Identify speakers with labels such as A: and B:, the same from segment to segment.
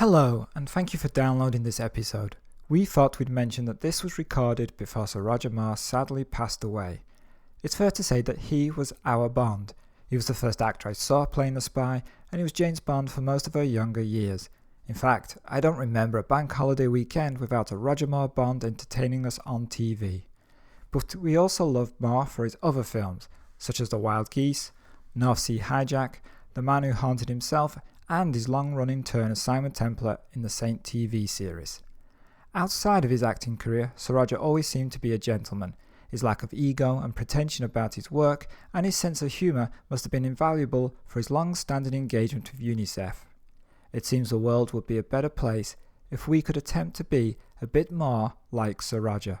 A: Hello, and thank you for downloading this episode. We thought we'd mention that this was recorded before Sir Roger Moore sadly passed away. It's fair to say that he was our Bond. He was the first actor I saw playing the spy, and he was James Bond for most of our younger years. In fact, I don't remember a bank holiday weekend without a Roger Moore Bond entertaining us on TV. But we also loved Moore for his other films, such as The Wild Geese, North Sea Hijack, The Man Who Haunted Himself, and his long-running turn as Simon Templar in the Saint TV series. Outside of his acting career, Sir Roger always seemed to be a gentleman. His lack of ego and pretension about his work and his sense of humour must have been invaluable for his long-standing engagement with UNICEF. It seems the world would be a better place if we could attempt to be a bit more like Sir Roger.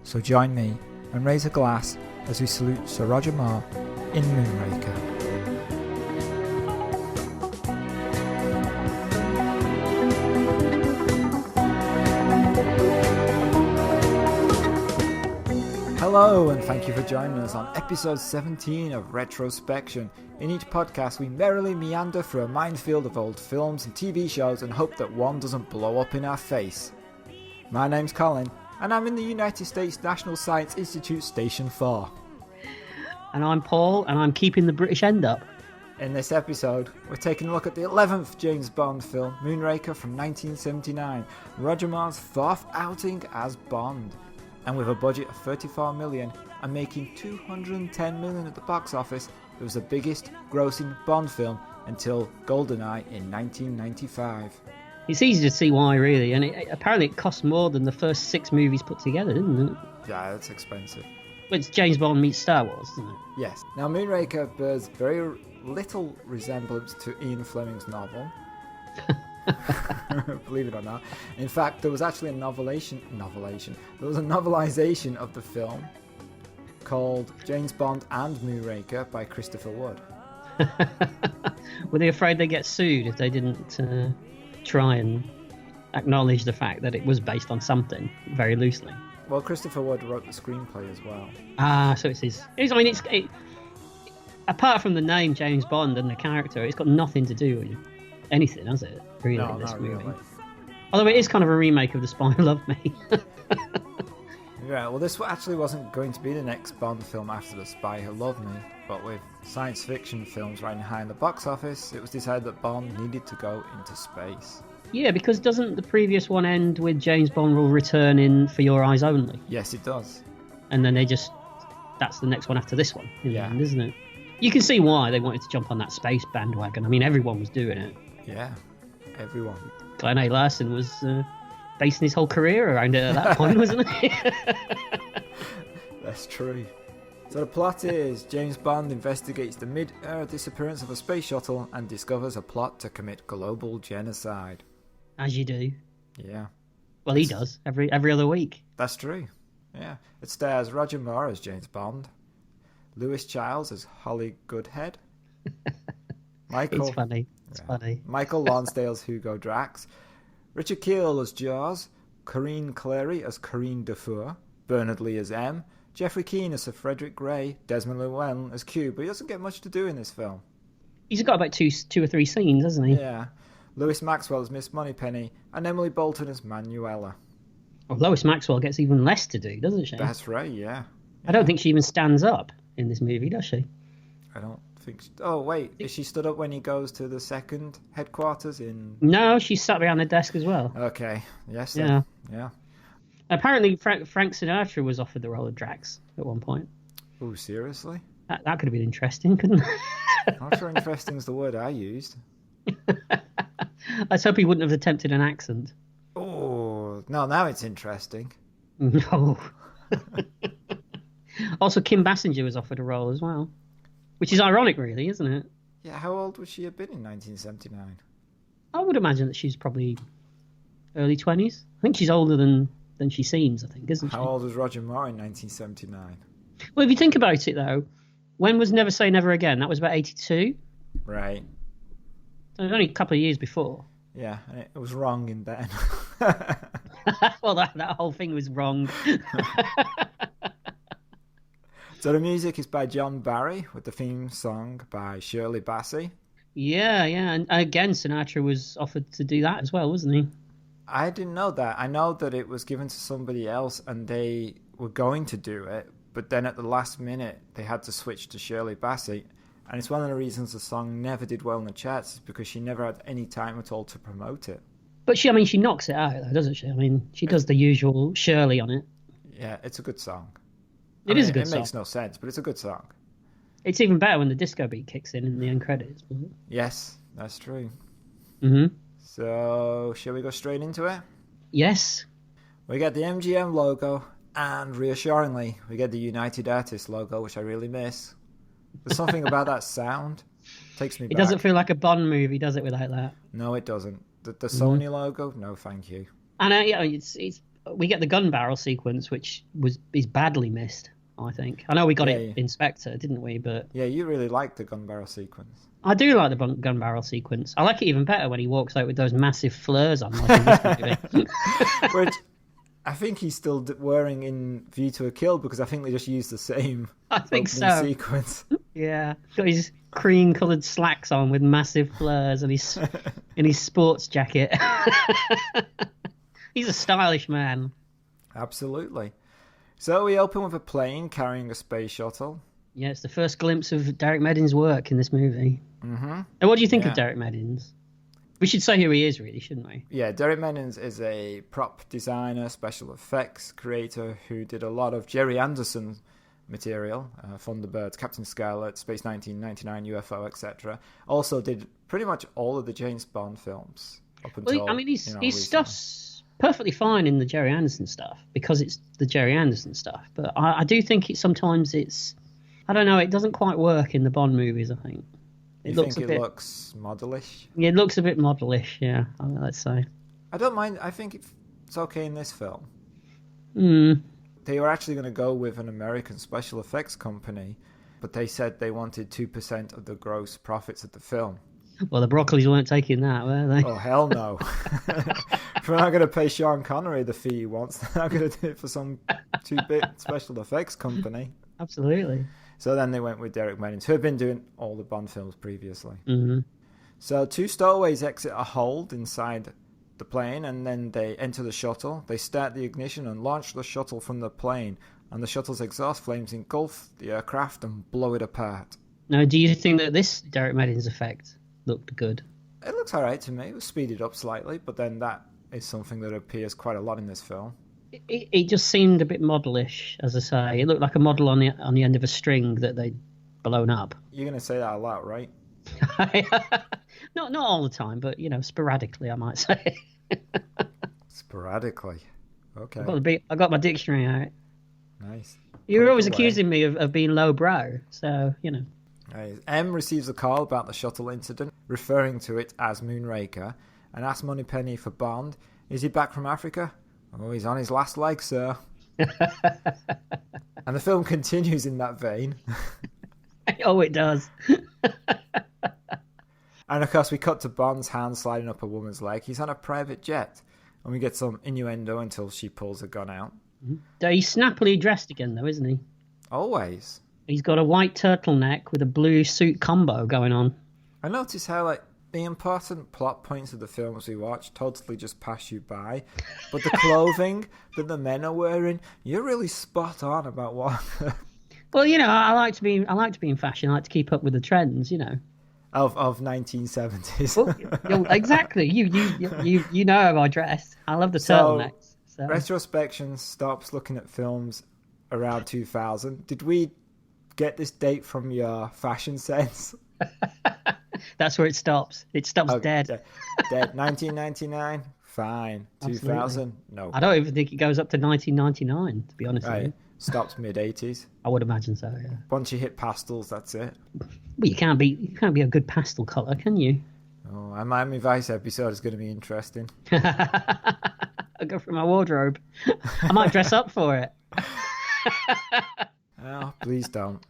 A: So join me and raise a glass as we salute Sir Roger Moore in Moonraker. Hello, and thank you for joining us on episode 17 of Retrospection. In each podcast, we merrily meander through a minefield of old films and TV shows and hope that one doesn't blow up in our face. My name's Colin, and I'm in the United States National Science Institute Station 4.
B: And I'm Paul, and I'm keeping the British end up.
A: In this episode, we're taking a look at the 11th James Bond film, Moonraker from 1979, Roger Moore's fourth outing as Bond. And with a budget of 34 million and making 210 million at the box office, it was the biggest grossing Bond film until GoldenEye in 1995.
B: It's easy to see why, really, and apparently it cost more than the first 6 movies put together, didn't it?
A: Yeah, that's expensive.
B: Well, it's James Bond meets Star Wars, isn't it?
A: Yes. Now, Moonraker bears very little resemblance to Ian Fleming's novel. Believe it or not. In fact, there was actually a novelization of the film called James Bond and Moonraker by Christopher Wood.
B: Were they afraid they'd get sued if they didn't try and acknowledge the fact that it was based on something very loosely?
A: Well, Christopher Wood wrote the screenplay as well.
B: So it's his. Apart from the name James Bond and the character, it's got nothing to do with anything, has it? Really,
A: no,
B: this
A: not
B: movie.
A: really.
B: Although it is kind of a remake of The Spy Who Loved Me.
A: Yeah, well, this actually wasn't going to be the next Bond film after The Spy Who Loved Me, but with science fiction films running high in the box office, it was decided that Bond needed to go into space.
B: Yeah, because doesn't the previous one end with James Bond will return in For Your Eyes Only?
A: Yes, it does.
B: And then that's the next one after this one, in the end, isn't it? You can see why they wanted to jump on that space bandwagon. I mean, everyone was doing it.
A: Yeah, everyone.
B: Glenn A. Larson was basing his whole career around it at that point, wasn't he?
A: That's true. So the plot is James Bond investigates the mid-air disappearance of a space shuttle and discovers a plot to commit global genocide.
B: As you do.
A: Yeah.
B: Well, he does every other week.
A: That's true. Yeah. It stars Roger Moore as James Bond, Lewis Childs as Holly Goodhead.
B: It's funny. It's funny.
A: Michael Lonsdale as Hugo Drax, Richard Kiel as Jaws, Corinne Clary as Corinne Dufour, Bernard Lee as M, Jeffrey Keane as Sir Frederick Grey, Desmond Llewellyn as Q, but he doesn't get much to do in this film.
B: He's got about two or three scenes, hasn't he?
A: Yeah. Lois Maxwell as Miss Moneypenny, and Emily Bolton as Manuela.
B: Well, Lois Maxwell gets even less to do, doesn't she?
A: That's right, yeah.
B: I don't think she even stands up in this movie, does she?
A: I don't think... Oh, wait. Is she stood up when he goes to the second headquarters in...
B: No, she sat behind the desk as well.
A: Okay. Yes.
B: Yeah.
A: Yeah.
B: Apparently, Frank Sinatra was offered the role of Drax at one point.
A: Oh, seriously?
B: That could have been interesting, couldn't it?
A: I'm not sure interesting is the word I used.
B: Let's hope he wouldn't have attempted an accent.
A: Oh, no, now it's interesting.
B: No. Also, Kim Basinger was offered a role as well. Which is ironic, really, isn't it?
A: Yeah, how old would she have been in 1979? I
B: would imagine that she's probably early 20s. I think she's older than she seems, I think, isn't she?
A: How old was Roger Moore in 1979?
B: Well, if you think about it, though, when was Never Say Never Again? That was about 82.
A: Right.
B: So it was only a couple of years before.
A: Yeah, and it was wrong in then.
B: Well, that whole thing was wrong.
A: So the music is by John Barry, with the theme song by Shirley Bassey.
B: Yeah, yeah. And again, Sinatra was offered to do that as well, wasn't he?
A: I didn't know that. I know that it was given to somebody else and they were going to do it, but then at the last minute they had to switch to Shirley Bassey. And it's one of the reasons the song never did well in the charts, is because she never had any time at all to promote it.
B: But I mean, she knocks it out, though, doesn't she? I mean, she does the usual Shirley on it.
A: Yeah, it's a good song.
B: It is a good song.
A: It makes no sense, but it's a good song.
B: It's even better when the disco beat kicks in the end credits.
A: Yes, that's true.
B: Mm-hmm.
A: So, shall we go straight into it?
B: Yes.
A: We get the MGM logo, and reassuringly, we get the United Artists logo, which I really miss. There's something about that sound. Takes me back.
B: It doesn't feel like a Bond movie, does it, without that?
A: No, it doesn't. The Sony logo? No, thank you.
B: And yeah, it's we get the gun barrel sequence, which is badly missed, I think. I know we got it in Spectre, didn't we? But
A: yeah, you really liked the gun barrel sequence.
B: I do like the gun barrel sequence. I like it even better when he walks out with those massive fleurs on, like in this movie.
A: Which I think he's still wearing in View to a Kill, because I think they just used the same sequence.
B: Yeah, got his cream-coloured slacks on with massive fleurs and his in his sports jacket. He's a stylish man.
A: Absolutely. So we open with a plane carrying a space shuttle.
B: Yeah, it's the first glimpse of Derek Meddin's work in this movie.
A: Mm-hmm.
B: And what do you think of Derek Meddins? We should say who he is, really, shouldn't we?
A: Yeah, Derek Meddins is a prop designer, special effects creator who did a lot of Jerry Anderson material, Thunderbirds, Captain Scarlet, Space 1999, UFO, etc. Also did pretty much all of the James Bond films up until.
B: Well, I mean, his stuff's perfectly fine in the Jerry Anderson stuff because it's the Jerry Anderson stuff. But I do think sometimes it's, I don't know, it doesn't quite work in the Bond movies. I think
A: it looks modelish.
B: Yeah, it looks a bit modelish. Yeah, let's say.
A: I don't mind. I think it's okay in this film.
B: Hmm.
A: They were actually going to go with an American special effects company, but they said they wanted 2% of the gross profits of the film.
B: Well, the Broccolis weren't taking that, were they?
A: Oh, hell no. If we're not going to pay Sean Connery the fee he wants, they're not going to do it for some 2-bit special effects company.
B: Absolutely.
A: So then they went with Derek Meddins, who had been doing all the Bond films previously.
B: Mm-hmm.
A: So 2 stowaways exit a hold inside the plane, and then they enter the shuttle. They start the ignition and launch the shuttle from the plane, and the shuttle's exhaust flames engulf the aircraft and blow it apart.
B: Now, do you think that this Derek Meddins effect looked good?
A: It looks alright to me. It was speeded up slightly, but then that is something that appears quite a lot in this film.
B: It just seemed a bit modelish, as I say. It looked like a model on the end of a string that they'd blown up.
A: You're going to say that a lot, right?
B: Not all the time, but sporadically, I might say.
A: Sporadically, okay.
B: I got my dictionary out.
A: Nice.
B: You're always accusing me of being lowbrow, so
A: M receives a call about the shuttle incident, referring to it as Moonraker, and asks Moneypenny for Bond. Is he back from Africa? Oh, he's on his last leg, sir. And the film continues in that vein.
B: Oh, it does.
A: And of course, we cut to Bond's hand sliding up a woman's leg. He's on a private jet, and we get some innuendo until she pulls a gun out.
B: He's snappily dressed again, though, isn't he?
A: Always.
B: He's got a white turtleneck with a blue suit combo going on.
A: I notice how, the important plot points of the films we watch totally just pass you by, but the clothing that the men are wearing, you're really spot on about what.
B: Well, I like to be in fashion. I like to keep up with the trends,
A: Of 1970s.
B: Well, exactly. You know how I dress. I love the turtlenecks. So.
A: Retrospection stops looking at films around 2000. Did we get this date from your fashion sense?
B: That's where it stops. It stops dead.
A: Dead. 1999? Fine. Absolutely. 2000? No.
B: I don't even think it goes up to 1999, to be honest with you.
A: Stops mid-80s.
B: I would imagine so, yeah.
A: Once you hit pastels, that's it.
B: Well, you can't be a good pastel colour, can you?
A: Oh, a Miami Vice episode is going to be interesting.
B: I'll go through my wardrobe. I might dress up for it.
A: Oh, please don't.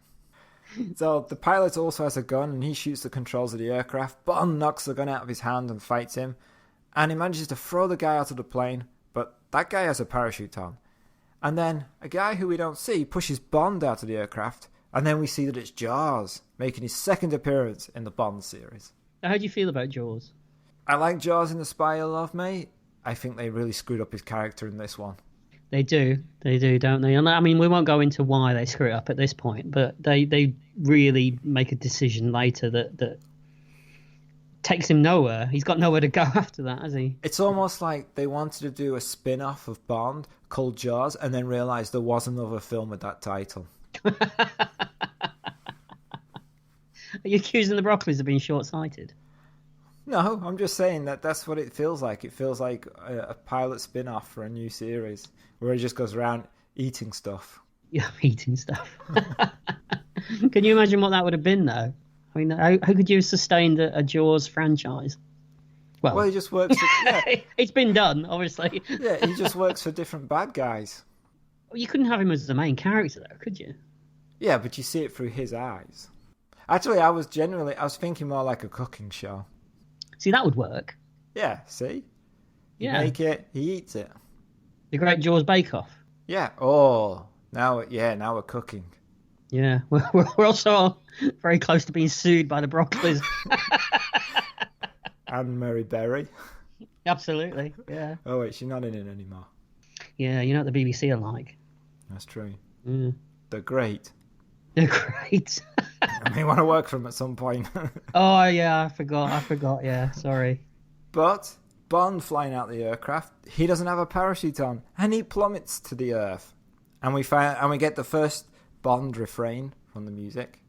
A: So the pilot also has a gun, and he shoots the controls of the aircraft. Bond knocks the gun out of his hand and fights him, and he manages to throw the guy out of the plane, but that guy has a parachute on. And then a guy who we don't see pushes Bond out of the aircraft, and then we see that it's Jaws, making his second appearance in the Bond series.
B: How do you feel about Jaws?
A: I like Jaws in The Spy You Love Me. I think they really screwed up his character in this one.
B: They do, don't they? And I mean, we won't go into why they screw it up at this point, but they really make a decision later that takes him nowhere. He's got nowhere to go after that, has he?
A: It's almost like they wanted to do a spin-off of Bond called Jaws and then realised there was another film with that title.
B: Are you accusing the Broccoli's of being short-sighted?
A: No, I'm just saying that's what it feels like. It feels like a pilot spin-off for a new series where he just goes around eating stuff.
B: Yeah, eating stuff. Can you imagine what that would have been, though? I mean, how could you have sustained a Jaws franchise? Well,
A: he just works for... Yeah.
B: It's been done, obviously.
A: Yeah, he just works for different bad guys.
B: Well, you couldn't have him as the main character, though, could you?
A: Yeah, but you see it through his eyes. Actually, I was thinking more like a cooking show.
B: See, that would work.
A: Yeah, see? You
B: Yeah.
A: make it, he eats it.
B: The Great Jaws Bake Off.
A: Yeah. Oh, now we're cooking.
B: Yeah, we're also very close to being sued by the Broccoli's.
A: And Mary Berry.
B: Absolutely, yeah.
A: Oh, wait, she's not in it anymore.
B: Yeah, you know what the BBC are like.
A: That's true.
B: Yeah.
A: They're great.
B: They're great.
A: I may want to work for them at some point.
B: Oh, yeah, I forgot, yeah, sorry.
A: But Bond flying out the aircraft, he doesn't have a parachute on, and he plummets to the earth. And we get the first Bond refrain from the music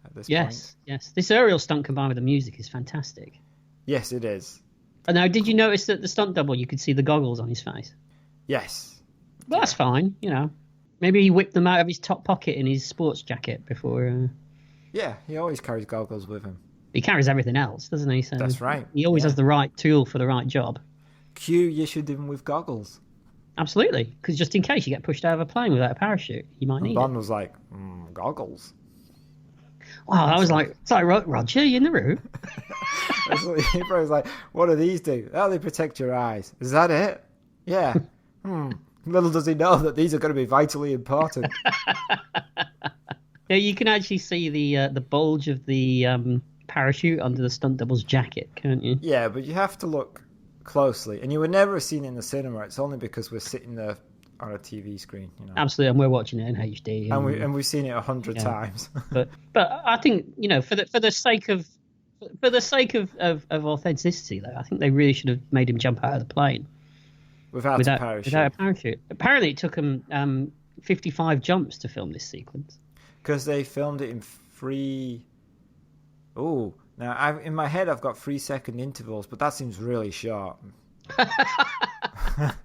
A: at this point.
B: Yes. This aerial stunt combined with the music is fantastic.
A: Yes, it is.
B: And now, did you notice that the stunt double, you could see the goggles on his face?
A: Yes.
B: Well, that's fine, you know. Maybe he whipped them out of his top pocket in his sports jacket before...
A: Yeah, he always carries goggles with him.
B: He carries everything else, doesn't he? So
A: that's right.
B: He always has the right tool for the right job.
A: You issued him with goggles.
B: Absolutely, because just in case you get pushed out of a plane without a parachute, you might need
A: Bond
B: it.
A: was like, goggles.
B: Wow, I was like, sorry, Roger, you in the room?
A: He probably was like, what do these do? Oh, they protect your eyes. Is that it? Yeah. Little does he know that these are going to be vitally important.
B: Yeah, you can actually see the bulge of the parachute under the stunt double's jacket, can't you?
A: Yeah, but you have to look closely. And you would never have seen it in the cinema. It's only because we're sitting there on a TV screen. You know?
B: Absolutely, and we're watching it in HD.
A: And we've seen it 100 times.
B: but I think, you know, for the sake of authenticity, though, I think they really should have made him jump out of the plane.
A: Without a parachute.
B: Apparently, it took him 55 jumps to film this sequence.
A: Because they filmed it in three... Oh, now in my head I've got 3-second intervals, but that seems really short. That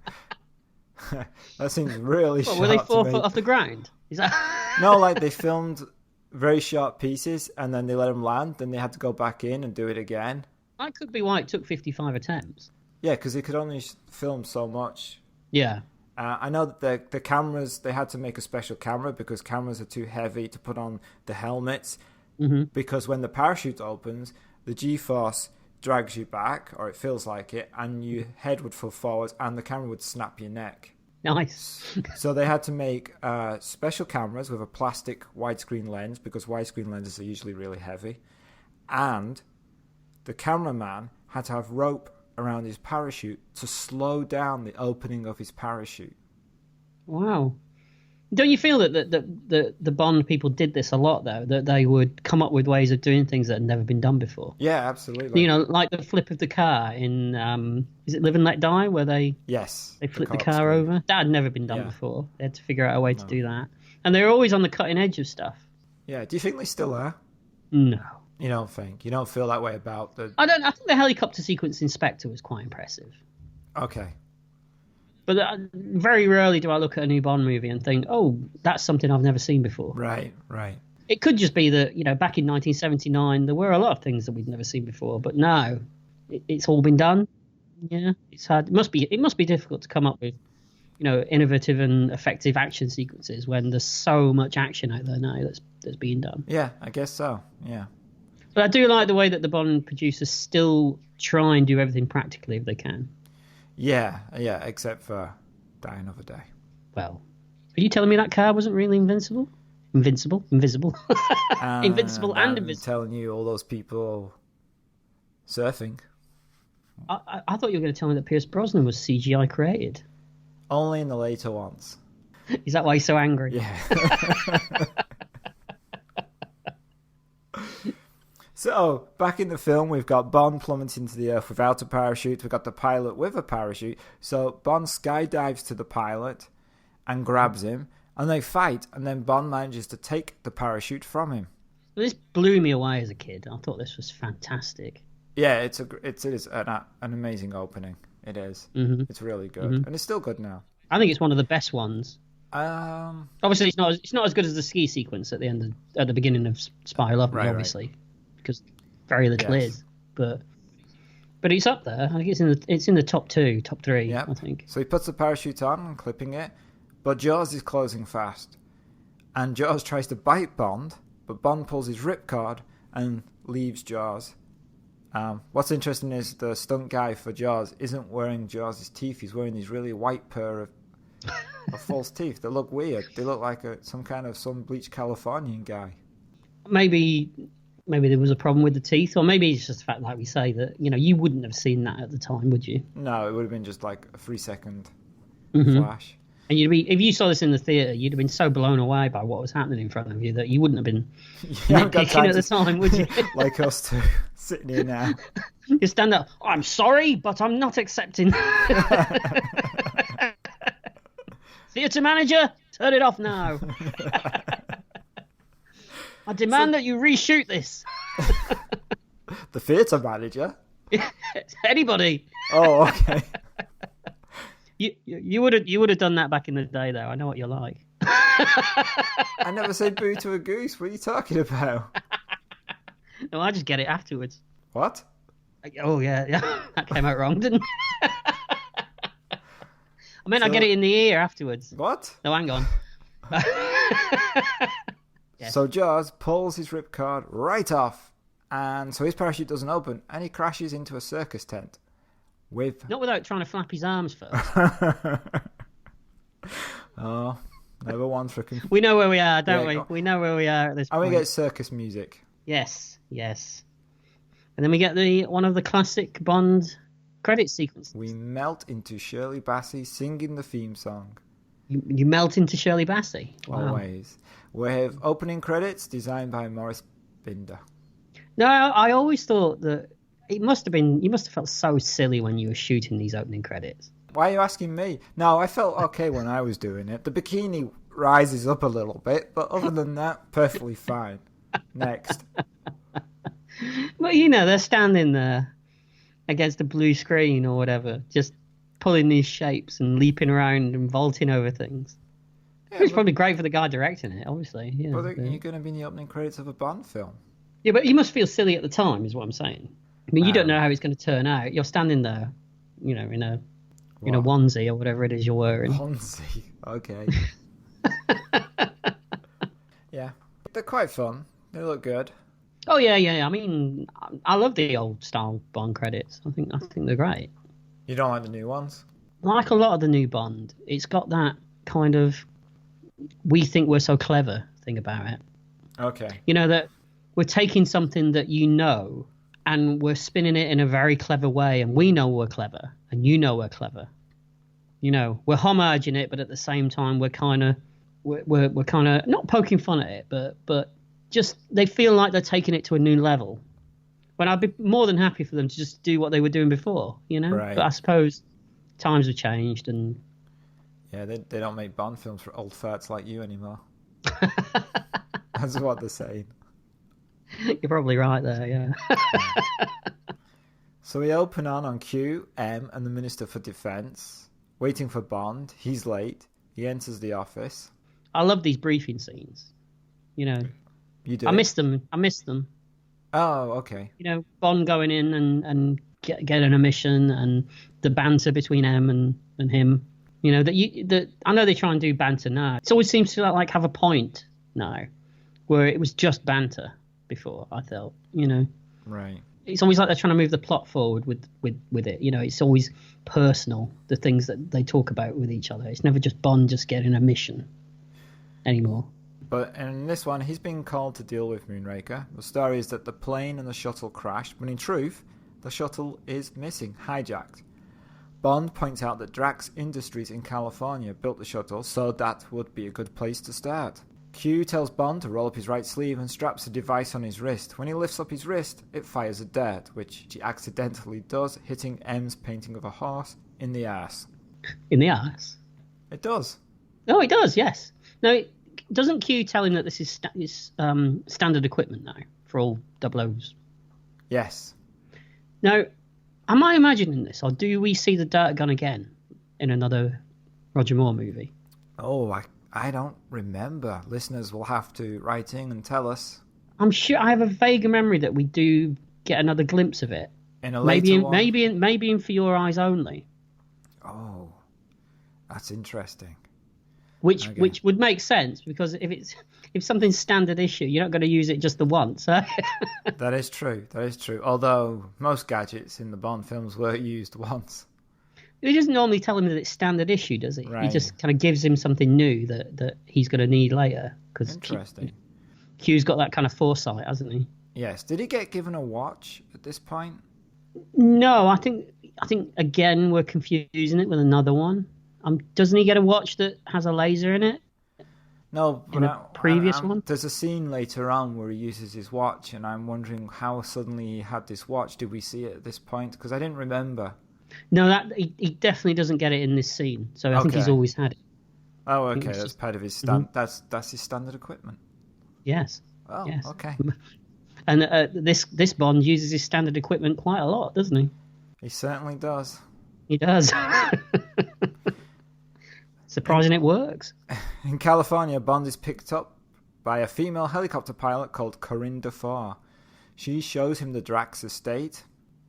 A: seems really short.
B: Were they 4 foot off the ground? Is that...
A: No, like they filmed very short pieces and then they let them land, then they had to go back in and do it again.
B: That could be why it took 55 attempts.
A: Yeah, because they could only film so much.
B: Yeah.
A: I know that the cameras, they had to make a special camera because cameras are too heavy to put on the helmets.
B: Mm-hmm.
A: Because when the parachute opens, the G-force drags you back, or it feels like it, and your head would fall forwards and the camera would snap your neck.
B: Nice.
A: So they had to make special cameras with a plastic widescreen lens because widescreen lenses are usually really heavy. And the cameraman had to have rope around his parachute to slow down the opening of his parachute.
B: Wow. Don't you feel that the Bond people did this a lot, though? That they would come up with ways of doing things that had never been done before?
A: Yeah, absolutely.
B: You know, like the flip of the car in, is it Live and Let Die, where they flip the car over? That had never been done before. They had to figure out a way to do that. And they were always on the cutting edge of stuff.
A: Yeah, do you think they still are?
B: No.
A: You don't think? You don't feel that way about the...
B: I think the helicopter sequence in Spectre was quite impressive.
A: Okay.
B: But very rarely do I look at a new Bond movie and think, oh, that's something I've never seen before.
A: Right.
B: It could just be that, you know, back in 1979, there were a lot of things that we'd never seen before. But now, it's all been done. Yeah, it's hard. It must be difficult to come up with, you know, innovative and effective action sequences when there's so much action out there now that's being done.
A: Yeah, I guess so. Yeah.
B: But I do like the way that the Bond producers still try and do everything practically if they can.
A: Yeah, except for Die Another Day.
B: Well, are you telling me that car wasn't really invincible? Invisible. Invincible and invisible.
A: I'm telling you, all those people Surfing.
B: I thought you were going to tell me that Pierce Brosnan was CGI created.
A: Only in the later ones.
B: Is that why he's so angry?
A: Yeah. So, back in the film, we've got Bond plummeting to the earth without a parachute. We've got the pilot with a parachute. So, Bond skydives to the pilot and grabs him. And they fight. And then Bond manages to take the parachute from him.
B: This blew me away as a kid. I thought this was fantastic.
A: Yeah, it is an amazing opening. It is. Mm-hmm. It's really good. Mm-hmm. And it's still good now.
B: I think it's one of the best ones. Obviously, it's not as good as the ski sequence at the beginning of Spy Love Me, obviously. Right. Because very little is, but it's up there. I think it's in the top 3. Yep. I think.
A: So he puts the parachute on and clipping it, but Jaws is closing fast, and Jaws tries to bite Bond, but Bond pulls his ripcord and leaves Jaws. What's interesting is the stunt guy for Jaws isn't wearing Jaws' teeth. He's wearing these really white pair of false teeth that look weird. They look like some kind of sun-bleached Californian guy. Maybe there was a problem with the teeth, or maybe it's just the fact, like we say, that you wouldn't have seen that at the time, would you? No, it would have been just like a 3-second flash.
B: And if you saw this in the theatre, you'd have been so blown away by what was happening in front of you that you wouldn't have been nitpicking at the time, would you?
A: Like us two, sitting here now.
B: You stand up, I'm sorry, but I'm not accepting. Theatre manager, turn it off now. I demand that you reshoot this.
A: The theatre manager?
B: Anybody.
A: Oh, okay.
B: You would have done that back in the day, though. I know what you're like.
A: I never said boo to a goose. What are you talking about?
B: No, I just get it afterwards.
A: What?
B: Oh, yeah. That came out wrong, didn't it? I get it in the ear afterwards.
A: What?
B: No, hang on.
A: Yes. So Jaws pulls his ripcord right off, and so his parachute doesn't open, and he crashes into a circus tent.
B: Not without trying to flap his arms first.
A: Oh, never one for...
B: We know where we are, don't we? We know where we are at this point.
A: And we get circus music.
B: Yes. And then we get one of the classic Bond credit sequences.
A: We melt into Shirley Bassey singing the theme song.
B: You melt into Shirley Bassey? Wow.
A: Always. We have opening credits designed by Maurice Binder.
B: No, I always thought that you must have felt so silly when you were shooting these opening credits.
A: Why are you asking me? No, I felt okay when I was doing it. The bikini rises up a little bit, but other than that, perfectly fine. Next.
B: But they're standing there against the blue screen or whatever, just pulling these shapes and leaping around and vaulting over things. Yeah, it's probably great for the guy directing it, obviously. Yeah,
A: but you're going to be in the opening credits of a Bond film.
B: Yeah, but you must feel silly at the time, is what I'm saying. I mean, you don't know how it's going to turn out. You're standing there, in a onesie or whatever it is you're wearing.
A: Onesie, okay. Yeah, they're quite fun. They look good.
B: Oh yeah. I mean, I love the old style Bond credits. I think they're great.
A: You don't like the new ones?
B: Like a lot of the new Bond, it's got that kind of we think we're so clever thing about it.
A: Okay.
B: That we're taking something that and we're spinning it in a very clever way, and we know we're clever, and we're clever. We're homaging it, but at the same time we're kind of not poking fun at it, but just they feel like they're taking it to a new level. When I'd be more than happy for them to just do what they were doing before,
A: Right.
B: But I suppose times have changed, and
A: yeah, they don't make Bond films for old farts like you anymore. That's what they're saying.
B: You're probably right there, yeah.
A: So we open on Q, M, and the Minister for Defence, waiting for Bond. He's late. He enters the office.
B: I love these briefing scenes.
A: You do?
B: I miss them.
A: Oh, okay.
B: Bond going in and getting a mission, and the banter between M and him. That I know they try and do banter now. It always seems to have a point now, where it was just banter before. I felt,
A: Right.
B: It's always like they're trying to move the plot forward with it. It's always personal, the things that they talk about with each other. It's never just Bond just getting a mission anymore.
A: But in this one, he's been called to deal with Moonraker. The story is that the plane and the shuttle crashed, but in truth, the shuttle is missing, hijacked. Bond points out that Drax Industries in California built the shuttle, so that would be a good place to start. Q tells Bond to roll up his right sleeve and straps a device on his wrist. When he lifts up his wrist, it fires a dart, which he accidentally does, hitting M's painting of a horse in the arse.
B: In the arse?
A: It does.
B: Oh, it does, yes. Now, doesn't Q tell him that this is standard equipment now for all 00s?
A: Yes.
B: Now, am I imagining this, or do we see the dart gun again in another Roger Moore movie?
A: Oh, I don't remember. Listeners will have to write in and tell us.
B: I'm sure I have a vague memory that we do get another glimpse of it.
A: In a later one?
B: Maybe in For Your Eyes Only.
A: Oh, that's interesting.
B: Which would make sense, because if something's standard issue, you're not going to use it just the once. Huh?
A: That is true. Although most gadgets in the Bond films were used once.
B: He doesn't normally tell him that it's standard issue, does he?
A: Right.
B: He just kind of gives him something new that he's going to need later.
A: Interesting.
B: Q's got that kind of foresight, hasn't he?
A: Yes. Did he get given a watch at this point?
B: No, I think again we're confusing it with another one. Doesn't he get a watch that has a laser in it?
A: No, but
B: in a previous one.
A: There's a scene later on where he uses his watch, and I'm wondering how suddenly he had this watch. Did we see it at this point? Because I didn't remember.
B: No, he definitely doesn't get it in this scene. So I think he's always had it.
A: Oh, okay. That's part of his that's his standard equipment.
B: Yes.
A: Oh,
B: yes.
A: Okay.
B: And this Bond uses his standard equipment quite a lot, doesn't he?
A: He certainly does.
B: He does. Surprising it works.
A: In California, Bond is picked up by a female helicopter pilot called Corinne Dufour. She shows him the Drax estate.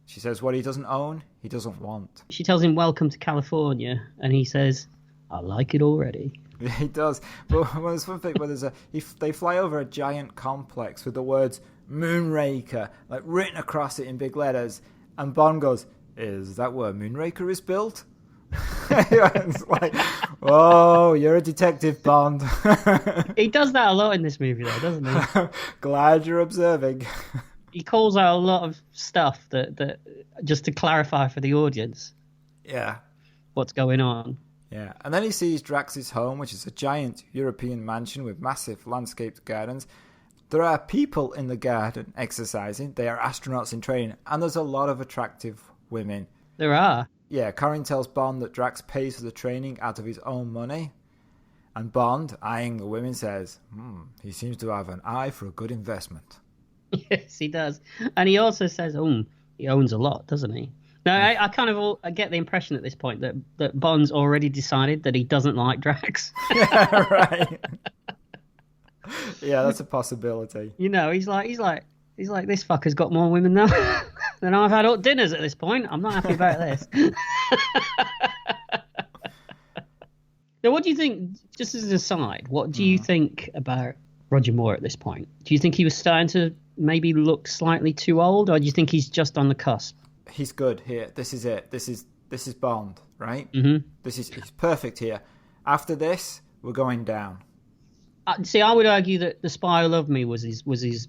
A: She says what he doesn't own, he doesn't want.
B: She tells him, "Welcome to California," and he says, "I like it already."
A: He does. But there's one thing where they fly over a giant complex with the words Moonraker written across it in big letters, and Bond goes, "Is that where Moonraker is built?" It's like, oh, you're a detective, Bond.
B: He does that a lot in this movie, though, doesn't he?
A: Glad you're observing.
B: He calls out a lot of stuff that just to clarify for the audience.
A: Yeah.
B: What's going on.
A: Yeah, and then he sees Drax's home, which is a giant European mansion with massive landscaped gardens. There are people in the garden exercising. They are astronauts in training, and there's a lot of attractive women.
B: There are.
A: Yeah, Corinne tells Bond that Drax pays for the training out of his own money. And Bond, eyeing the women, says, he seems to have an eye for a good investment.
B: Yes, he does. And he also says, he owns a lot, doesn't he? Now, I get the impression at this point that Bond's already decided that he doesn't like Drax.
A: Yeah, right. Yeah, that's a possibility.
B: You know, he's like, this fucker's got more women than I've had at dinners at this point. I'm not happy about this. Now, what do you think, just as an aside, what do you think about Roger Moore at this point? Do you think he was starting to maybe look slightly too old, or do you think he's just on the cusp?
A: He's good here. This is it. This is Bond, right?
B: Mm-hmm.
A: He's perfect here. After this, we're going down.
B: See, I would argue that The Spy Who Loved Me was his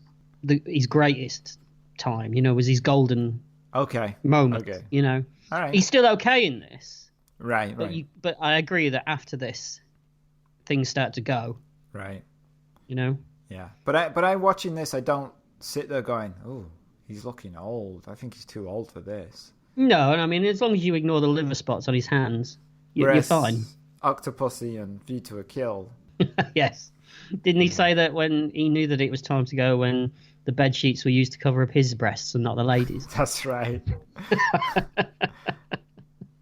B: greatest time. You know, was his golden moment. Okay. You know,
A: all right.
B: He's still okay in this,
A: right?
B: But I agree that after this, things start to go.
A: Right.
B: You know.
A: Yeah, but I watching this, I don't sit there going, "Oh, he's looking old. I think he's too old for this."
B: No, and I mean, as long as you ignore the liver spots on his hands, you're fine.
A: Octopussy and View to a Kill.
B: Yes. Didn't he say that when he knew that it was time to go, when the bed sheets were used to cover up his breasts and not the ladies?
A: That's right.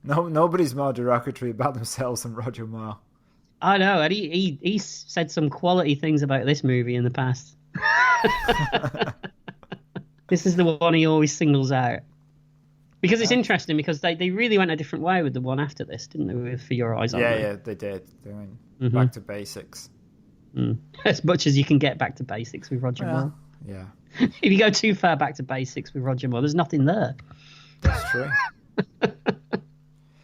A: Nobody's more derogatory about themselves than Roger Moore.
B: I know, and he said some quality things about this movie in the past. This is the one he always singles out. Because it's interesting, because they really went a different way with the one after this, didn't they, with For Your Eyes Only?
A: Yeah, they did. They went back to basics.
B: As much as you can get back to basics with Roger Moore.
A: Yeah.
B: If you go too far back to basics with Roger Moore, there's nothing there.
A: That's true.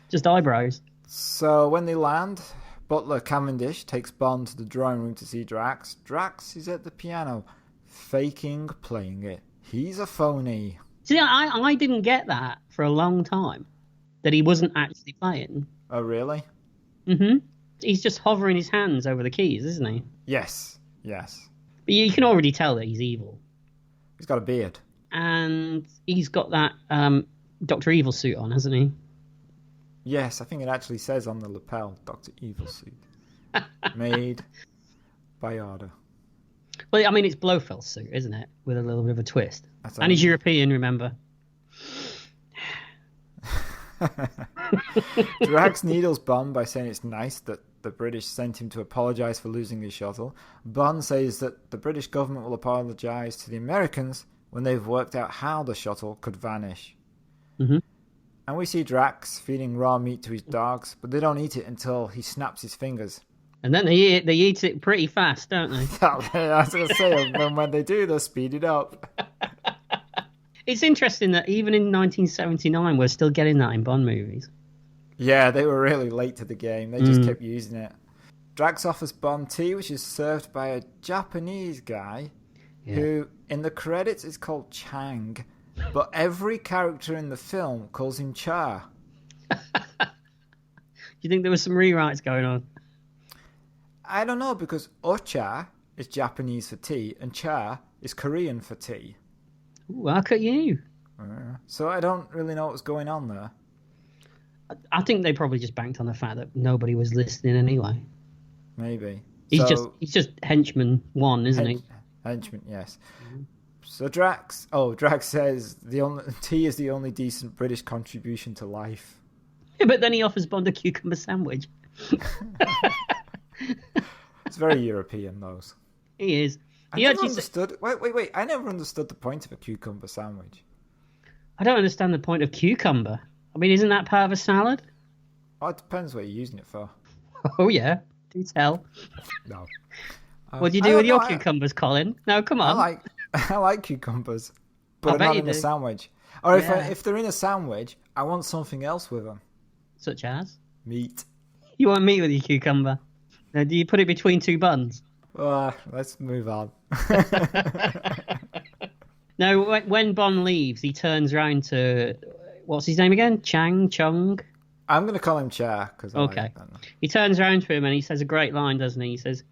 B: Just eyebrows.
A: So when they land, Butler Cavendish takes Bond to the drawing room to see Drax. Drax is at the piano, faking playing it. He's a phony.
B: See, I didn't get that for a long time, that he wasn't actually playing.
A: Oh, really?
B: Mm-hmm. He's just hovering his hands over the keys, isn't he?
A: Yes. Yes.
B: But you can already tell that he's evil.
A: He's got a beard.
B: And he's got that Dr. Evil suit on, hasn't he?
A: Yes, I think it actually says on the lapel, Dr. Evil suit. Made by order.
B: Well, I mean, it's Blofeld's suit, isn't it? With a little bit of a twist.
A: That's
B: and he's European, remember?
A: Drax needles Bond by saying it's nice that the British sent him to apologise for losing his shuttle. Bond says that the British government will apologise to the Americans when they've worked out how the shuttle could vanish.
B: Mm-hmm.
A: And we see Drax feeding raw meat to his dogs, but they don't eat it until he snaps his fingers.
B: And then they eat it pretty fast, don't they?
A: I was going to say, and when they do, they'll speed it up.
B: It's interesting that even in 1979, we're still getting that in Bond movies.
A: Yeah, they were really late to the game. They just kept using it. Drax offers Bond tea, which is served by a Japanese guy who, in the credits, is called Chang, but every character in the film calls him Cha.
B: Do you think there was some rewrites going on?
A: I don't know, because Ocha is Japanese for tea, and Cha is Korean for tea.
B: Ooh, how could you?
A: So I don't really know what was going on there.
B: I think they probably just banked on the fact that nobody was listening anyway.
A: Maybe.
B: He's just henchman one, isn't he?
A: Henchman, yes. Mm-hmm. So Drax says tea is the only decent British contribution to life.
B: Yeah, but then he offers Bond a cucumber sandwich.
A: It's very European, those.
B: He is.
A: Wait. I never understood the point of a cucumber sandwich.
B: I don't understand the point of cucumber. I mean, isn't that part of a salad?
A: Oh, it depends what you're using it for.
B: Oh, yeah. Do tell.
A: No.
B: What do you do with your cucumbers, Colin? No, come on.
A: I like cucumbers, but not in a sandwich. Or if they're in a sandwich, I want something else with them.
B: Such as?
A: Meat.
B: You want meat with your cucumber? Now, do you put it between two buns?
A: Let's move on.
B: No, when Bond leaves, he turns around to... What's his name again? Chung?
A: I'm going to call him Cha.
B: Okay. He turns around to him and he says a great line, doesn't he? He says,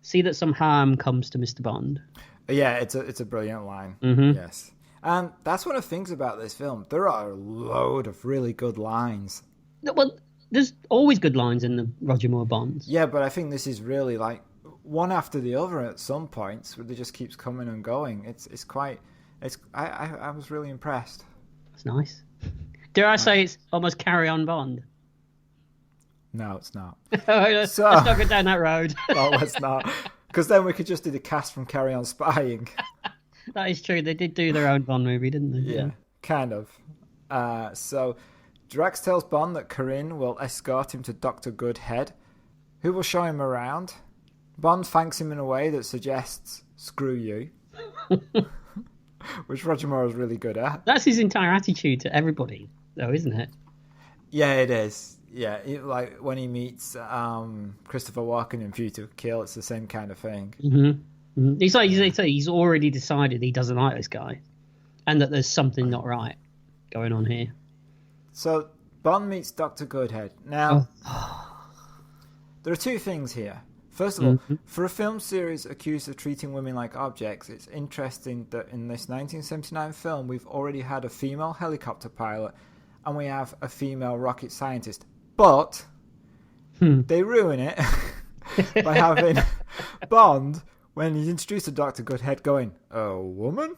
B: "See that some harm comes to Mr. Bond."
A: Yeah, it's a brilliant line.
B: Mm-hmm.
A: Yes. And that's one of the things about this film. There are a load of really good lines.
B: Well, there's always good lines in the Roger Moore Bonds.
A: Yeah, but I think this is really like one after the other at some points where it just keeps coming and going. I was really impressed.
B: That's nice. Dare I say it's almost Carry On Bond?
A: No, it's not.
B: Let's not go down that road.
A: No, let's not. Because then we could just do the cast from Carry On Spying.
B: That is true. They did do their own Bond movie, didn't they?
A: Yeah, kind of. So Drax tells Bond that Corinne will escort him to Dr. Goodhead, who will show him around. Bond thanks him in a way that suggests, "Screw you." Which Roger Moore is really good at.
B: That's his entire attitude to everybody, though, isn't it?
A: Yeah, it is. Yeah, like when he meets Christopher Walken in View to a Kill, it's the same kind of thing.
B: Mm-hmm. Mm-hmm. He's already decided he doesn't like this guy, and that there's something not right going on here.
A: So Bond meets Dr. Goodhead. Now, there are two things here. First of all, for a film series accused of treating women like objects, it's interesting that in this 1979 film, we've already had a female helicopter pilot and we have a female rocket scientist. But they ruin it by having Bond, when he's introduced to Dr. Goodhead, going, "A woman?"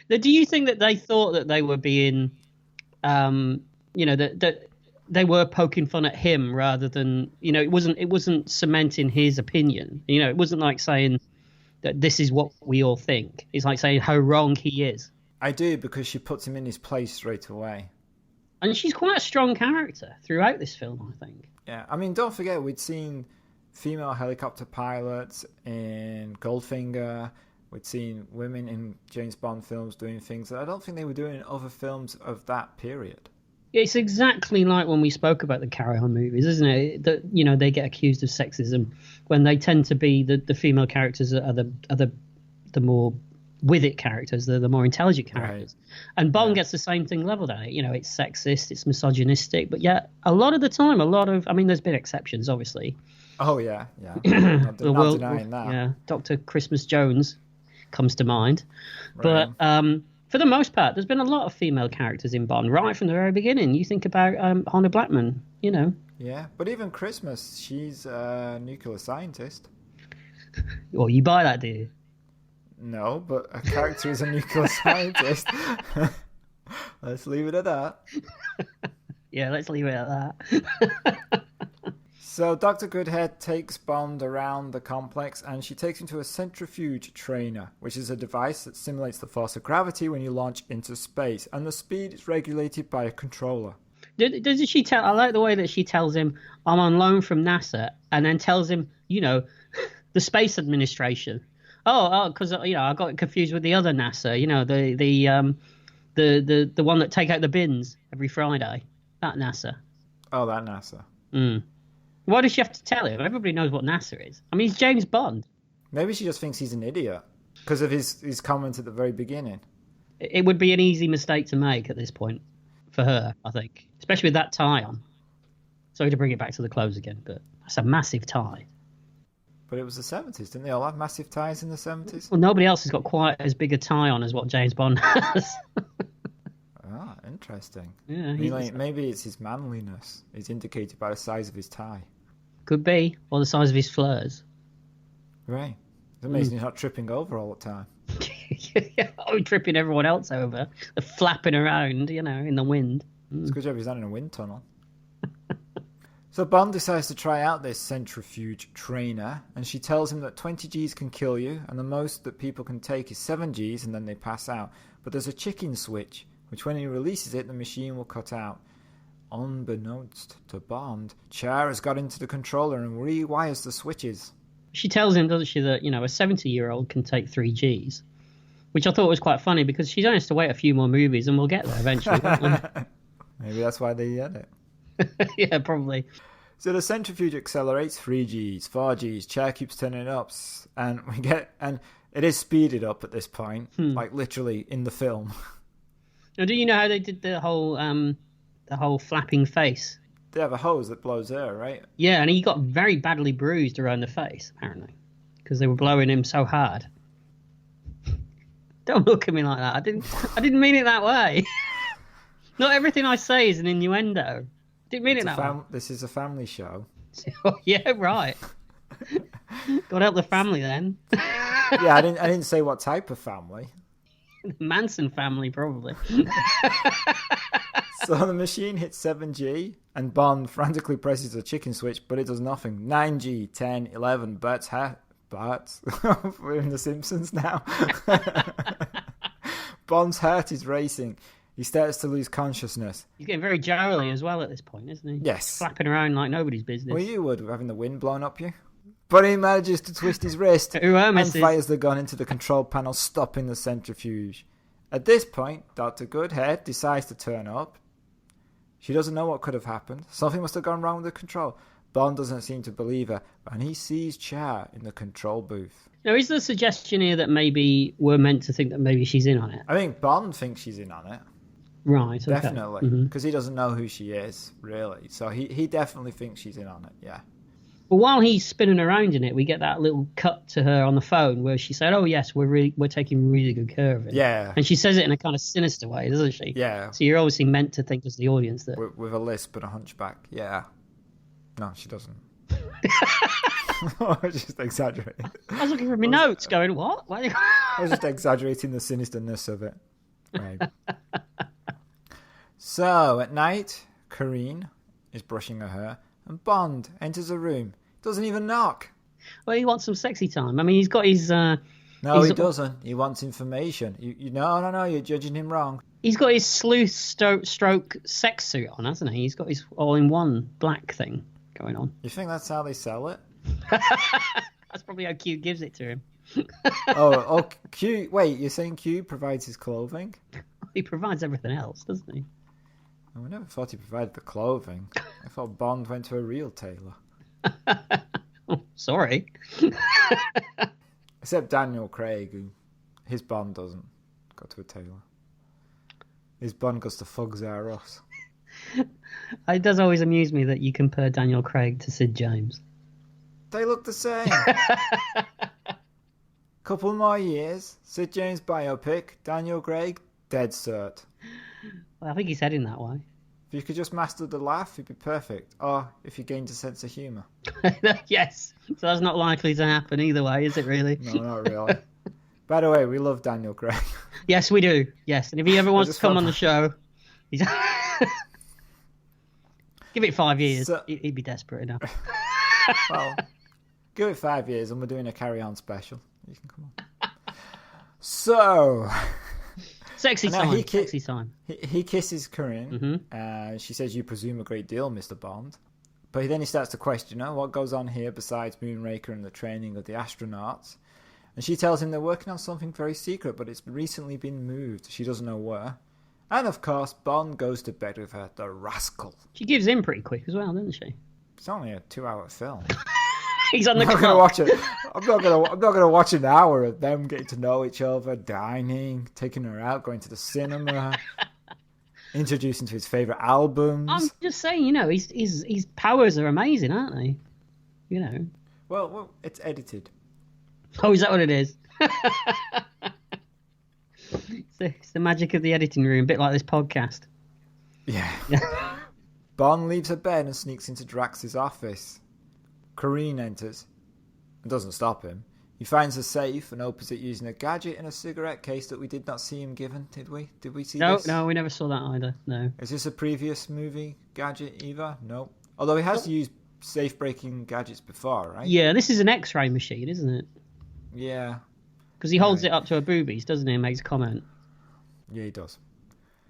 B: Do you think that they thought that they were being, that they were poking fun at him rather than, it wasn't cementing his opinion. It wasn't like saying that this is what we all think. It's like saying how wrong he is.
A: I do, because she puts him in his place straight away.
B: And she's quite a strong character throughout this film, I think.
A: Yeah, I mean, don't forget, we'd seen female helicopter pilots in Goldfinger. We'd seen women in James Bond films doing things that I don't think they were doing in other films of that period.
B: It's exactly like when we spoke about the Carry On movies, isn't it? That they get accused of sexism when they tend to be the female characters are the more with it characters, the more intelligent characters.
A: Right.
B: And Bond gets the same thing leveled at it. You know, it's sexist, it's misogynistic, but yet a lot of the time, I mean, there's been exceptions, obviously.
A: Oh, yeah. Not denying that.
B: Yeah, Dr. Christmas Jones comes to mind.
A: Right.
B: But for the most part, there's been a lot of female characters in Bond right from the very beginning. You think about Honor Blackman, you know.
A: Yeah, but even Christmas, she's a nuclear scientist.
B: Well, you buy that, do you?
A: No, but a character is a nuclear scientist. Let's leave it at that.
B: Yeah, let's leave it at that.
A: So Dr. Goodhead takes Bond around the complex and she takes him to a centrifuge trainer, which is a device that simulates the force of gravity when you launch into space, and the speed is regulated by a controller.
B: Does she tell? I like the way that she tells him, "I'm on loan from NASA," and then tells him, you know, the Space Administration. Oh, because you know I got confused with the other NASA. You know, the one that take out the bins every Friday. That NASA.
A: Oh, that NASA.
B: Why does she have to tell him? Everybody knows what NASA is. I mean, he's James Bond.
A: Maybe she just thinks he's an idiot because of his comment at the very beginning.
B: It would be an easy mistake to make at this point for her, I think, especially with that tie on. Sorry to bring it back to the clothes again, but that's a massive tie.
A: But it was the 70s, didn't they all have massive ties in the 70s?
B: Well, nobody else has got quite as big a tie on as what James Bond has.
A: Ah, interesting.
B: Yeah,
A: maybe it's his manliness. It's indicated by the size of his tie.
B: Could be, or the size of his flares.
A: Right. It's amazing he's not tripping over all the time.
B: Oh, tripping everyone else over. They're flapping around, you know, in the wind.
A: It's a good job he's not in a wind tunnel. So Bond decides to try out this centrifuge trainer, and she tells him that 20 Gs can kill you, and the most that people can take is 7 Gs, and then they pass out. But there's a chicken switch, which when he releases it, the machine will cut out. Unbeknownst to Bond, Char has got into the controller and rewires the switches.
B: She tells him, doesn't she, that, you know, a 70-year-old can take 3 Gs, which I thought was quite funny because she only has to wait a few more movies and we'll get there eventually.
A: Maybe that's why they did it.
B: Yeah, probably.
A: So the centrifuge accelerates 3 Gs, 4 Gs, Char keeps turning it up, and it is speeded up at this point, like literally in the film.
B: Now, do you know how they did the whole flapping face?
A: They have a hose that blows air, right?
B: Yeah, and he got very badly bruised around the face, apparently, because they were blowing him so hard. Don't look at me like that. I didn't mean it that way. Not everything I say is an innuendo. Didn't mean it that way.
A: This is a family show.
B: Oh, yeah, right. Got to help the family then.
A: Yeah, I didn't say what type of family.
B: The Manson family, probably.
A: So the machine hits 7G, and Bond frantically presses the chicken switch, but it does nothing. 9G, 10, 11, Bert's we're in The Simpsons now. Bond's heart is racing. He starts to lose consciousness.
B: He's getting very jowly as well at this point, isn't he?
A: Yes.
B: Flapping around like nobody's business.
A: Well, you would, having the wind blown up you. But he manages to twist his wrist and fires the gun into the control panel, stopping the centrifuge. At this point, Dr. Goodhead decides to turn up. She doesn't know what could have happened. Something must have gone wrong with the control. Bond doesn't seem to believe her, and he sees Char in the control booth.
B: Now, is there a suggestion here that maybe we're meant to think that maybe she's in on it?
A: I think Bond thinks she's in on it.
B: Right, okay.
A: Definitely, because he doesn't know who she is, really. So he definitely thinks she's in on it, yeah.
B: But while he's spinning around in it, we get that little cut to her on the phone where she said, "Oh yes, we're taking really good care of it."
A: Yeah.
B: And she says it in a kind of sinister way, doesn't she?
A: Yeah.
B: So you're obviously meant to think as the audience that
A: with a lisp and a hunchback. Yeah. No, she doesn't. Just exaggerating.
B: I was looking for my notes, going, "What?"
A: I was just exaggerating the sinisterness of it. Right. So at night, Karine is brushing her hair, and Bond enters the room. Doesn't even knock.
B: Well, he wants some sexy time. I mean, he's got his...
A: No, he doesn't. He wants information. No, you're judging him wrong.
B: He's got his sleuth stroke sex suit on, hasn't he? He's got his all-in-one black thing going on.
A: You think that's how they sell it?
B: That's probably how Q gives it to him.
A: oh, Q... Wait, you're saying Q provides his clothing?
B: He provides everything else, doesn't he?
A: I never thought he provided the clothing. I thought Bond went to a real tailor.
B: Oh, sorry.
A: Except Daniel Craig, who His Bond doesn't go to a tailor. His Bond goes to Fugs R Us.
B: It does always amuse me that you compare Daniel Craig to Sid James.
A: They look the same. Couple more years, Sid James biopic, Daniel Craig, dead cert.
B: Well, I think he's heading that way.
A: If you could just master the laugh, you'd be perfect. Or if you gained a sense of humour.
B: Yes. So that's not likely to happen either way, is it really?
A: No, not really. By the way, we love Daniel Craig.
B: Yes, we do. Yes. And if he ever wants to come on the show, he's... give it 5 years.
A: So...
B: He'd be desperate enough.
A: Well, give it 5 years and we're doing a carry-on special. You can come on. So...
B: Sexy time. Sexy time.
A: He kisses Corinne.
B: Mm-hmm.
A: She says, "You presume a great deal, Mr. Bond." But then he starts to question her. What goes on here besides Moonraker and the training of the astronauts? And she tells him they're working on something very secret, but it's recently been moved. She doesn't know where. And of course, Bond goes to bed with her, the rascal.
B: She gives in pretty quick as well, doesn't she?
A: It's only a 2-hour film.
B: He's on the
A: I'm
B: clock.
A: not gonna watch it. I'm not gonna watch an hour of them getting to know each other, dining, taking her out, going to the cinema, introducing to his favorite albums.
B: I'm just saying, you know, his powers are amazing, aren't they? You know.
A: Well, it's edited.
B: Oh, is that what it is? It's the magic of the editing room, a bit like this podcast.
A: Yeah. Bond leaves her bed and sneaks into Drax's office. Corinne enters and doesn't stop him. He finds a safe and opens it using a gadget and a cigarette case that we did not see him given, did we? Did we see this?
B: No, we never saw that either, no.
A: Is this a previous movie gadget either? No. Although he has used safe-breaking gadgets before, right?
B: Yeah, this is an X-ray machine, isn't it?
A: Yeah.
B: Because he holds it up to her boobies, doesn't he, and makes a comment.
A: Yeah, he does.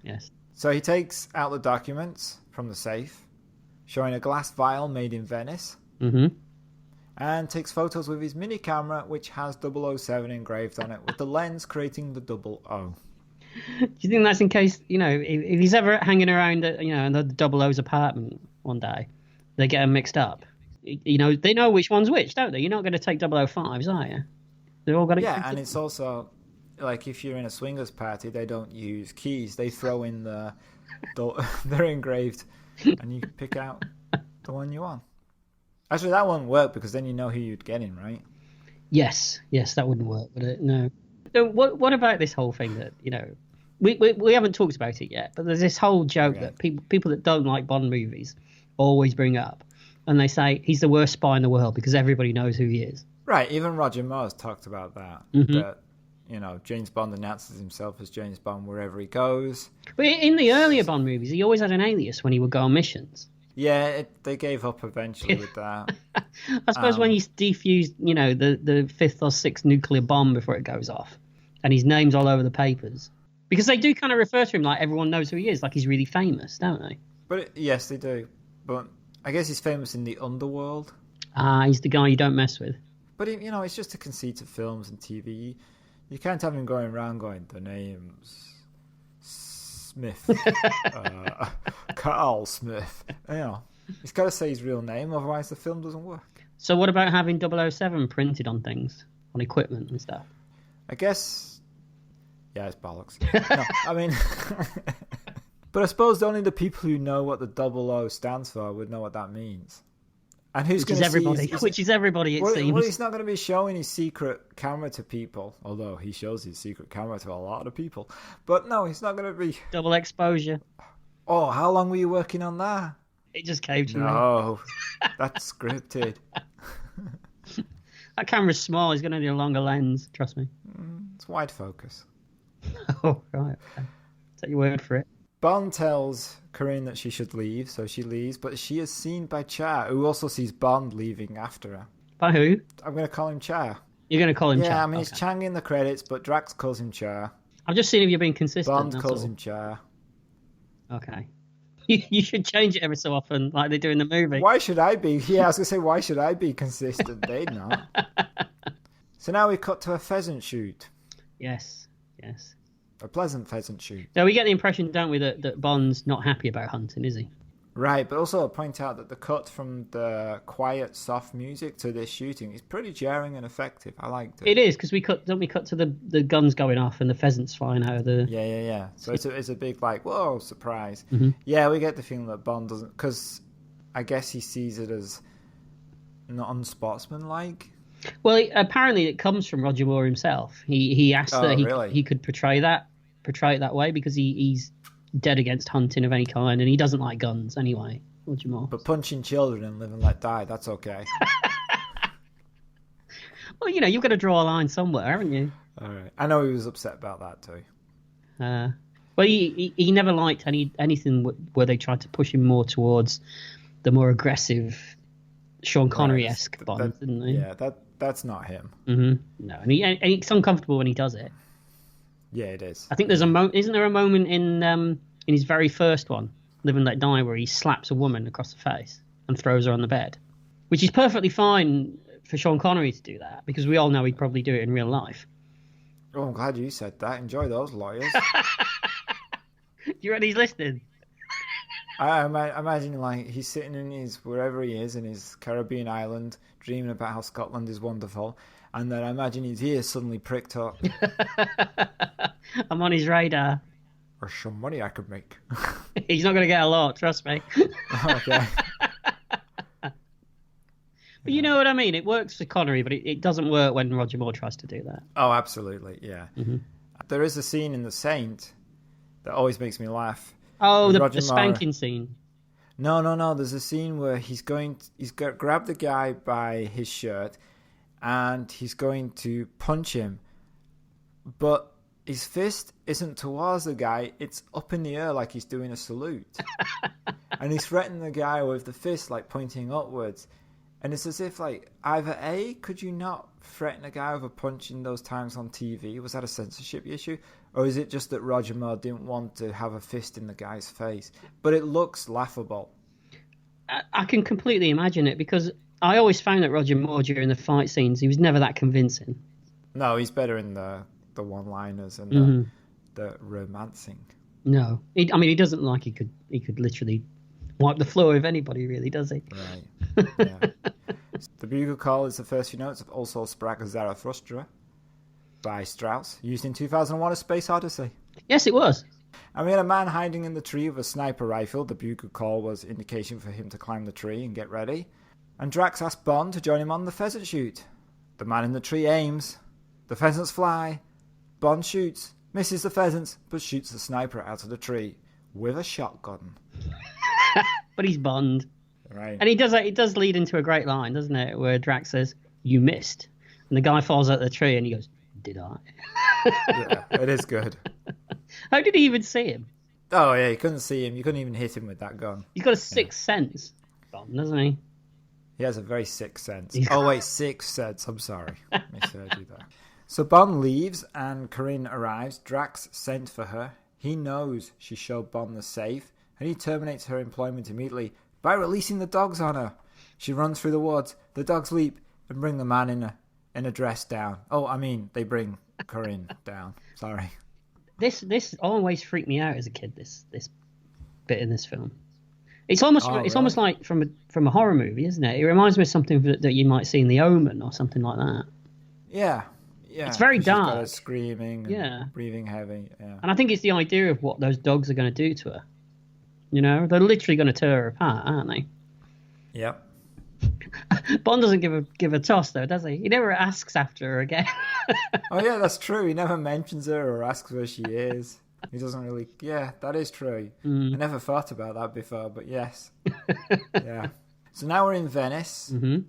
B: Yes.
A: So he takes out the documents from the safe, showing a glass vial made in Venice.
B: Mm-hmm.
A: And takes photos with his mini camera, which has 007 engraved on it, with the lens creating the 00.
B: Do you think that's in case, you know, if he's ever hanging around, you know, in the 00's apartment one day, they get them mixed up? You know, they know which one's which, don't they? You're not going to take 005s, are you? They're all got to.
A: Yeah, and it's also like if you're in a swingers party, they don't use keys; they throw in they're engraved, and you pick out the one you want. Actually, that won't work because then you know who you'd get in, right?
B: Yes, that wouldn't work, would it? No. So what about this whole thing that, you know, we haven't talked about it yet, but there's this whole joke that people that don't like Bond movies always bring up, and they say he's the worst spy in the world because everybody knows who he is.
A: Right, even Roger Moore's talked about that.
B: Mm-hmm.
A: That, you know, James Bond announces himself as James Bond wherever he goes.
B: But in the earlier Bond movies, he always had an alias when he would go on missions.
A: Yeah, they gave up eventually with that.
B: I suppose when he's defused, you know, the fifth or sixth nuclear bomb before it goes off, and his name's all over the papers. Because they do kind of refer to him like everyone knows who he is, like he's really famous, don't they?
A: But yes, they do. But I guess he's famous in the underworld.
B: He's the guy you don't mess with.
A: But, you know, it's just a conceit of films and TV. You can't have him going around going, the name's Smith. Carl Smith. You know, he's got to say his real name, otherwise the film doesn't work.
B: So what about having 007 printed on things, on equipment and stuff?
A: I guess, yeah, it's bollocks. No, I mean, but I suppose only the people who know what the 00 stands for would know what that means. And who's going to
B: everybody? Which is everybody, it seems.
A: Well, he's not going to be showing his secret camera to people, although he shows his secret camera to a lot of people. But no, he's not going to be...
B: Double exposure.
A: Oh, how long were you working on that?
B: It just came to me.
A: No, that's scripted.
B: That camera's small. He's going to need a longer lens, trust me.
A: It's wide focus.
B: Oh, right. Okay. Take your word for it.
A: Bond tells Corinne that she should leave, so she leaves, but she is seen by Char, who also sees Bond leaving after her.
B: By who?
A: I'm going to call him Char.
B: You're going to call him Char?
A: Yeah, I mean, it's Chang in the credits, but Drax calls him Char.
B: I've just seen if you're being consistent.
A: Bond calls him Char.
B: Okay. You should change it every so often, like they do in the movie.
A: Why should I be? Yeah, I was going to say, why should I be consistent? They'd not. So now we cut to a pheasant shoot.
B: Yes.
A: A pleasant pheasant shoot.
B: So we get the impression, don't we, that Bond's not happy about hunting, is he?
A: Right, but also I'll point out that the cut from the quiet, soft music to this shooting is pretty jarring and effective. I liked it.
B: It is, because don't we cut to the guns going off and the pheasants flying out of the...
A: Yeah. So it's a big, like, whoa, surprise.
B: Mm-hmm.
A: Yeah, we get the feeling that Bond doesn't... Because I guess he sees it as not unsportsmanlike.
B: Well, apparently it comes from Roger Moore himself. He asked that he could portray it that way, because he's dead against hunting of any kind, and he doesn't like guns anyway, Roger Moore.
A: But punching children and live and let die, that's okay.
B: Well, you've got to draw a line somewhere, haven't you?
A: All right. I know he was upset about that too.
B: Well, he never liked anything where they tried to push him more towards the more aggressive Sean Connery-esque Bond, didn't they?
A: Yeah, that's not him.
B: Mm-hmm. No, and he's uncomfortable when he does it.
A: Yeah, it is.
B: I think there's isn't there a moment in his very first one, Live and Let Die, where he slaps a woman across the face and throws her on the bed, which is perfectly fine for Sean Connery to do that, because we all know he'd probably do it in real life.
A: Oh, I'm glad you said that. Enjoy those lawyers.
B: You ready? He's listening.
A: I imagine, like, he's sitting in wherever he is in his Caribbean island, dreaming about how Scotland is wonderful, and then I imagine his ears suddenly pricked up.
B: I'm on his radar.
A: There's some money I could make.
B: He's not going to get a lot, trust me.
A: Okay.
B: But you know what I mean? It works for Connery, but it doesn't work when Roger Moore tries to do that.
A: Oh, absolutely, yeah.
B: Mm-hmm.
A: There is a scene in The Saint that always makes me laugh.
B: Oh, the spanking scene.
A: No. There's a scene where he's grabbed the guy by his shirt, and he's going to punch him, but his fist isn't towards the guy, it's up in the air like he's doing a salute. And he's threatening the guy with the fist, like, pointing upwards. And it's as if, like, either A, could you not threaten a guy with a punch in those times on TV? Was that a censorship issue? Or is it just that Roger Moore didn't want to have a fist in the guy's face? But it looks laughable.
B: I can completely imagine it, because I always found that Roger Moore, during the fight scenes, he was never that convincing.
A: No, he's better in the one-liners and the romancing.
B: No. He doesn't like he could literally wipe the floor with anybody, really, does he?
A: Right. Yeah. The bugle call is the first few notes of Also Sprach Zarathustra by Strauss, used in 2001: A Space Odyssey.
B: Yes, it was.
A: And we had a man hiding in the tree with a sniper rifle. The bugle call was indication for him to climb the tree and get ready. And Drax asked Bond to join him on the pheasant shoot. The man in the tree aims. The pheasants fly. Bond shoots, misses the pheasants, but shoots the sniper out of the tree with a shotgun.
B: But he's Bond.
A: Right.
B: And it does lead into a great line, doesn't it? Where Drax says, "You missed." And the guy falls out of the tree and he goes, "Did I?"
A: Yeah, it is good.
B: How did he even see him?
A: Oh, yeah, you couldn't see him. You couldn't even hit him with that gun.
B: He's got a sixth sense, Bond, doesn't he?
A: He has a very sixth sense. Oh, wait, sixth sense. I'm sorry. Misheard you there. So Bond leaves and Corinne arrives. Drax sent for her. He knows she showed Bond the safe, and he terminates her employment immediately by releasing the dogs on her. She runs through the woods. The dogs leap and bring the man in a dress down. Oh, I mean, they bring Corinne down. Sorry.
B: This always freaked me out as a kid. This bit in this film. It's almost almost like from a horror movie, isn't it? It reminds me of something that you might see in The Omen or something like that.
A: Yeah.
B: It's very dark.
A: She's got her screaming and breathing heavy. Yeah.
B: And I think it's the idea of what those dogs are going to do to her. You know, they're literally going to tear her apart, aren't they?
A: Yep.
B: Bond doesn't give a toss, though, does he? He never asks after her again.
A: Oh, yeah, that's true. He never mentions her or asks where she is. He doesn't really... Yeah, that is true. I never thought about that before, but yes. Yeah. So now we're in Venice. Mm-hmm.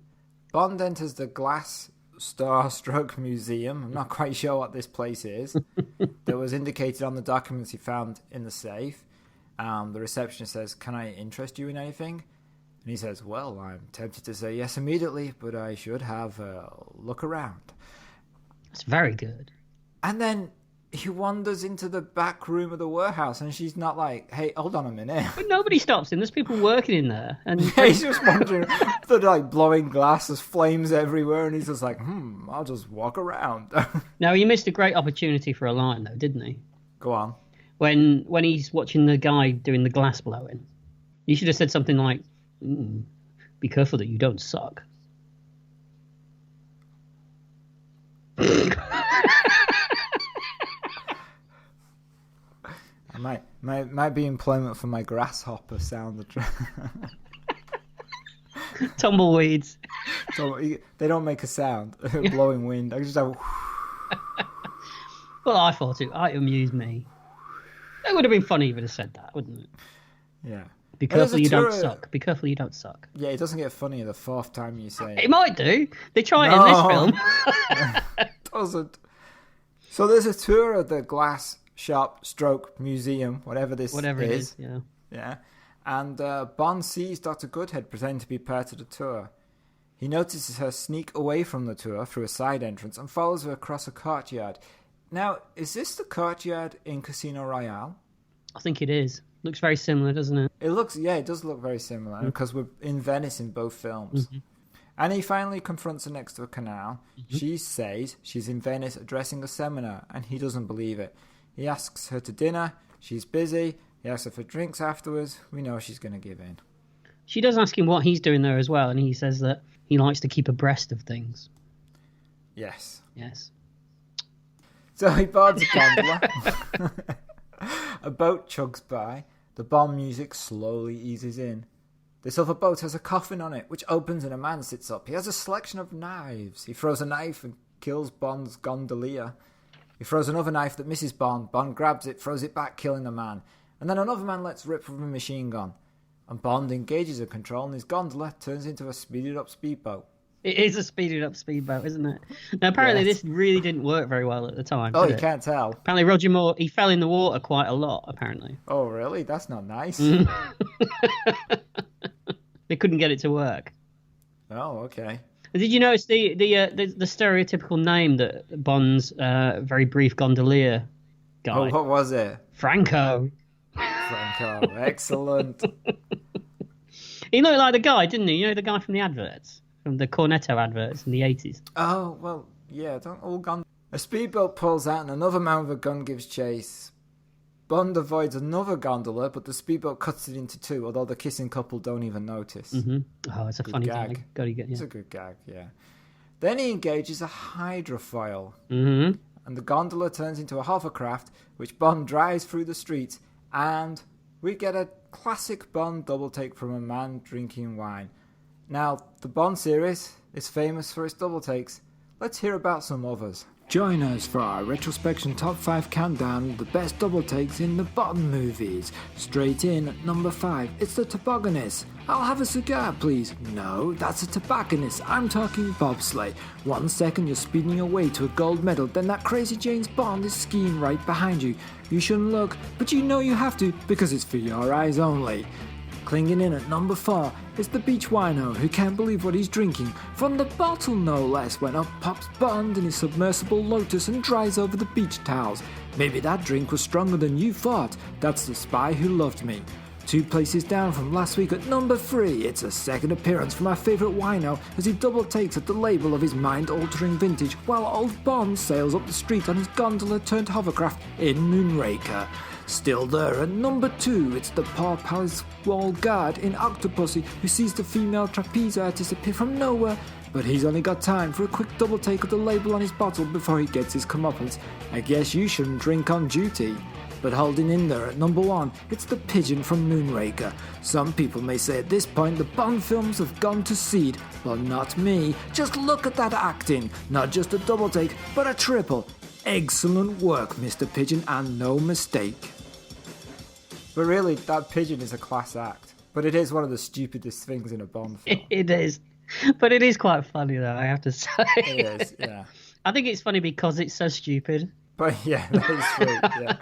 A: Bond enters the glass Starstruck Museum. I'm not quite sure what this place is. That was indicated on the documents he found in the safe. The receptionist says, "Can I interest you in anything?" And he says, "Well, I'm tempted to say yes immediately, but I should have a look around."
B: It's very good.
A: And then he wanders into the back room of the warehouse, and she's not like, "Hey, hold on a minute."
B: But nobody stops him. There's people working in there. And
A: yeah, he's just wandering. They're like blowing glass, there's flames everywhere, and he's just like, I'll just walk around.
B: Now, he missed a great opportunity for a line, though, didn't he?
A: Go on.
B: When he's watching the guy doing the glass blowing, You should have said something like, "Be careful that you don't suck."
A: I might be employment for my grasshopper sound.
B: Tumbleweeds.
A: So they don't make a sound. Blowing wind. I just have.
B: Well, I thought it amused me. It would have been funny if it had said that, wouldn't it?
A: Yeah.
B: Be careful you don't suck. Be careful you don't suck.
A: Yeah, it doesn't get funnier the fourth time you say it.
B: It might do. They try it in this film.
A: It doesn't. So there's a tour of the glass shop stroke museum, whatever it is.
B: Yeah.
A: Yeah. And Bond sees Dr. Goodhead pretending to be part of the tour. He notices her sneak away from the tour through a side entrance and follows her across a courtyard. Now, is this the courtyard in Casino Royale?
B: I think it is. Looks very similar, doesn't it?
A: It does look very similar because we're in Venice in both films.
B: Mm-hmm.
A: And he finally confronts her next to a canal.
B: Mm-hmm.
A: She says she's in Venice addressing a seminar, and he doesn't believe it. He asks her to dinner. She's busy. He asks her for drinks afterwards. We know she's going to give in.
B: She does ask him what he's doing there as well, and he says that he likes to keep abreast of things.
A: Yes.
B: Yes.
A: So he boards a gondola. A boat chugs by. The Bond music slowly eases in. This other boat has a coffin on it, which opens and a man sits up. He has a selection of knives. He throws a knife and kills Bond's gondolier. He throws another knife that misses Bond. Bond grabs it, throws it back, killing the man. And then another man lets rip with a machine gun. And Bond engages a control and his gondola turns into a speeded up speedboat.
B: It is a speeded up speedboat, isn't it? Now, apparently this really didn't work very well at the time.
A: Oh, you can't tell.
B: Apparently Roger Moore, he fell in the water quite a lot, apparently.
A: Oh, really? That's not nice.
B: They couldn't get it to work.
A: Oh, okay.
B: Did you notice the stereotypical name that Bond's very brief gondolier guy?
A: Oh, what was it?
B: Franco.
A: Franco. Excellent.
B: He looked like the guy, didn't he? You know, the guy from the adverts, from the Cornetto adverts in the 80s.
A: Oh, well, yeah, don't all gun. A speedboat pulls out and another man with a gun gives chase. Bond avoids another gondola, but the speedboat cuts it into two, although the kissing couple don't even notice.
B: Mm-hmm. Oh, it's a funny gag.
A: It's a good gag, yeah. Then he engages a hydrofoil,
B: mm-hmm.
A: and the gondola turns into a hovercraft, which Bond drives through the streets, and we get a classic Bond double take from a man drinking wine. Now, the Bond series is famous for its double takes. Let's hear about some others. Join us for our Retrospection Top 5 countdown of the best double takes in the Bond movies. Straight in at number 5, it's the tobogganist. I'll have a cigar, please. No, that's a tobacconist. I'm talking bobsleigh. 1 second you're speeding away to a gold medal, then that crazy James Bond is skiing right behind you. You shouldn't look, but you know you have to because it's for your eyes only. Clinging in at number 4 is the beach wino who can't believe what he's drinking, from the bottle no less, when up pops Bond in his submersible Lotus and dries over the beach towels. Maybe that drink was stronger than you thought. That's the spy who loved me. 2 places down from last week at number 3, it's a second appearance from our favourite wino as he double takes at the label of his mind-altering vintage while old Bond sails up the street on his gondola turned hovercraft in Moonraker. Still there at number 2, it's the Paw Palace Wall Guard in Octopussy who sees the female trapeze artist appear from nowhere, but he's only got time for a quick double take of the label on his bottle before he gets his comeuppance. I guess you shouldn't drink on duty. But holding in there at number 1, it's the pigeon from Moonraker. Some people may say at this point the Bond films have gone to seed. Well, not me. Just look at that acting. Not just a double take, but a triple. Excellent work, Mr. Pigeon, and no mistake. But really, that pigeon is a class act. But it is one of the stupidest things in a Bond film.
B: It is. But it is quite funny, though, I have to say.
A: It is, yeah.
B: I think it's funny because it's so stupid.
A: But yeah, that is true, yeah.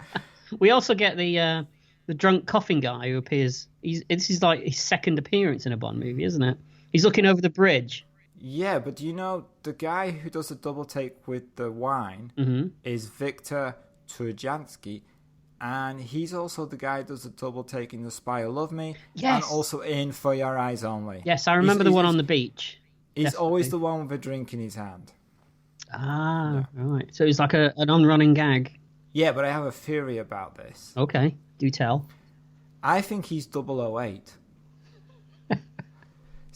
B: We also get the drunk coffin guy who appears. This is like his second appearance in a Bond movie, isn't it? He's looking over the bridge.
A: Yeah, but do you know the guy who does the double take with the wine
B: mm-hmm.
A: is Victor Turjansky, and he's also the guy who does the double take in The Spy Who Loved Me,
B: yes.
A: and also in For Your Eyes Only.
B: Yes, I remember the one on the beach.
A: He's
B: Definitely.
A: always the one with a drink in his hand.
B: Ah, yeah. Right. So it's like an on-running gag.
A: Yeah, but I have a theory about this.
B: Okay, do tell.
A: I think he's 008.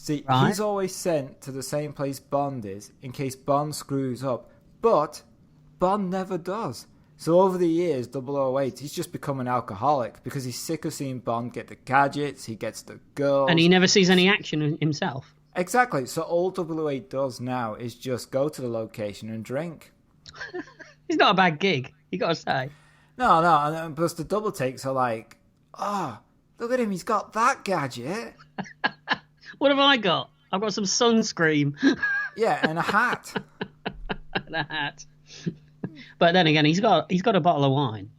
A: See,
B: Right.
A: he's always sent to the same place Bond is in case Bond screws up. But Bond never does. So over the years, 008, he's just become an alcoholic because he's sick of seeing Bond get the gadgets, he gets the girls.
B: And he never sees any action himself.
A: Exactly. So all 008 does now is just go to the location and drink.
B: It's not a bad gig, you got to say.
A: No, and plus the double takes are like, oh, look at him, he's got that gadget.
B: What have I got? I've got some sunscreen.
A: Yeah, and a hat.
B: And a hat. But then again, he's got a bottle of wine.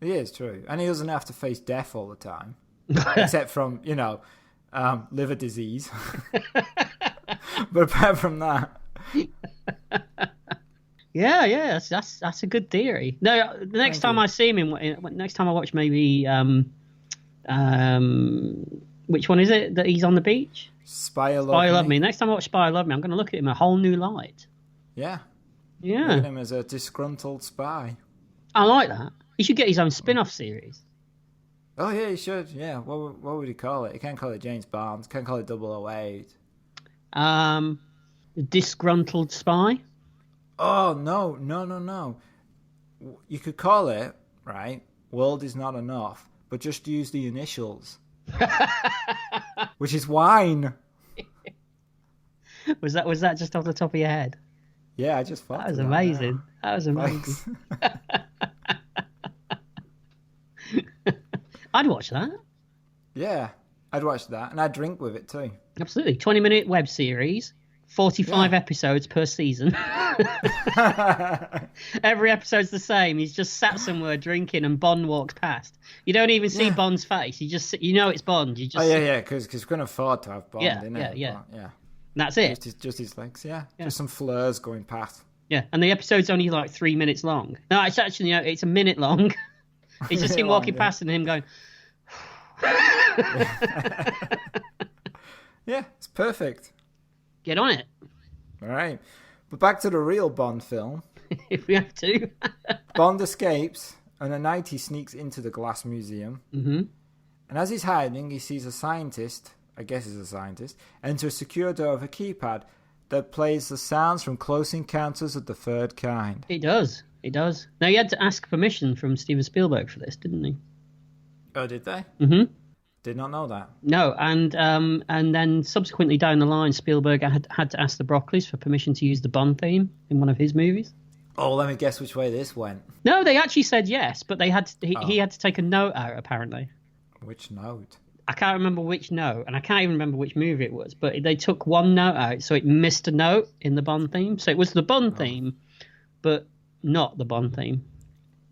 A: It is true. And he doesn't have to face death all the time. Except from, liver disease. But apart from that...
B: Yeah, that's a good theory. No, the next time I see him, next time I watch maybe... which one is it that he's on the beach?
A: Spy Love
B: Me. Next time I watch Spy Love Me, I'm going to look at him in a whole new light.
A: Yeah.
B: Yeah.
A: Look at him as a disgruntled spy.
B: I like that. He should get his own spin-off series.
A: Oh, yeah, he should. Yeah. What would he call it? He can't call it James Bond. Can't call it 008.
B: Disgruntled Spy?
A: Oh, no. You could call it, right, World Is Not Enough, but just use the initials. Which is wine.
B: Was that just off the top of your head?
A: Yeah, I just thought
B: that was amazing. That was amazing. I'd watch that.
A: Yeah, I'd watch that, and I'd drink with it too.
B: Absolutely. 20-minute web series, 45 episodes per season. Every episode's the same. He's just sat somewhere drinking, and Bond walks past. You don't even see Bond's face. You know it's Bond. You just
A: because we couldn't afford to have Bond.
B: Yeah.
A: But,
B: That's it.
A: Just his legs. Yeah, just some fleurs going past.
B: Yeah, and the episode's only like 3 minutes long. No, it's actually it's a minute long. It's just him walking past and him going.
A: Yeah, it's perfect.
B: Get on it.
A: All right, but back to the real Bond film.
B: If we have to.
A: Bond escapes, and at night he sneaks into the glass museum.
B: Mm-hmm.
A: And as he's hiding, he sees a scientist, I guess he's a scientist, enter a secure door with a keypad that plays the sounds from Close Encounters of the Third Kind.
B: It does. Now, he had to ask permission from Steven Spielberg for this, didn't he?
A: Oh, did they?
B: Mm-hmm.
A: Did not know that.
B: No, and then subsequently down the line, Spielberg had to ask the Broccoli's for permission to use the Bond theme in one of his movies.
A: Oh, let me guess which way this went.
B: No, they actually said yes, but he had to take a note out, apparently.
A: Which note?
B: I can't remember which note, and I can't even remember which movie it was, but they took one note out, so it missed a note in the Bond theme. So it was the Bond theme, but not the Bond theme.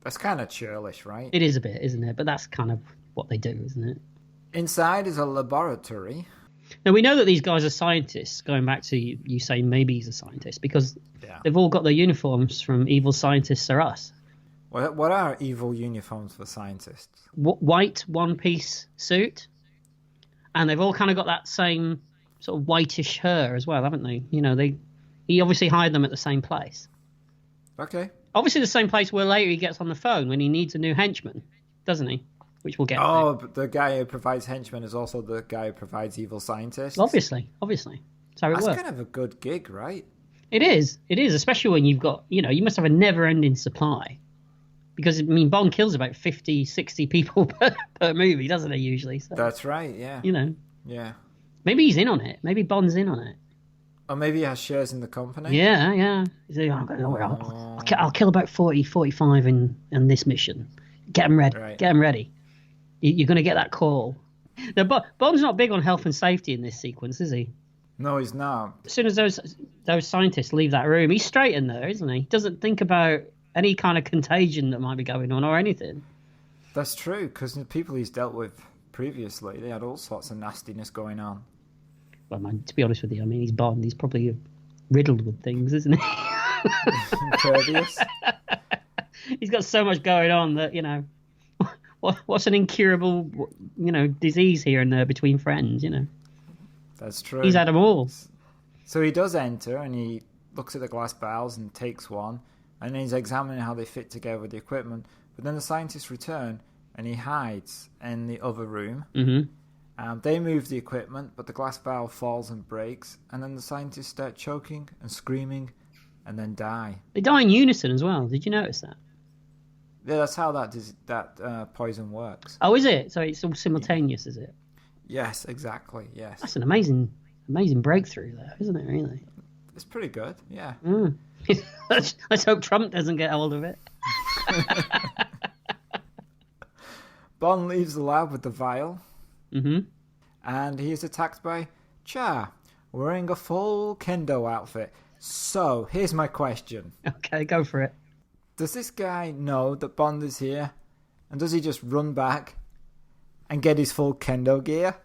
A: That's kind of churlish, right?
B: It is a bit, isn't it? But that's kind of what they do, isn't it?
A: Inside is a laboratory.
B: Now, we know that these guys are scientists, going back to you saying maybe he's a scientist, because they've all got their uniforms from Evil Scientists Are Us.
A: What are evil uniforms for scientists?
B: White one-piece suit, and they've all kind of got that same sort of whitish hair as well, haven't they? He obviously hired them at the same place.
A: Okay.
B: Obviously the same place where later he gets on the phone when he needs a new henchman, doesn't he? Which we'll get to.
A: Oh, but the guy who provides henchmen is also the guy who provides evil scientists?
B: Obviously. That's how it works.
A: That's kind of a good gig, right?
B: It is, especially when you've got, you must have a never-ending supply. Because, Bond kills about 50, 60 people per movie, doesn't he, usually? So,
A: that's right, yeah. Yeah.
B: Maybe he's in on it. Maybe Bond's in on it.
A: Or maybe he has shares in the company.
B: Yeah. He's like, I'll kill about 40, 45 in this mission. Get them ready.
A: Right.
B: Get them ready. You're going to get that call. Now, Bond's not big on health and safety in this sequence, is he?
A: No, he's not.
B: As soon as those scientists leave that room, he's straight in there, isn't he? He doesn't think about any kind of contagion that might be going on or anything.
A: That's true, because the people he's dealt with previously, they had all sorts of nastiness going on.
B: Well, man, to be honest with you, he's Bond. He's probably riddled with things, isn't he?
A: Impervious.
B: He's got so much going on that, what's an incurable, disease here and there between friends,
A: That's true.
B: He's had them all.
A: So he does enter, and he looks at the glass vials and takes one, and then he's examining how they fit together with the equipment. But then the scientists return, and he hides in the other room.
B: Mm-hmm.
A: They move the equipment, but the glass valve falls and breaks, and then the scientists start choking and screaming and then die.
B: They die in unison as well. Did you notice that?
A: Yeah, that's how that poison works.
B: Oh, is it? So it's all simultaneous, is it?
A: Yes, exactly, yes.
B: That's an amazing breakthrough there, isn't it, really?
A: It's pretty good, yeah.
B: Let's hope Trump doesn't get hold of it.
A: Bond leaves the lab with the vial.
B: Mm-hmm.
A: And he is attacked by Cha, wearing a full kendo outfit. So, here's my question.
B: Okay, go for it.
A: Does this guy know that Bond is here? And does he just run back and get his full kendo gear?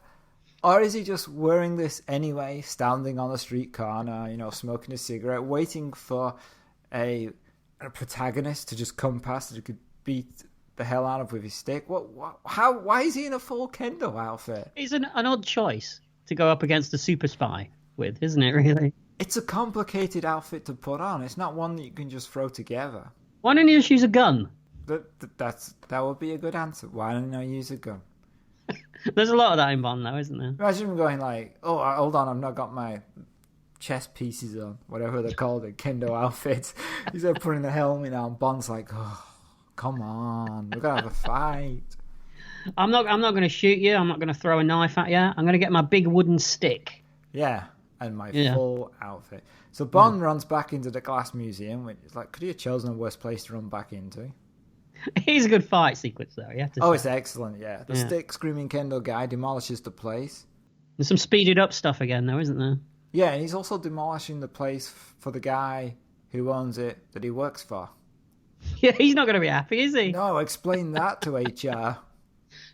A: Or is he just wearing this anyway, standing on a street corner, smoking a cigarette, waiting for a protagonist to just come past that he could beat the hell out of with his stick? Why is he in a full kendo outfit?
B: It's an odd choice to go up against a super spy with, isn't it, really?
A: It's a complicated outfit to put on. It's not one that you can just throw together.
B: Why don't you just use a gun?
A: That would be a good answer. Why don't I use a gun?
B: There's a lot of that in Bond, though, isn't there?
A: Imagine him going like, oh, hold on, I've not got my chest pieces on, whatever they're called, the kendo outfits. He's there putting the helmet on. Bond's like, oh, come on, we're gonna have a fight.
B: I'm not going to shoot you. I'm not going to throw a knife at you. I'm going to get my big wooden stick.
A: Yeah, and my full outfit. So Bond runs back into the glass museum, which is like, could he have chosen a worse place to run back into?
B: It's a good fight sequence, though. You have to say.
A: It's excellent. Yeah, the stick screaming kendo guy demolishes the place.
B: There's some speeded up stuff again, though, isn't there?
A: Yeah, and he's also demolishing the place for the guy who owns it that he works for.
B: Yeah, he's not going to be happy, is he?
A: No, explain that to HR.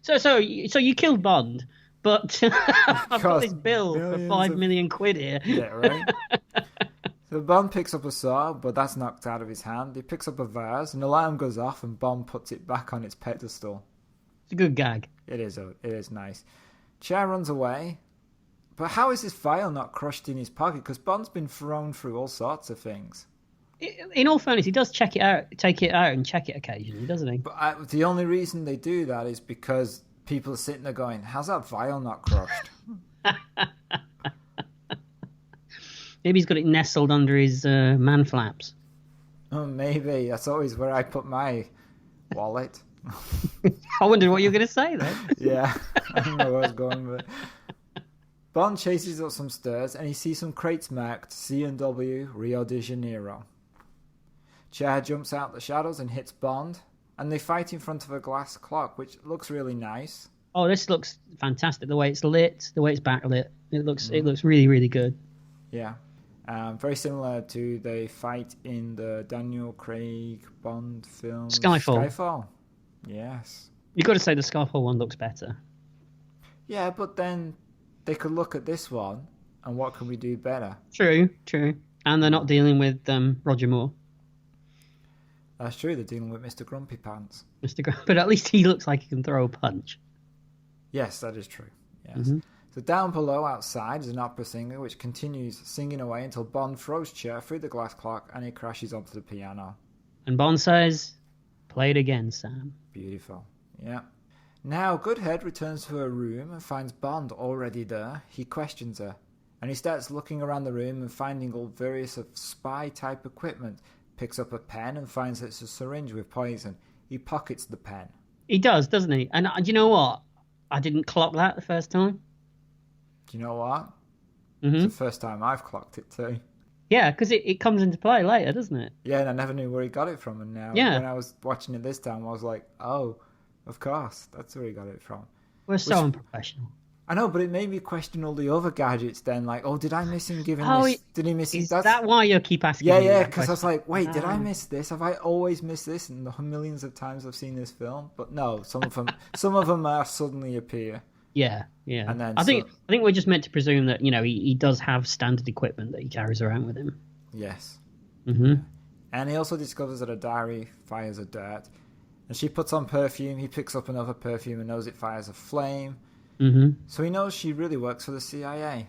B: So you killed Bond, but I've got this bill for £5 million here.
A: Yeah, right. So Bond picks up a saw, but that's knocked out of his hand. He picks up a vase, an alarm goes off, and Bond puts it back on its pedestal.
B: It's a good gag.
A: It is nice. Cha runs away, but how is this vial not crushed in his pocket? Because Bond's been thrown through all sorts of things.
B: In all fairness, he does take it out and check it occasionally, doesn't he?
A: But the only reason they do that is because people are sitting there going, how's that vial not crushed?
B: Maybe he's got it nestled under his man flaps.
A: Oh, maybe. That's always where I put my wallet.
B: I wondered what you were going to say then.
A: Yeah, I don't know where I was going with it. Bond chases up some stairs and he sees some crates marked C&W Rio de Janeiro. Cha jumps out the shadows and hits Bond, and they fight in front of a glass clock, which looks really nice.
B: Oh, this looks fantastic. The way it's lit, the way it's backlit. It looks really, really good.
A: Yeah. Very similar to the fight in the Daniel Craig Bond film Skyfall. Yes.
B: You've got to say the Skyfall one looks better.
A: Yeah, but then they could look at this one and what can we do better?
B: True. And they're not dealing with Roger Moore.
A: That's true, they're dealing with Mr. Grumpy Pants.
B: But at least he looks like he can throw a punch.
A: Yes, that is true. Yes.
B: Mm-hmm.
A: So down below outside is an opera singer which continues singing away until Bond throws Cha through the glass clock and he crashes onto the piano.
B: And Bond says, play it again, Sam.
A: Beautiful. Yeah. Now Goodhead returns to her room and finds Bond already there. He questions her and he starts looking around the room and finding all various of spy type equipment. Picks up a pen and finds that it's a syringe with poison. He pockets the pen.
B: He does, doesn't he? And do you know what? I didn't clock that the first time.
A: Do you know what?
B: Mm-hmm.
A: It's the first time I've clocked it too.
B: Yeah, because it comes into play later, doesn't it?
A: Yeah, and I never knew where he got it from. And now when I was watching it this time, I was like, oh, of course, that's where he got it from.
B: We're so unprofessional.
A: I know, but it made me question all the other gadgets then. Like, oh, did I miss him giving this? Did he miss it?
B: Is that why you keep asking me?
A: Yeah, because I was like, wait, did I miss this? Have I always missed this in the millions of times I've seen this film? But no, some of them suddenly appear.
B: Yeah.
A: And then
B: I think we're just meant to presume that he does have standard equipment that he carries around with him.
A: Yes.
B: Mm-hmm.
A: And he also discovers that a diary fires a dart, and she puts on perfume. He picks up another perfume and knows it fires a flame.
B: Mm-hmm.
A: So he knows she really works for the CIA.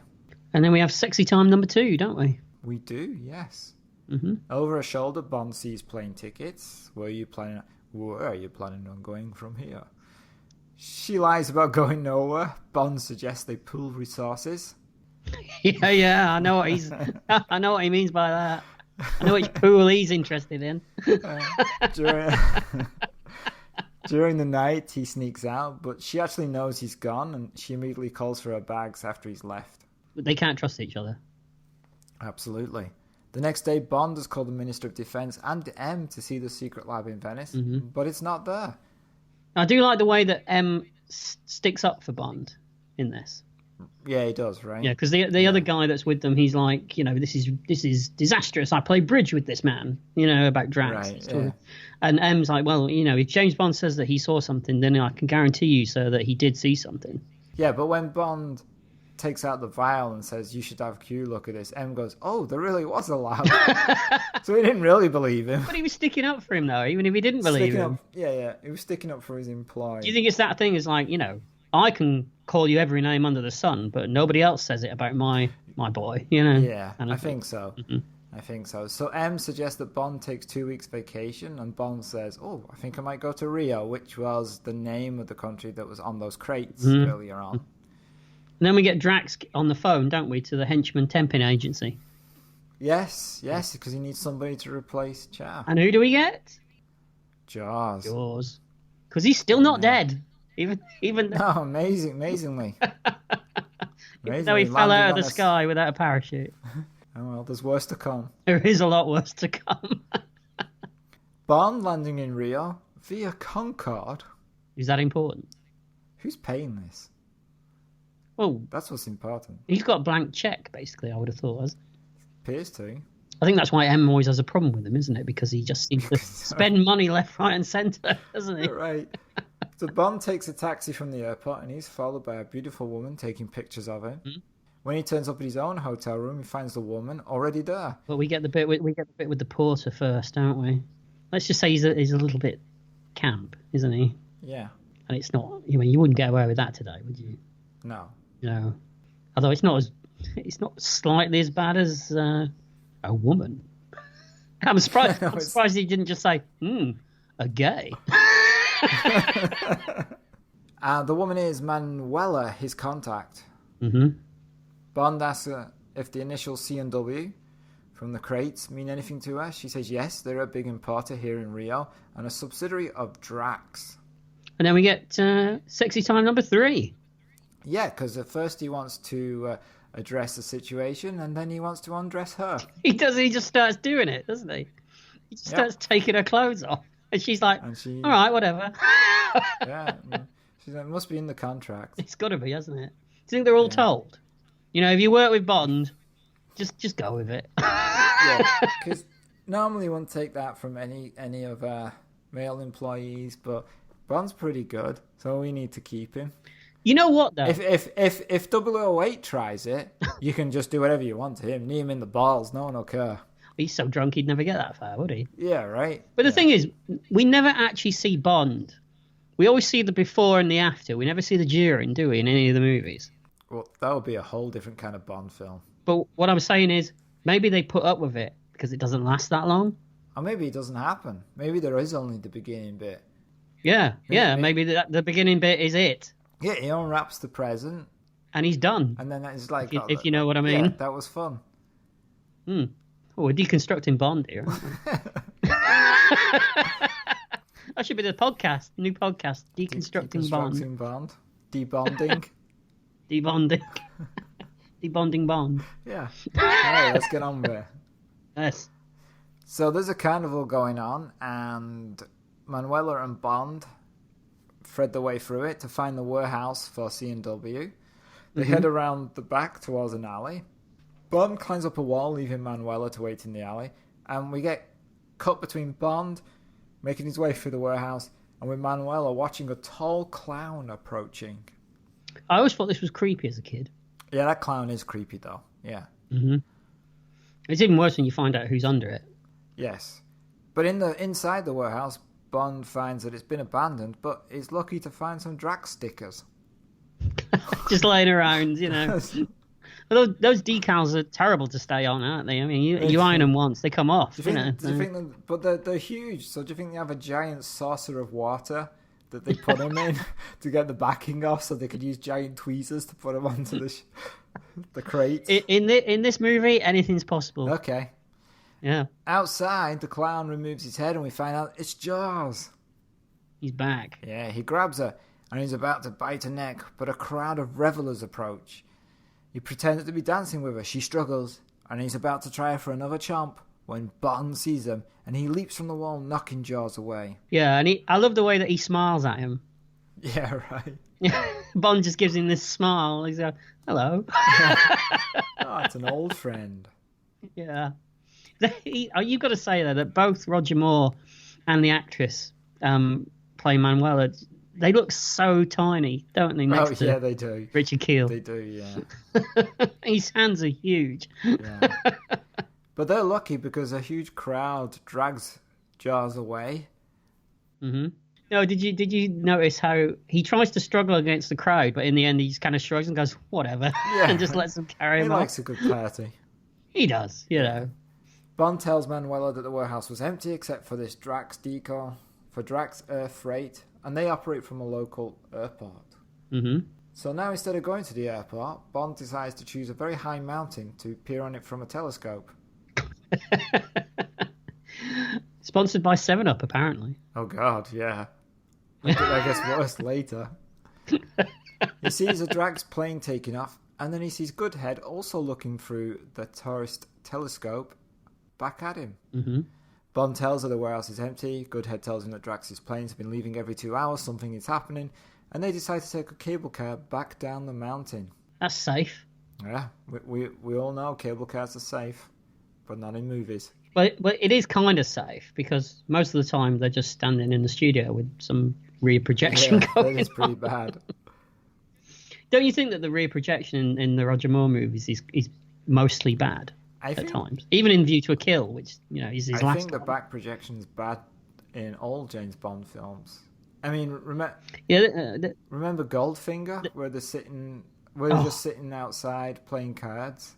B: And then we have sexy time number 2, don't we?
A: We do, yes.
B: Mm-hmm.
A: Over her shoulder, Bond sees plane tickets. Where are you planning on going from here? She lies about going nowhere. Bond suggests they pool resources.
B: Yeah, I know what I know what he means by that. I know which pool he's interested in.
A: During the night, he sneaks out, but she actually knows he's gone, and she immediately calls for her bags after he's left.
B: They can't trust each other.
A: Absolutely. The next day, Bond has called the Minister of Defence and M to see the secret lab in Venice, but it's not there.
B: I do like the way that M sticks up for Bond in this.
A: Yeah, he does, right?
B: Yeah, because the other guy that's with them, he's like, this is disastrous. I play bridge with this man, about Drax.
A: Right, yeah.
B: And M's like, well, if James Bond says that he saw something, then I can guarantee you, sir, that he did see something.
A: Yeah, but when Bond takes out the vial and says, you should have Q look at this, M goes, oh, there really was a lab. So he didn't really believe him.
B: But he was sticking up for him, though, even if he didn't believe him.
A: Yeah, he was sticking up for his employee.
B: Do you think it's that thing is like, I can call you every name under the sun, but nobody else says it about my boy,
A: Yeah, I think so.
B: Mm-hmm.
A: I think so. So M suggests that Bond takes 2 weeks vacation, and Bond says, oh, I think I might go to Rio, which was the name of the country that was on those crates earlier on.
B: And then we get Drax on the phone, don't we, to the henchman temping agency.
A: Yes, because he needs somebody to replace Chow.
B: And who do we get?
A: Jaws.
B: Because he's still not dead. Even
A: No, amazingly.
B: Even though he fell out of the sky without a parachute.
A: Oh, well, there's worse to come.
B: There is a lot worse to come.
A: Bond landing in Rio via Concorde.
B: Is that important?
A: Who's paying this?
B: Well,
A: that's what's important.
B: He's got a blank check, basically, I would have thought.
A: Appears to.
B: I think that's why M always has a problem with him, isn't it? Because he just seems to spend money left, right, and centre, doesn't he?
A: Right. So Bond takes a taxi from the airport, and he's followed by a beautiful woman taking pictures of him. Mm-hmm. When he turns up at his own hotel room, he finds the woman already there.
B: But we get the bit with the porter first, don't we? Let's just say he's a little bit camp, isn't he?
A: Yeah.
B: And it's not. You wouldn't get away with that today, would you?
A: No.
B: No. Although it's not slightly as bad as a woman. I'm surprised. I'm surprised he didn't just say, a gay.
A: The woman is Manuela, his contact.
B: Mm-hmm.
A: Bond asks her if the initials C and W from the crates mean anything to her. She says yes, they're a big importer here in Rio and a subsidiary of Drax.
B: And then we get sexy time number 3.
A: Yeah, because at first he wants to address the situation and then he wants to undress her.
B: He does. He just starts doing it, doesn't he? He just starts taking her clothes off. And she's like, all right, whatever.
A: Yeah. She's like, it must be in the contract.
B: It's got to be, hasn't it? Do you think they're all told? If you work with Bond, just go with it.
A: Yeah, because normally you wouldn't take that from any of our male employees, but Bond's pretty good, so we need to keep him.
B: You know what, though?
A: If 008 tries it, you can just do whatever you want to him. Knee him in the balls, no one will care.
B: He's so drunk he'd never get that far, would he?
A: Yeah, right.
B: But the thing is, we never actually see Bond. We always see the before and the after. We never see the during, do we, in any of the movies?
A: Well, that would be a whole different kind of Bond film.
B: But what I'm saying is, maybe they put up with it because it doesn't last that long.
A: Or maybe it doesn't happen. Maybe there is only the beginning bit.
B: Yeah, maybe the beginning bit is it.
A: Yeah, he unwraps the present.
B: And he's done.
A: And then it's like...
B: If you know what I mean.
A: Yeah, that was fun.
B: Oh, we're deconstructing Bond here. That should be the podcast. New podcast. Deconstructing Bond.
A: Bond. Debonding.
B: Debonding. Debonding Bond.
A: Yeah. Alright, let's get on with it.
B: Yes.
A: So there's a carnival going on, and Manuela and Bond thread their way through it to find the warehouse for C&W. They head around the back towards an alley. Bond climbs up a wall, leaving Manuela to wait in the alley, and we get cut between Bond making his way through the warehouse and with Manuela watching a tall clown approaching.
B: I always thought this was creepy as a kid.
A: Yeah, that clown is creepy though. Yeah.
B: Mm-hmm. It's even worse when you find out who's under it.
A: Yes. But inside the warehouse, Bond finds that it's been abandoned, but is lucky to find some Drax stickers.
B: Just laying around, Those decals are terrible to stay on, aren't they? I mean, you iron them once, they come off.
A: Do you think but they're huge, so do you think they have a giant saucer of water that they put him in to get the backing off so they could use giant tweezers to put him onto the crate.
B: In this movie, anything's possible.
A: Okay.
B: Yeah.
A: Outside, the clown removes his head and we find out it's Jaws.
B: He's back.
A: Yeah, he grabs her and he's about to bite her neck, but a crowd of revelers approach. He pretends to be dancing with her. She struggles and he's about to try her for another chomp when Bond sees him and he leaps from the wall, knocking Jaws away.
B: Yeah, and I love the way that he smiles at him.
A: Yeah, right.
B: Bond just gives him this smile. He's like, hello.
A: Oh, it's an old friend.
B: Yeah. You've got to say, though, that both Roger Moore and the actress playing Manuela, they look so tiny, don't they? Next to
A: they do.
B: Richard Kiel.
A: They do, yeah.
B: His hands are huge.
A: Yeah. But they're lucky because a huge crowd drags Jaws away.
B: Mm-hmm. No, did you notice how he tries to struggle against the crowd, but in the end he just kind of shrugs and goes, whatever, and just lets them carry him off?
A: He likes a good party.
B: He does, you know.
A: Bond tells Manuela that the warehouse was empty except for this Drax decor for Drax Air Freight, and they operate from a local airport.
B: Mm-hmm.
A: So now instead of going to the airport, Bond decides to choose a very high mountain to peer on it from a telescope.
B: Sponsored by 7-Up, apparently.
A: Oh God, yeah. I guess worse later. He sees a Drax plane taking off, and then he sees Goodhead also looking through the tourist telescope back at him.
B: Mm-hmm.
A: Bond tells her the warehouse is empty. Goodhead tells him that Drax's planes have been leaving every 2 hours. Something is happening. And they decide to take a cable car back down the mountain.
B: That's safe.
A: Yeah, we all know cable cars are safe, but not in movies.
B: But it is kind of safe because most of the time they're just standing in the studio with some rear projection going
A: that is pretty
B: on.
A: bad.
B: Don't you think that the rear projection in the Roger Moore movies is mostly bad
A: at
B: times? Even in View to a Kill, which is his last
A: I think the
B: one.
A: back projection is bad in all James Bond films. I mean, remember Goldfinger, where they're just sitting outside playing cards?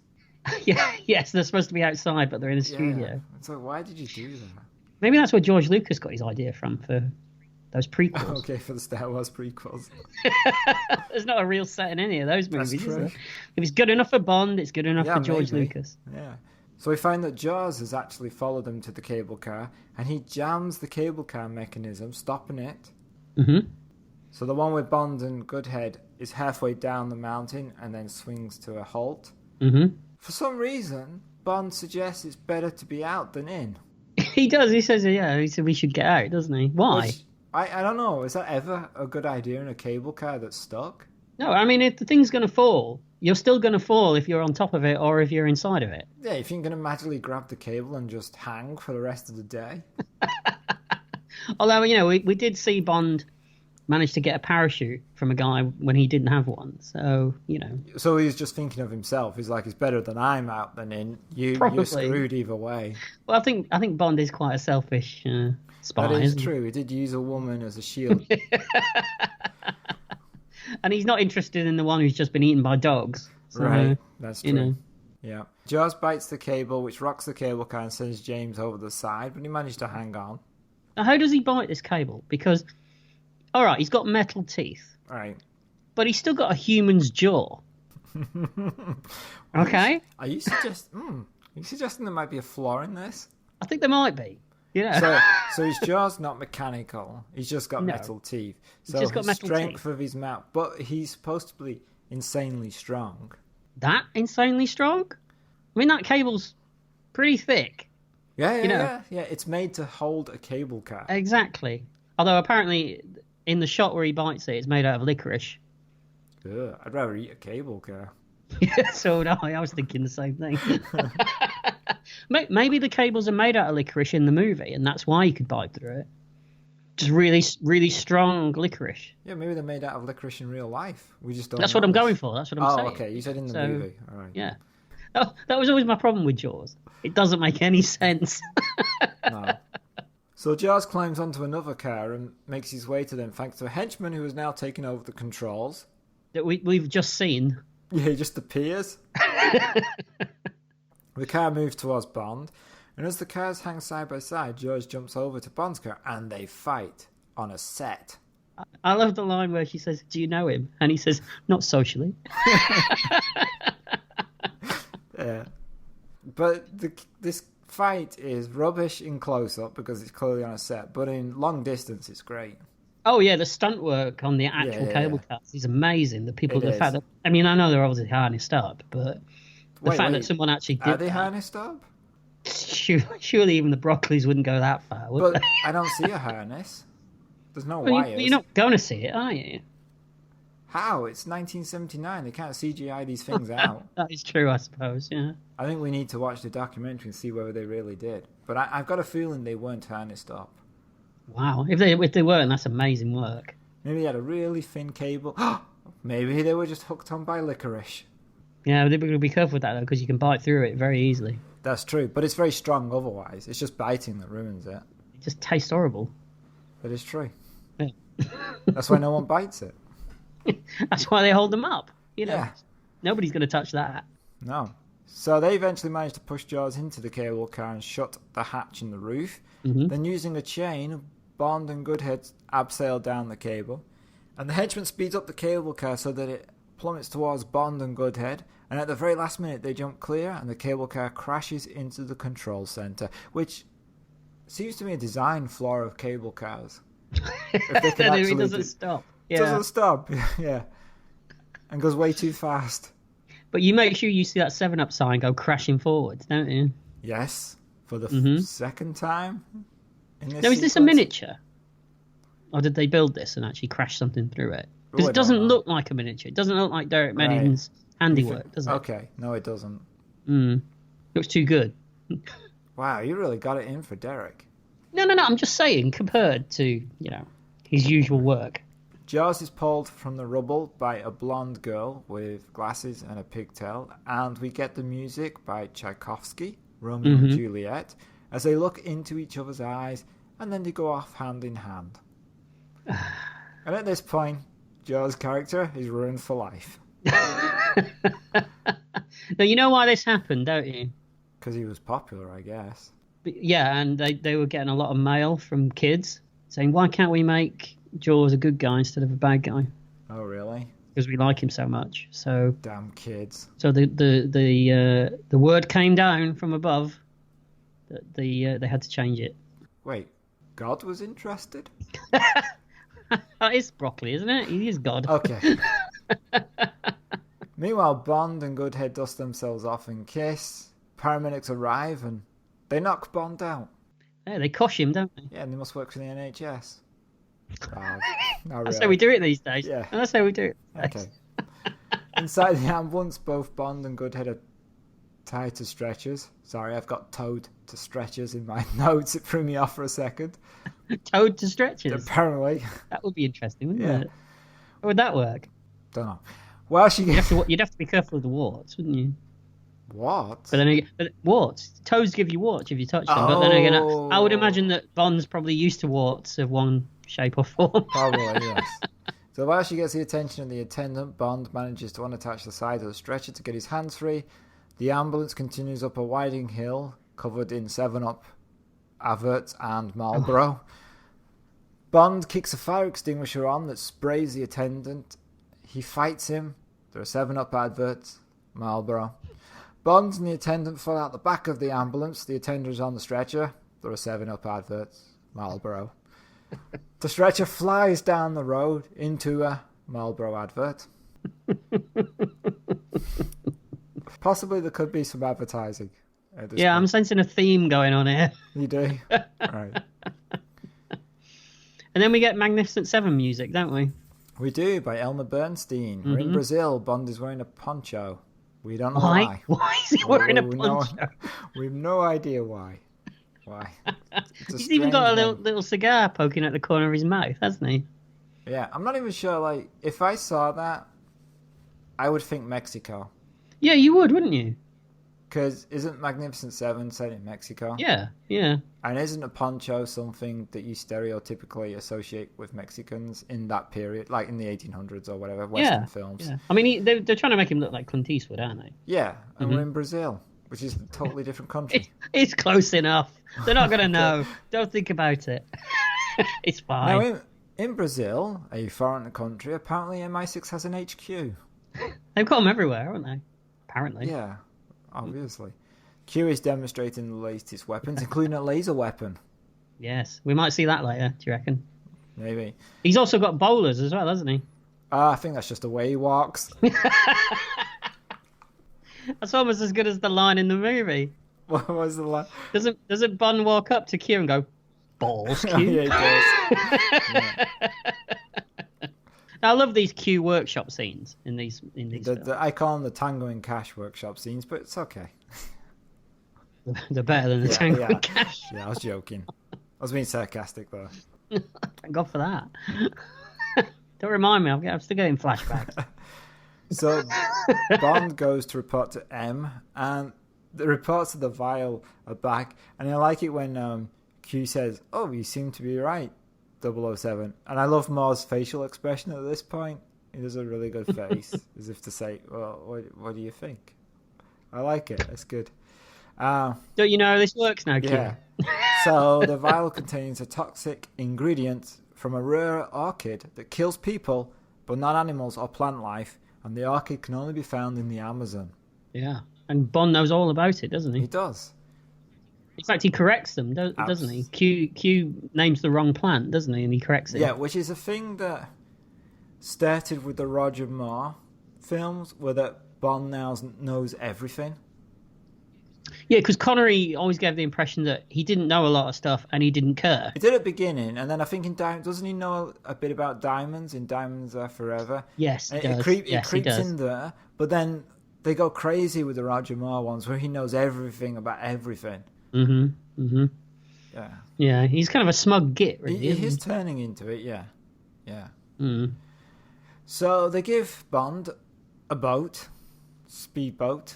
B: Yes, they're supposed to be outside, but they're in the studio.
A: So why did you do that?
B: Maybe that's where George Lucas got his idea from for those prequels.
A: Okay, for the Star Wars prequels.
B: There's not a real set in any of those movies,
A: That's true.
B: is there? If it's good enough for Bond, it's good enough for George Lucas.
A: Yeah. So we find that Jaws has actually followed them to the cable car, and he jams the cable car mechanism, stopping it.
B: Mm-hmm.
A: So the one with Bond and Goodhead is halfway down the mountain and then swings to a halt.
B: Mm-hmm.
A: For some reason, Bond suggests it's better to be out than in.
B: He does. He says, he said we should get out, doesn't he? Why?
A: Which, I don't know. Is that ever a good idea in a cable car that's stuck?
B: No, I mean, if the thing's going to fall, you're still going to fall if you're on top of it or if you're inside of it.
A: Yeah, if you're going to magically grab the cable and just hang for the rest of the day.
B: Although, we did see Bond manage to get a parachute from a guy when he didn't have one. So,
A: So he's just thinking of himself. He's like, it's better than I'm out than in. You're screwed either way.
B: Well, I think Bond is quite a selfish spy.
A: That is true. He did use a woman as a shield.
B: And he's not interested in the one who's just been eaten by dogs. So,
A: right, that's true. Yeah. Jaws bites the cable, which rocks the cable car and sends James over the side, but he managed to hang on.
B: Now, how does he bite this cable? Because, all right, he's got metal teeth.
A: Right.
B: But he's still got a human's jaw. Okay?
A: Are you suggesting there might be a flaw in this?
B: I think there might be. Yeah.
A: So his jaw's not mechanical. He's just got metal teeth. So
B: he's just got
A: his
B: metal
A: strength
B: teeth.
A: of his mouth, but he's supposed to be insanely strong.
B: That insanely strong? I mean, that cable's pretty thick.
A: Yeah. It's made to hold a cable car.
B: Exactly. Although apparently, in the shot where he bites it, it's made out of licorice.
A: Ugh, I'd rather eat a cable car.
B: Yeah, so no, I was thinking the same thing. Maybe the cables are made out of licorice in the movie, and that's why you could bite through it. Just really, really strong licorice.
A: Yeah, maybe they're made out of licorice in real life. We just don't.
B: That's what I'm going for. That's what I'm saying.
A: Oh, okay. You said in the movie. All right.
B: Yeah. Oh, that was always my problem with Jaws. It doesn't make any sense.
A: No. So Jaws climbs onto another car and makes his way to them thanks to a henchman who has now taken over the controls.
B: That we've just seen.
A: Yeah, he just appears. The car moves towards Bond, and as the cars hang side by side, George jumps over to Bond's car and they fight on a set.
B: I love the line where she says, "Do you know him?" And he says, "Not socially."
A: Yeah. But this fight is rubbish in close-up because it's clearly on a set, but in long distance it's great.
B: Oh yeah, the stunt work on the actual cable cars is amazing. The fact that I know they're obviously harnessed up, but the fact that someone actually did
A: are they harnessed up?
B: Surely even the Broccoli's wouldn't go that far, would
A: But
B: they?
A: I don't see a harness. There's no wires.
B: You're not going to see it, are you?
A: How? It's 1979. They can't CGI these things out.
B: That is true, I suppose. Yeah.
A: I think we need to watch the documentary and see whether they really did. But I've got a feeling they weren't harnessed up.
B: Wow. If they weren't, that's amazing work.
A: Maybe they had a really thin cable. Maybe they were just hooked on by licorice.
B: Yeah, they've got to be careful with that though, because you can bite through it very easily.
A: That's true, but it's very strong otherwise. It's just biting that ruins it.
B: It just tastes horrible.
A: But it's true.
B: Yeah.
A: That's why no one bites it.
B: That's why they hold them up.
A: Yeah.
B: Nobody's going to touch that.
A: No. So they eventually managed to push Jaws into the cable car and shut the hatch in the roof.
B: Mm-hmm.
A: Then using a chain, Bond and Goodhead abseil down the cable. And the henchman speeds up the cable car so that it plummets towards Bond and Goodhead. And at the very last minute they jump clear and the cable car crashes into the control centre, which seems to me a design flaw of cable cars. If they can
B: It doesn't stop. Yeah.
A: Doesn't stop, yeah. And goes way too fast.
B: But you make sure you see that 7-Up sign go crashing forwards, don't you?
A: Yes, for the second time in this
B: Now, is this a
A: sequence.
B: miniature? Or did they build this and actually crash something through it? Because
A: I
B: it doesn't
A: don't know.
B: look like a miniature. It doesn't look like Derek Manning's handiwork, does it?
A: Okay, no it doesn't.
B: Looks too good.
A: Wow, you really got it in for Derek.
B: No, I'm just saying, compared to, his usual work.
A: Jaws is pulled from the rubble by a blonde girl with glasses and a pigtail, and we get the music by Tchaikovsky, Romeo and Juliet, as they look into each other's eyes, and then they go off hand in hand. And at this point, Jaws' character is ruined for life.
B: Now, you know why this happened, don't you?
A: Because he was popular, I guess.
B: Yeah, and they were getting a lot of mail from kids saying, why can't we make Jaws a good guy instead of a bad guy?
A: Oh, really?
B: Because we like him so much. So
A: Damn kids.
B: So the word came down from above that they had to change it.
A: Wait, God was interested?
B: That is Broccoli, isn't it? He is God.
A: Okay. Meanwhile, Bond and Goodhead dust themselves off and kiss. Paramedics arrive and they knock Bond out.
B: Yeah, they cosh him, don't they?
A: Yeah, and they must work for the NHS. Oh, not
B: That's
A: really.
B: how we do it these days.
A: Yeah.
B: And that's how we do it.
A: Okay. Inside the ambulance, both Bond and Goodhead are tied to stretchers. Sorry, I've got towed to stretchers in my notes. It threw me off for a second.
B: Towed to stretchers.
A: Apparently.
B: That would be interesting, wouldn't
A: Yeah.
B: it? How would that work?
A: Don't know. Well, she gets...
B: You'd have to be careful of the warts, wouldn't you?
A: What?
B: But then again, warts. Toes give you warts if you touch them. But then again, I would imagine that Bond's probably used to warts of one shape or form.
A: Probably, yes. So while she gets the attention of the attendant, Bond manages to unattach the side of the stretcher to get his hands free. The ambulance continues up a winding hill covered in 7-Up adverts and Marlboro. Bond kicks a fire extinguisher on that sprays the attendant. He fights him. There are 7-Up adverts, Marlboro. Bond and the attendant fall out the back of the ambulance. The attendant is on the stretcher. There are 7-Up adverts, Marlboro. The stretcher flies down the road into a Marlboro advert. Possibly there could be some advertising. At this
B: Yeah,
A: point.
B: I'm sensing a theme going on here.
A: You do? Right.
B: And then we get Magnificent Seven music, don't we?
A: We do, by Elmer Bernstein. We're in Brazil. Bond is wearing a poncho. We don't know
B: Why?
A: why.
B: Why is he wearing a
A: We
B: poncho?
A: we have no idea why. Why?
B: He's even got a little cigar poking at the corner of his mouth, hasn't he?
A: Yeah, I'm not even sure, like, if I saw that, I would think Mexico.
B: Yeah, you would, wouldn't you?
A: Because isn't Magnificent Seven set in Mexico?
B: Yeah, yeah.
A: And isn't a poncho something that you stereotypically associate with Mexicans in that period, like in the 1800s or whatever, Western films?
B: Yeah. I mean, they're trying to make him look like Clint Eastwood, aren't they?
A: Yeah, and we're in Brazil, which is a totally different country.
B: It's close enough. They're not going to know. Don't think about it. It's fine.
A: Now, In Brazil, a foreign country, apparently MI6 has an HQ.
B: They've got them everywhere, haven't they? Apparently.
A: Yeah, obviously. Q is demonstrating the latest weapons, including a laser weapon.
B: Yes, we might see that later. Do you reckon?
A: Maybe.
B: He's also got bowlers as well, hasn't he?
A: I think that's just the way he walks.
B: That's almost as good as the line in the movie.
A: What was the line?
B: Doesn't Bond walk up to Q and go, balls, Q?
A: Yeah, he does. Yeah.
B: I love these Q workshop scenes in these films.
A: I call them the Tango and Cash workshop scenes, but it's okay.
B: They're better than the Tango and Cash.
A: Yeah, I was joking. I was being sarcastic, though.
B: Thank God for that. Don't remind me, I'm still getting flashbacks.
A: So Bond goes to report to M, and the reports of the vial are back. And I like it when Q says, "Oh, you seem to be right, 007." And I love Moore's facial expression at this point. He does a really good face, as if to say, "Well, what do you think?" I like it. It's good.
B: Don't you know how this works now, Q?
A: Yeah. So the vial contains a toxic ingredient from a rare orchid that kills people, but not animals or plant life. And the orchid can only be found in the Amazon.
B: Yeah. And Bond knows all about it, doesn't he?
A: He does.
B: In fact, he corrects them, doesn't he? Q names the wrong plant, doesn't he? And he corrects it.
A: Yeah, which is a thing that started with the Roger Moore films, where that Bond now knows everything.
B: Yeah, because Connery always gave the impression that he didn't know a lot of stuff and he didn't care.
A: He did at the beginning, and then I think in doesn't he know a bit about diamonds in Diamonds Are Forever?
B: Yes, he does.
A: It creeps in there, but then they go crazy with the Roger Moore ones, where he knows everything about everything. Yeah.
B: Yeah, he's kind of a smug git, really.
A: He is turning into it, yeah. Yeah.
B: Mm.
A: So they give Bond a boat, speedboat,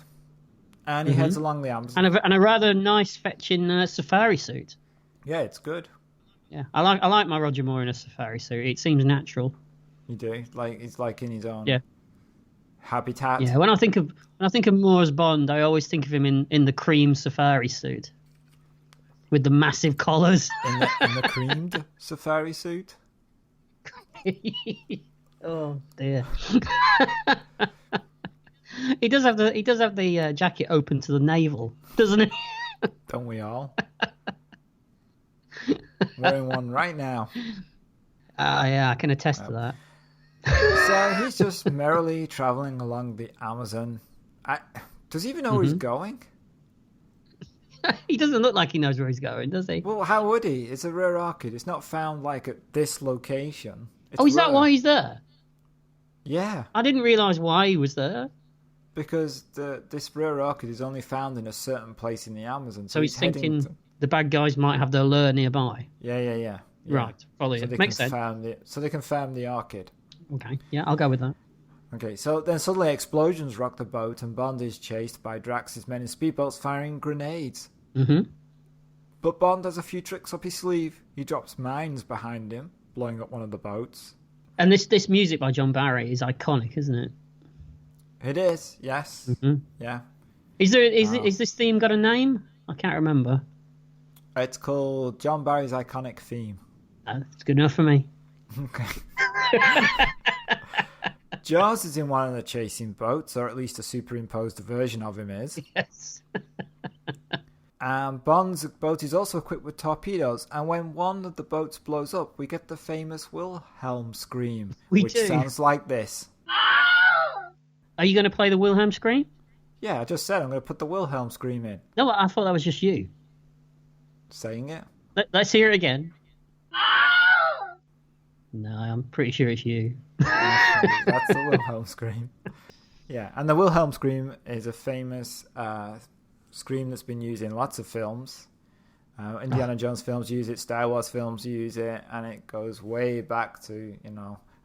A: and he heads along the Amazon.
B: And a rather nice fetching safari suit.
A: Yeah, it's good.
B: Yeah, I like my Roger Moore in a safari suit. It seems natural.
A: You do? Like it's like in his own
B: Yeah.
A: habitat.
B: Yeah, when I think of Moore's Bond, I always think of him in the cream safari suit. With the massive collars.
A: In the creamed safari suit.
B: Oh dear. He does have the jacket open to the navel, doesn't he?
A: Don't we all? Wearing one right now.
B: Yeah, I can attest to that.
A: So he's just merrily traveling along the Amazon. Does he even know where he's going?
B: He doesn't look like he knows where he's going, does he?
A: Well, how would he? It's a rare orchid. It's not found like at this location.
B: Is that why he's there?
A: Yeah.
B: I didn't realise why he was there.
A: Because this rare orchid is only found in a certain place in the Amazon.
B: So he's thinking the bad guys might have their lure nearby.
A: Yeah.
B: Right, follow you. Makes sense.
A: So they can find the orchid.
B: Okay, yeah, I'll go with that.
A: Okay, so then suddenly explosions rock the boat and Bond is chased by Drax's men in speedboats firing grenades.
B: Mm-hmm.
A: But Bond has a few tricks up his sleeve. He drops mines behind him, blowing up one of the boats.
B: And this music by John Barry is iconic, isn't it?
A: It is, yes.
B: Mm-hmm.
A: Yeah.
B: Is this theme got a name? I can't remember.
A: It's called John Barry's iconic theme.
B: That's good enough for me.
A: Okay. Jaws is in one of the chasing boats, or at least a superimposed version of him is.
B: Yes.
A: And Bond's boat is also equipped with torpedoes, and when one of the boats blows up, we get the famous Wilhelm scream, which sounds like this.
B: Are you going to play the Wilhelm scream?
A: Yeah, I just said I'm going to put the Wilhelm scream in.
B: No, I thought that was just you.
A: Saying it?
B: Let's hear it again. No, I'm pretty sure it's you.
A: That's the Wilhelm scream. Yeah, and the Wilhelm scream is a famous scream that's been used in lots of films. Indiana Jones films use it, Star Wars films use it, and it goes way back to,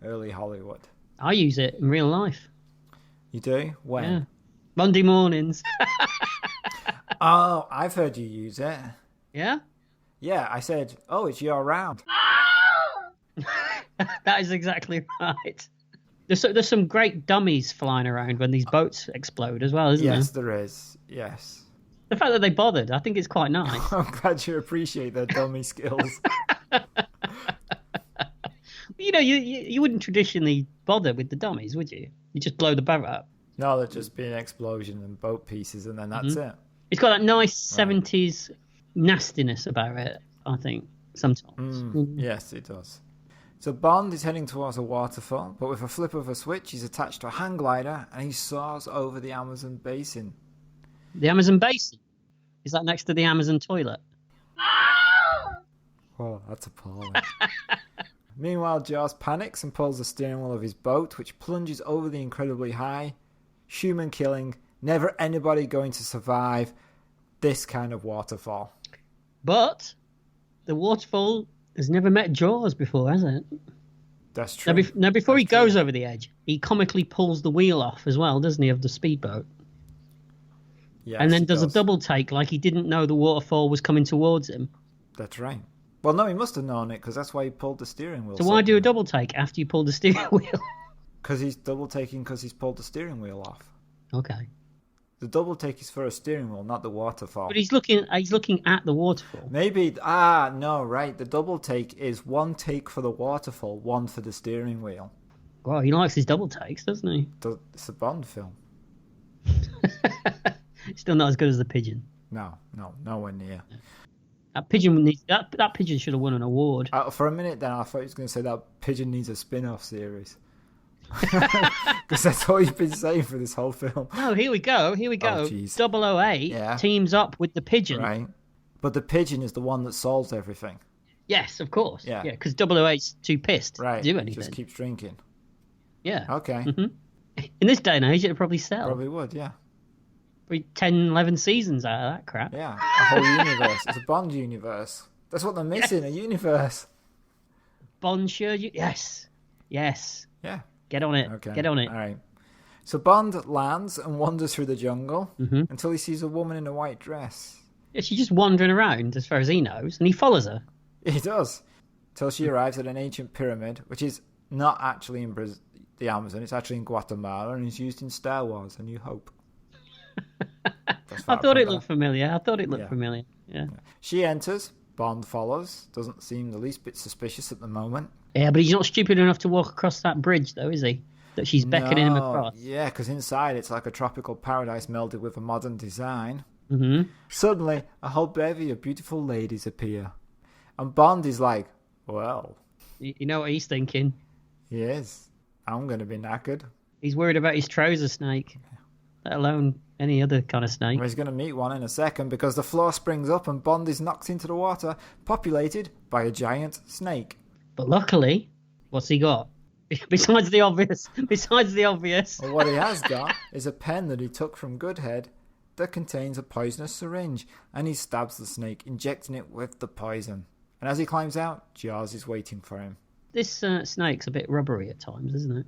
A: early Hollywood.
B: I use it in real life.
A: You do? When?
B: Yeah. Monday mornings.
A: Oh, I've heard you use it.
B: Yeah?
A: Yeah, I said, oh, it's your round.
B: That is exactly right. There's some great dummies flying around when these boats explode as well, isn't there?
A: Yes, there is. Yes.
B: The fact that they bothered, I think it's quite nice.
A: I'm glad you appreciate their dummy skills.
B: You wouldn't traditionally bother with the dummies, would you? You just blow the boat up.
A: No, there'd just be an explosion and boat pieces, and then that's it.
B: It's got that nice 70s nastiness about it, I think, sometimes.
A: Yes, it does. So Bond is heading towards a waterfall, but with a flip of a switch, he's attached to a hang glider, and he soars over the Amazon basin.
B: The Amazon basin? Is that next to the Amazon toilet?
A: Oh, that's appalling. Meanwhile, Jaws panics and pulls the steering wheel of his boat, which plunges over the incredibly high, human killing, never anybody going to survive this kind of waterfall.
B: But the waterfall has never met Jaws before, has it?
A: That's true.
B: Now before he goes over the edge, he comically pulls the wheel off as well, doesn't he, of the speedboat?
A: Yes,
B: and then does a double take like he didn't know the waterfall was coming towards him.
A: That's right. Well, no, he must have known it, because that's why he pulled the steering wheel.
B: So why do a double take after you pull the steering wheel?
A: Because he's double taking because he's pulled the steering wheel off.
B: Okay.
A: The double take is for a steering wheel, not the waterfall.
B: But he's looking at the waterfall.
A: Maybe, no, right. The double take is one take for the waterfall, one for the steering wheel.
B: Well, he likes his double takes, doesn't he?
A: It's a Bond film.
B: Still not as good as the pigeon.
A: No, nowhere near.
B: That pigeon should have won an award.
A: For a minute then, I thought he was going to say that pigeon needs a spin-off series. Because that's all you've been saying for this whole film.
B: No, here we go.
A: Oh,
B: 008 teams up with the pigeon.
A: Right. But the pigeon is the one that solves everything.
B: Yes, of course.
A: Yeah.
B: Because 008's too pissed to do anything.
A: Just keeps drinking.
B: Yeah.
A: Okay.
B: Mm-hmm. In this day and age, it'd probably sell.
A: Probably would, yeah.
B: Probably 10, 11 seasons out of that crap.
A: Yeah, a whole universe. It's a Bond universe. That's what they're missing, a universe.
B: Bond shirt? Yes.
A: Yeah.
B: Get on it.
A: Okay.
B: Get on it.
A: All right. So Bond lands and wanders through the jungle until he sees a woman in a white dress.
B: Yeah, she's just wandering around as far as he knows, and he follows her.
A: He does. Till she arrives at an ancient pyramid, which is not actually in the Amazon. It's actually in Guatemala and is used in Star Wars: A New Hope.
B: I thought it looked familiar. Familiar. Yeah.
A: She enters. Bond follows. Doesn't seem the least bit suspicious at the moment.
B: Yeah, but he's not stupid enough to walk across that bridge, though, is he? That she's beckoning him across.
A: Yeah, because inside it's like a tropical paradise melded with a modern design.
B: Mm-hmm.
A: Suddenly, a whole bevy of beautiful ladies appear. And Bond is like, well...
B: You know what he's thinking?
A: He is. I'm going to be knackered.
B: He's worried about his trouser snake, let alone any other kind of snake.
A: Well, he's going to meet one in a second because the floor springs up and Bond is knocked into the water, populated by a giant snake.
B: But luckily, what's he got? Besides the obvious.
A: Well, what he has got is a pen that he took from Goodhead that contains a poisonous syringe, and he stabs the snake, injecting it with the poison. And as he climbs out, Jaws is waiting for him.
B: This snake's a bit rubbery at times, isn't it?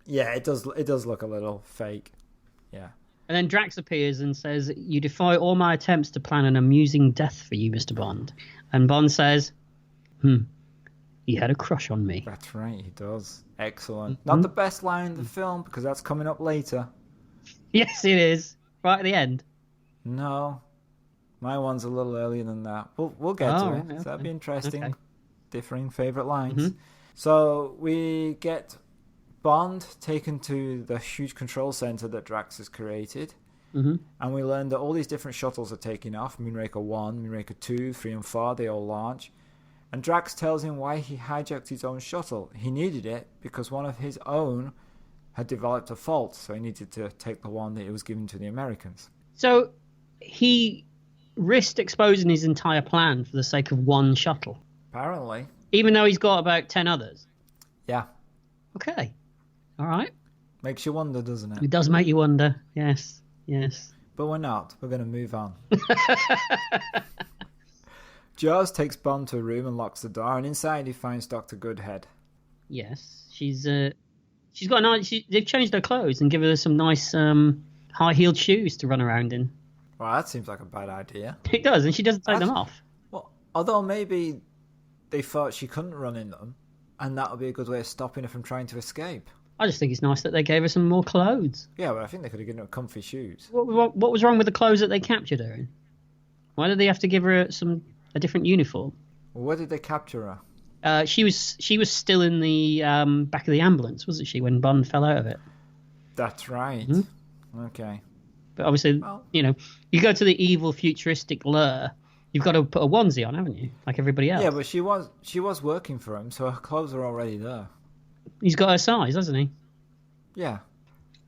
A: Yeah, it does look a little fake. Yeah.
B: And then Drax appears and says, "You defy all my attempts to plan an amusing death for you, Mr. Bond." And Bond says, "He had a crush on me."
A: That's right, he does. Excellent. Not the best line in the film, because that's coming up later.
B: Yes, it is. Right at the end.
A: No. My one's a little earlier than that. We'll get to it.
B: Okay.
A: So that'd be interesting.
B: Okay.
A: Differing favourite lines. So we get Bond taken to the huge control centre that Drax has created. And we learn that all these different shuttles are taking off. Moonraker 1, Moonraker 2, 3 and 4, they all launch. And Drax tells him why he hijacked his own shuttle. He needed it because one of his own had developed a fault, so he needed to take the one that he was given to the Americans.
B: So he risked exposing his entire plan for the sake of one shuttle.
A: Apparently.
B: Even though he's got about 10 others.
A: Yeah.
B: Okay. All right.
A: Makes you wonder, doesn't it?
B: It does make you wonder. Yes.
A: But we're not. We're going to move on. Jaws takes Bond to a room and locks the door, and inside he finds Dr. Goodhead.
B: Yes. She's got a nice... They've changed her clothes and given her some nice high-heeled shoes to run around in.
A: Well, that seems like a bad idea.
B: It does, and she doesn't take them off.
A: Well, although maybe they thought she couldn't run in them, and that would be a good way of stopping her from trying to escape.
B: I just think it's nice that they gave her some more clothes.
A: Yeah, but I think they could have given her comfy shoes.
B: What was wrong with the clothes that they captured her in? Why did they have to give her a different uniform?
A: Well, where did they capture her?
B: She was still in the back of the ambulance, wasn't she, when Bond fell out of it?
A: That's right. Okay.
B: But obviously, you go to the evil futuristic lure, you've got to put a onesie on, haven't you? Like everybody else.
A: Yeah, but she was working for him, so her clothes are already there.
B: He's got her size, hasn't he?
A: Yeah.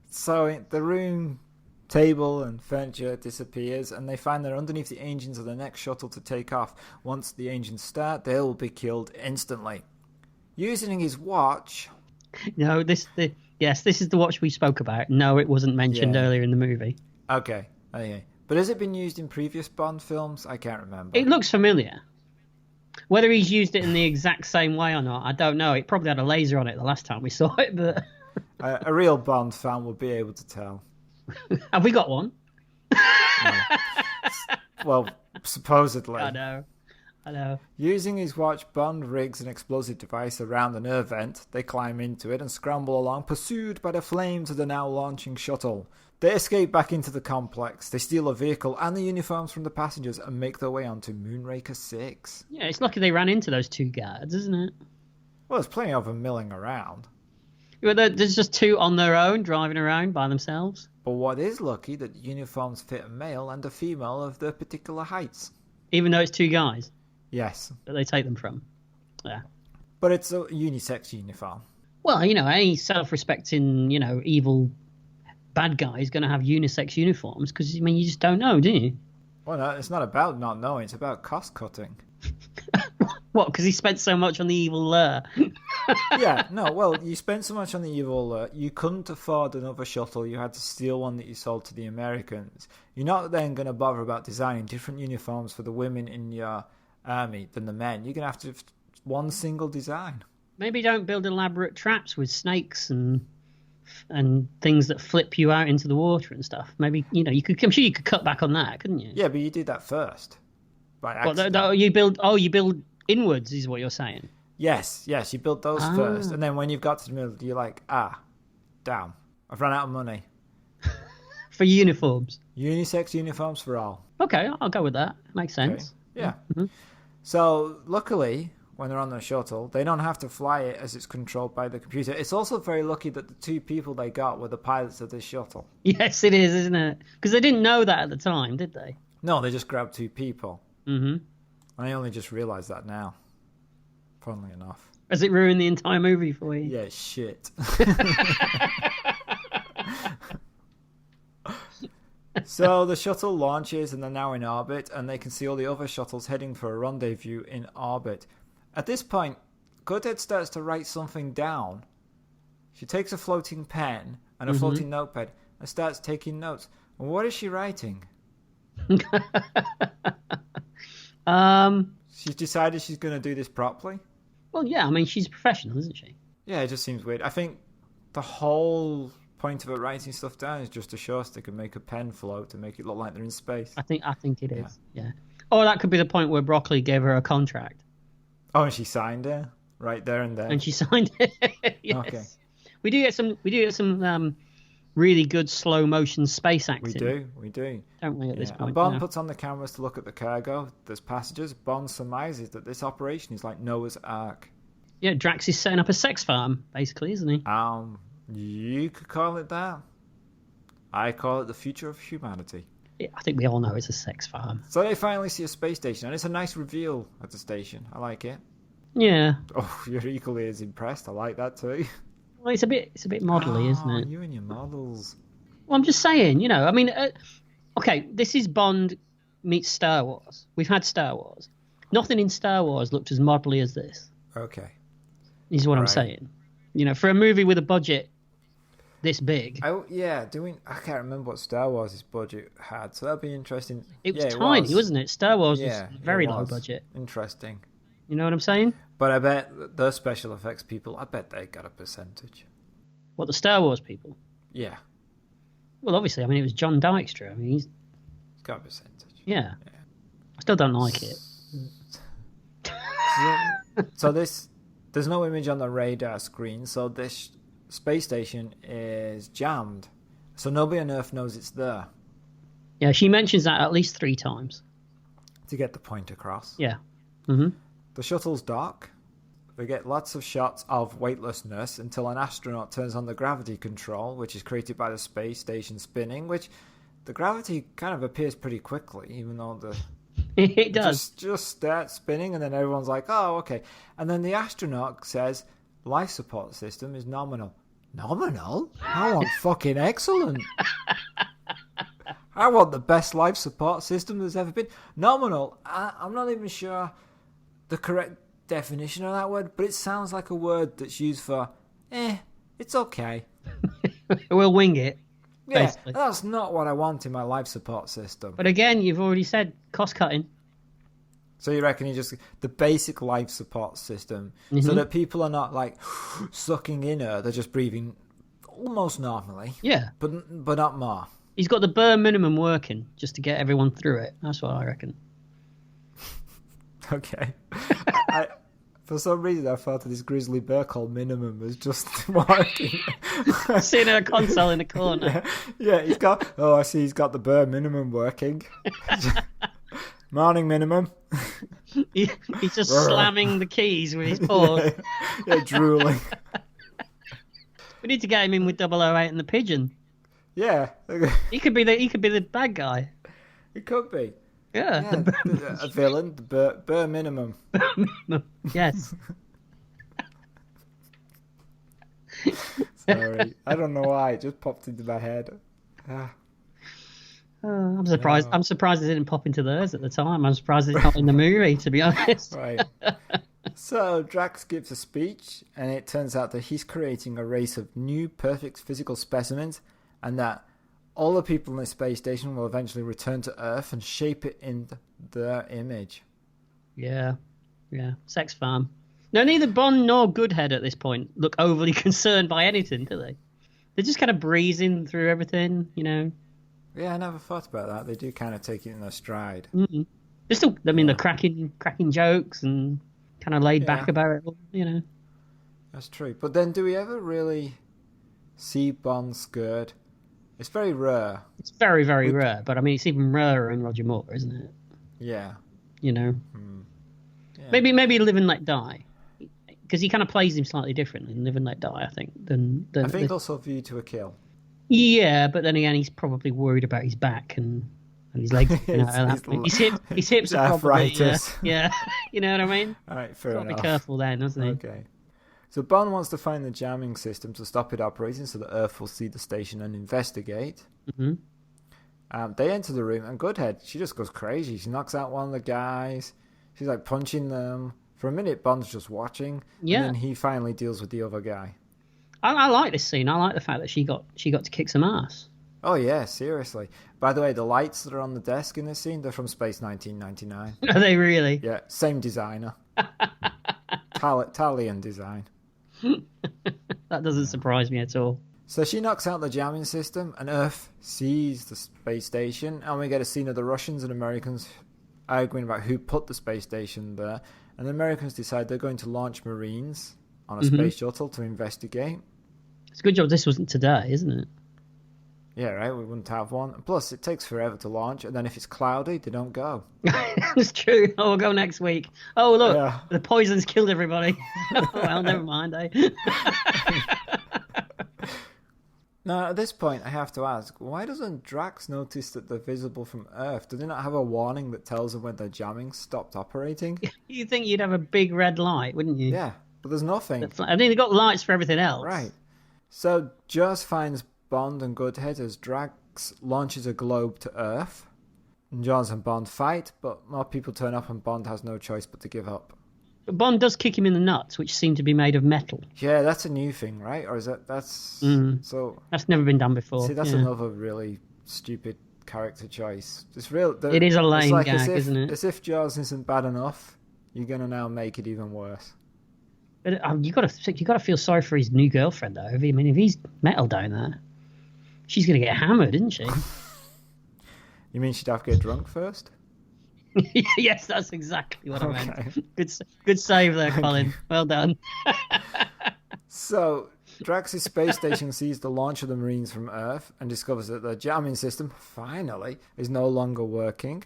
A: So the room, table and furniture disappears, and they find they're underneath the engines of the next shuttle to take off. Once the engines start, they'll be killed instantly. Using his watch...
B: No, this is the watch we spoke about. No, it wasn't mentioned earlier in the movie.
A: Okay. But has it been used in previous Bond films? I can't remember.
B: It looks familiar. Whether he's used it in the exact same way or not, I don't know. It probably had a laser on it the last time we saw it, but...
A: A real Bond fan will be able to tell.
B: Have we got one?
A: No. Well, supposedly.
B: I know.
A: Using his watch, Bond rigs an explosive device around an air vent. They climb into it and scramble along, pursued by the flames of the now launching shuttle. They escape back into the complex. They steal a vehicle and the uniforms from the passengers and make their way onto Moonraker 6.
B: Yeah, it's lucky they ran into those two guards, isn't it?
A: Well, there's plenty of them milling around.
B: Well, there's just two on their own, driving around by themselves.
A: But what is lucky that the uniforms fit a male and a female of their particular heights.
B: Even though it's two guys?
A: Yes.
B: That they take them from. Yeah.
A: But it's a unisex uniform.
B: Well, any self-respecting, evil bad guy is going to have unisex uniforms because, you just don't know, do you?
A: Well, no, it's not about not knowing. It's about cost cutting.
B: What, because he spent so much on the evil lure?
A: Yeah, no, well, you spent so much on the evil lure, you couldn't afford another shuttle. You had to steal one that you sold to the Americans. You're not then going to bother about designing different uniforms for the women in your army than the men. You're going to have to have one single design.
B: Maybe don't build elaborate traps with snakes and things that flip you out into the water and stuff. Maybe I'm sure you could cut back on that, couldn't you?
A: Yeah, but you did that first. By accident.
B: Well, you build inwards, is what you're saying.
A: Yes, you build those first, and then when you've got to the middle, you're like, damn, I've run out of money.
B: For uniforms.
A: Unisex uniforms for all.
B: Okay, I'll go with that. Makes sense.
A: Okay. Yeah.
B: Mm-hmm.
A: So luckily, when they're on the shuttle, they don't have to fly it as it's controlled by the computer. It's also very lucky that the two people they got were the pilots of this shuttle.
B: Yes, it is, isn't it? Because they didn't know that at the time, did they?
A: No, they just grabbed two people.
B: Mm-hmm.
A: I only just realised that now. Funnily enough.
B: Has it ruined the entire movie for you?
A: Yeah, shit. So the shuttle launches and they're now in orbit, and they can see all the other shuttles heading for a rendezvous in orbit. At this point, Godhead starts to write something down. She takes a floating pen and a floating notepad and starts taking notes. What is she writing? She's decided she's going to do this properly?
B: Well, yeah, I mean, she's a professional, isn't she?
A: Yeah, it just seems weird. I think the whole point of her writing stuff down is just to show us they can make a pen float to make it look like they're in space.
B: I think it is, yeah. Or that could be the point where Broccoli gave her a contract.
A: Oh, and she signed it right there and then.
B: And she signed it. Yes. Okay. We do get some really good slow motion space acting.
A: We do.
B: Don't we at this point?
A: And Bond puts on the cameras to look at the cargo. There's passengers. Bond surmises that this operation is like Noah's Ark.
B: Yeah, Drax is setting up a sex farm, basically, isn't he?
A: You could call it that. I call it the future of humanity.
B: Yeah, I think we all know it's a sex farm.
A: So they finally see a space station, and it's a nice reveal at the station. I like it.
B: Yeah.
A: Oh, you're equally as impressed. I like that too.
B: Well, it's a bit modelly, isn't it?
A: You and your models.
B: Well, I'm just saying, I mean, okay, this is Bond meets Star Wars. We've had Star Wars. Nothing in Star Wars looked as modelly as this.
A: Okay.
B: Is what I'm saying. For a movie with a budget this big.
A: I can't remember what Star Wars' budget had, so that'd be interesting.
B: It was tiny, wasn't it? Star Wars was very low budget.
A: Interesting.
B: You know what I'm saying?
A: But I bet the special effects people, I bet they got a percentage.
B: What, the Star Wars people?
A: Yeah.
B: Well, obviously, I mean, it was John Dykstra. I mean, he's
A: got a percentage.
B: Yeah. I still don't like it.
A: So there's no image on the radar screen, so this space station is jammed. So nobody on Earth knows it's there.
B: Yeah, she mentions that at least 3 times.
A: To get the point across.
B: Yeah. Mm-hmm.
A: The shuttle's dock. We get lots of shots of weightlessness until an astronaut turns on the gravity control, which is created by the space station spinning, which the gravity kind of appears pretty quickly, even though
B: It does.
A: Just starts spinning, and then everyone's like, oh, okay. And then the astronaut says, life support system is nominal. Nominal? I want fucking excellent. I want the best life support system there's ever been. Nominal, I'm not even sure the correct definition of that word, but it sounds like a word that's used for, it's okay.
B: We'll wing it.
A: Yeah,
B: basically.
A: That's not what I want in my life support system.
B: But again, you've already said cost cutting.
A: So you reckon the basic life support system, so that people are not like sucking in air, they're just breathing almost normally.
B: Yeah.
A: But not more.
B: He's got the bare minimum working just to get everyone through it. That's what I reckon.
A: Okay. For some reason, I thought that this grizzly bear called Minimum was just working.
B: Sitting at a console in the corner.
A: Yeah, I see he's got the bare minimum working. Morning, Minimum.
B: He's just slamming the keys with his paws.
A: Yeah, drooling.
B: We need to get him in with 008 and the pigeon.
A: Yeah.
B: He could be the bad guy.
A: It could be.
B: Yeah.
A: A villain, the bare minimum.
B: Yes.
A: Sorry. I don't know why. It just popped into my head.
B: I'm surprised. I'm surprised it didn't pop into theirs at the time. I'm surprised it's not in the movie, to be honest.
A: Right. So Drax gives a speech, and it turns out that he's creating a race of new perfect physical specimens, and that all the people in the space station will eventually return to Earth and shape it in their image.
B: Yeah. Sex farm. No, neither Bond nor Goodhead at this point look overly concerned by anything, do they? They're just kind of breezing through everything, you know.
A: Yeah, I never thought about that. They do kind of take it in their stride.
B: Mm-hmm. They're still, they're cracking jokes and kind of laid back about it, you know.
A: That's true. But then do we ever really see Bond scared? It's very rare.
B: It's very, very rare, but I mean, it's even rarer in Roger Moore, isn't it?
A: Yeah.
B: You know?
A: Yeah.
B: Maybe Live and Let Die. Because he kind of plays him slightly differently in Live and Let Die, I think.
A: I think also View to a Kill.
B: Yeah, but then again, he's probably worried about his back and his legs. His hips are probably... Yeah, you know what I mean?
A: All right, fair enough.
B: Got to be careful then, doesn't he?
A: Okay. So Bond wants to find the jamming system to stop it operating so that Earth will see the station and investigate.
B: Mm-hmm.
A: They enter the room, and Goodhead, she just goes crazy. She knocks out one of the guys. She's like punching them. For a minute, Bond's just watching. Yeah. And then he finally deals with the other guy.
B: I like this scene. I like the fact that she got to kick some ass.
A: Oh, yeah, seriously. By the way, the lights that are on the desk in this scene, they're from Space 1999.
B: Are they really?
A: Yeah, same designer. Italian design.
B: That doesn't surprise me at all.
A: So she knocks out the jamming system, and Earth sees the space station, and we get a scene of the Russians and Americans arguing about who put the space station there. And the Americans decide they're going to launch Marines on a space shuttle to investigate.
B: It's a good job this wasn't today, isn't it?
A: Yeah, right, we wouldn't have one. And plus, it takes forever to launch, and then if it's cloudy, they don't go.
B: That's true. Oh, we'll go next week. Oh, look, the poison's killed everybody. Well, never mind, eh?
A: Now, at this point, I have to ask, why doesn't Drax notice that they're visible from Earth? Do they not have a warning that tells them when their jamming stopped operating?
B: You'd think you'd have a big red light, wouldn't you?
A: Yeah, but there's nothing.
B: I think they've got lights for everything else.
A: Right. So, Jaws finds Bond and Goodhead as Drax launches a globe to Earth. And Jaws and Bond fight, but more people turn up and Bond has no choice but to give up.
B: But Bond does kick him in the nuts, which seem to be made of metal.
A: Yeah, that's a new thing, right? Or is that's... So
B: that's never been done before.
A: See, that's another really stupid character choice. It's real.
B: It is a lame gag, isn't it?
A: As if Jaws isn't bad enough, you're going to now make it even worse.
B: But you got to feel sorry for his new girlfriend, though. I mean, if he's metal down there, she's going to get hammered, isn't she?
A: You mean she'd have to get drunk first?
B: Yes, that's exactly what I meant. Good save there, Colin. Well done.
A: So, Drax's space station sees the launch of the Marines from Earth and discovers that the jamming system, finally, is no longer working.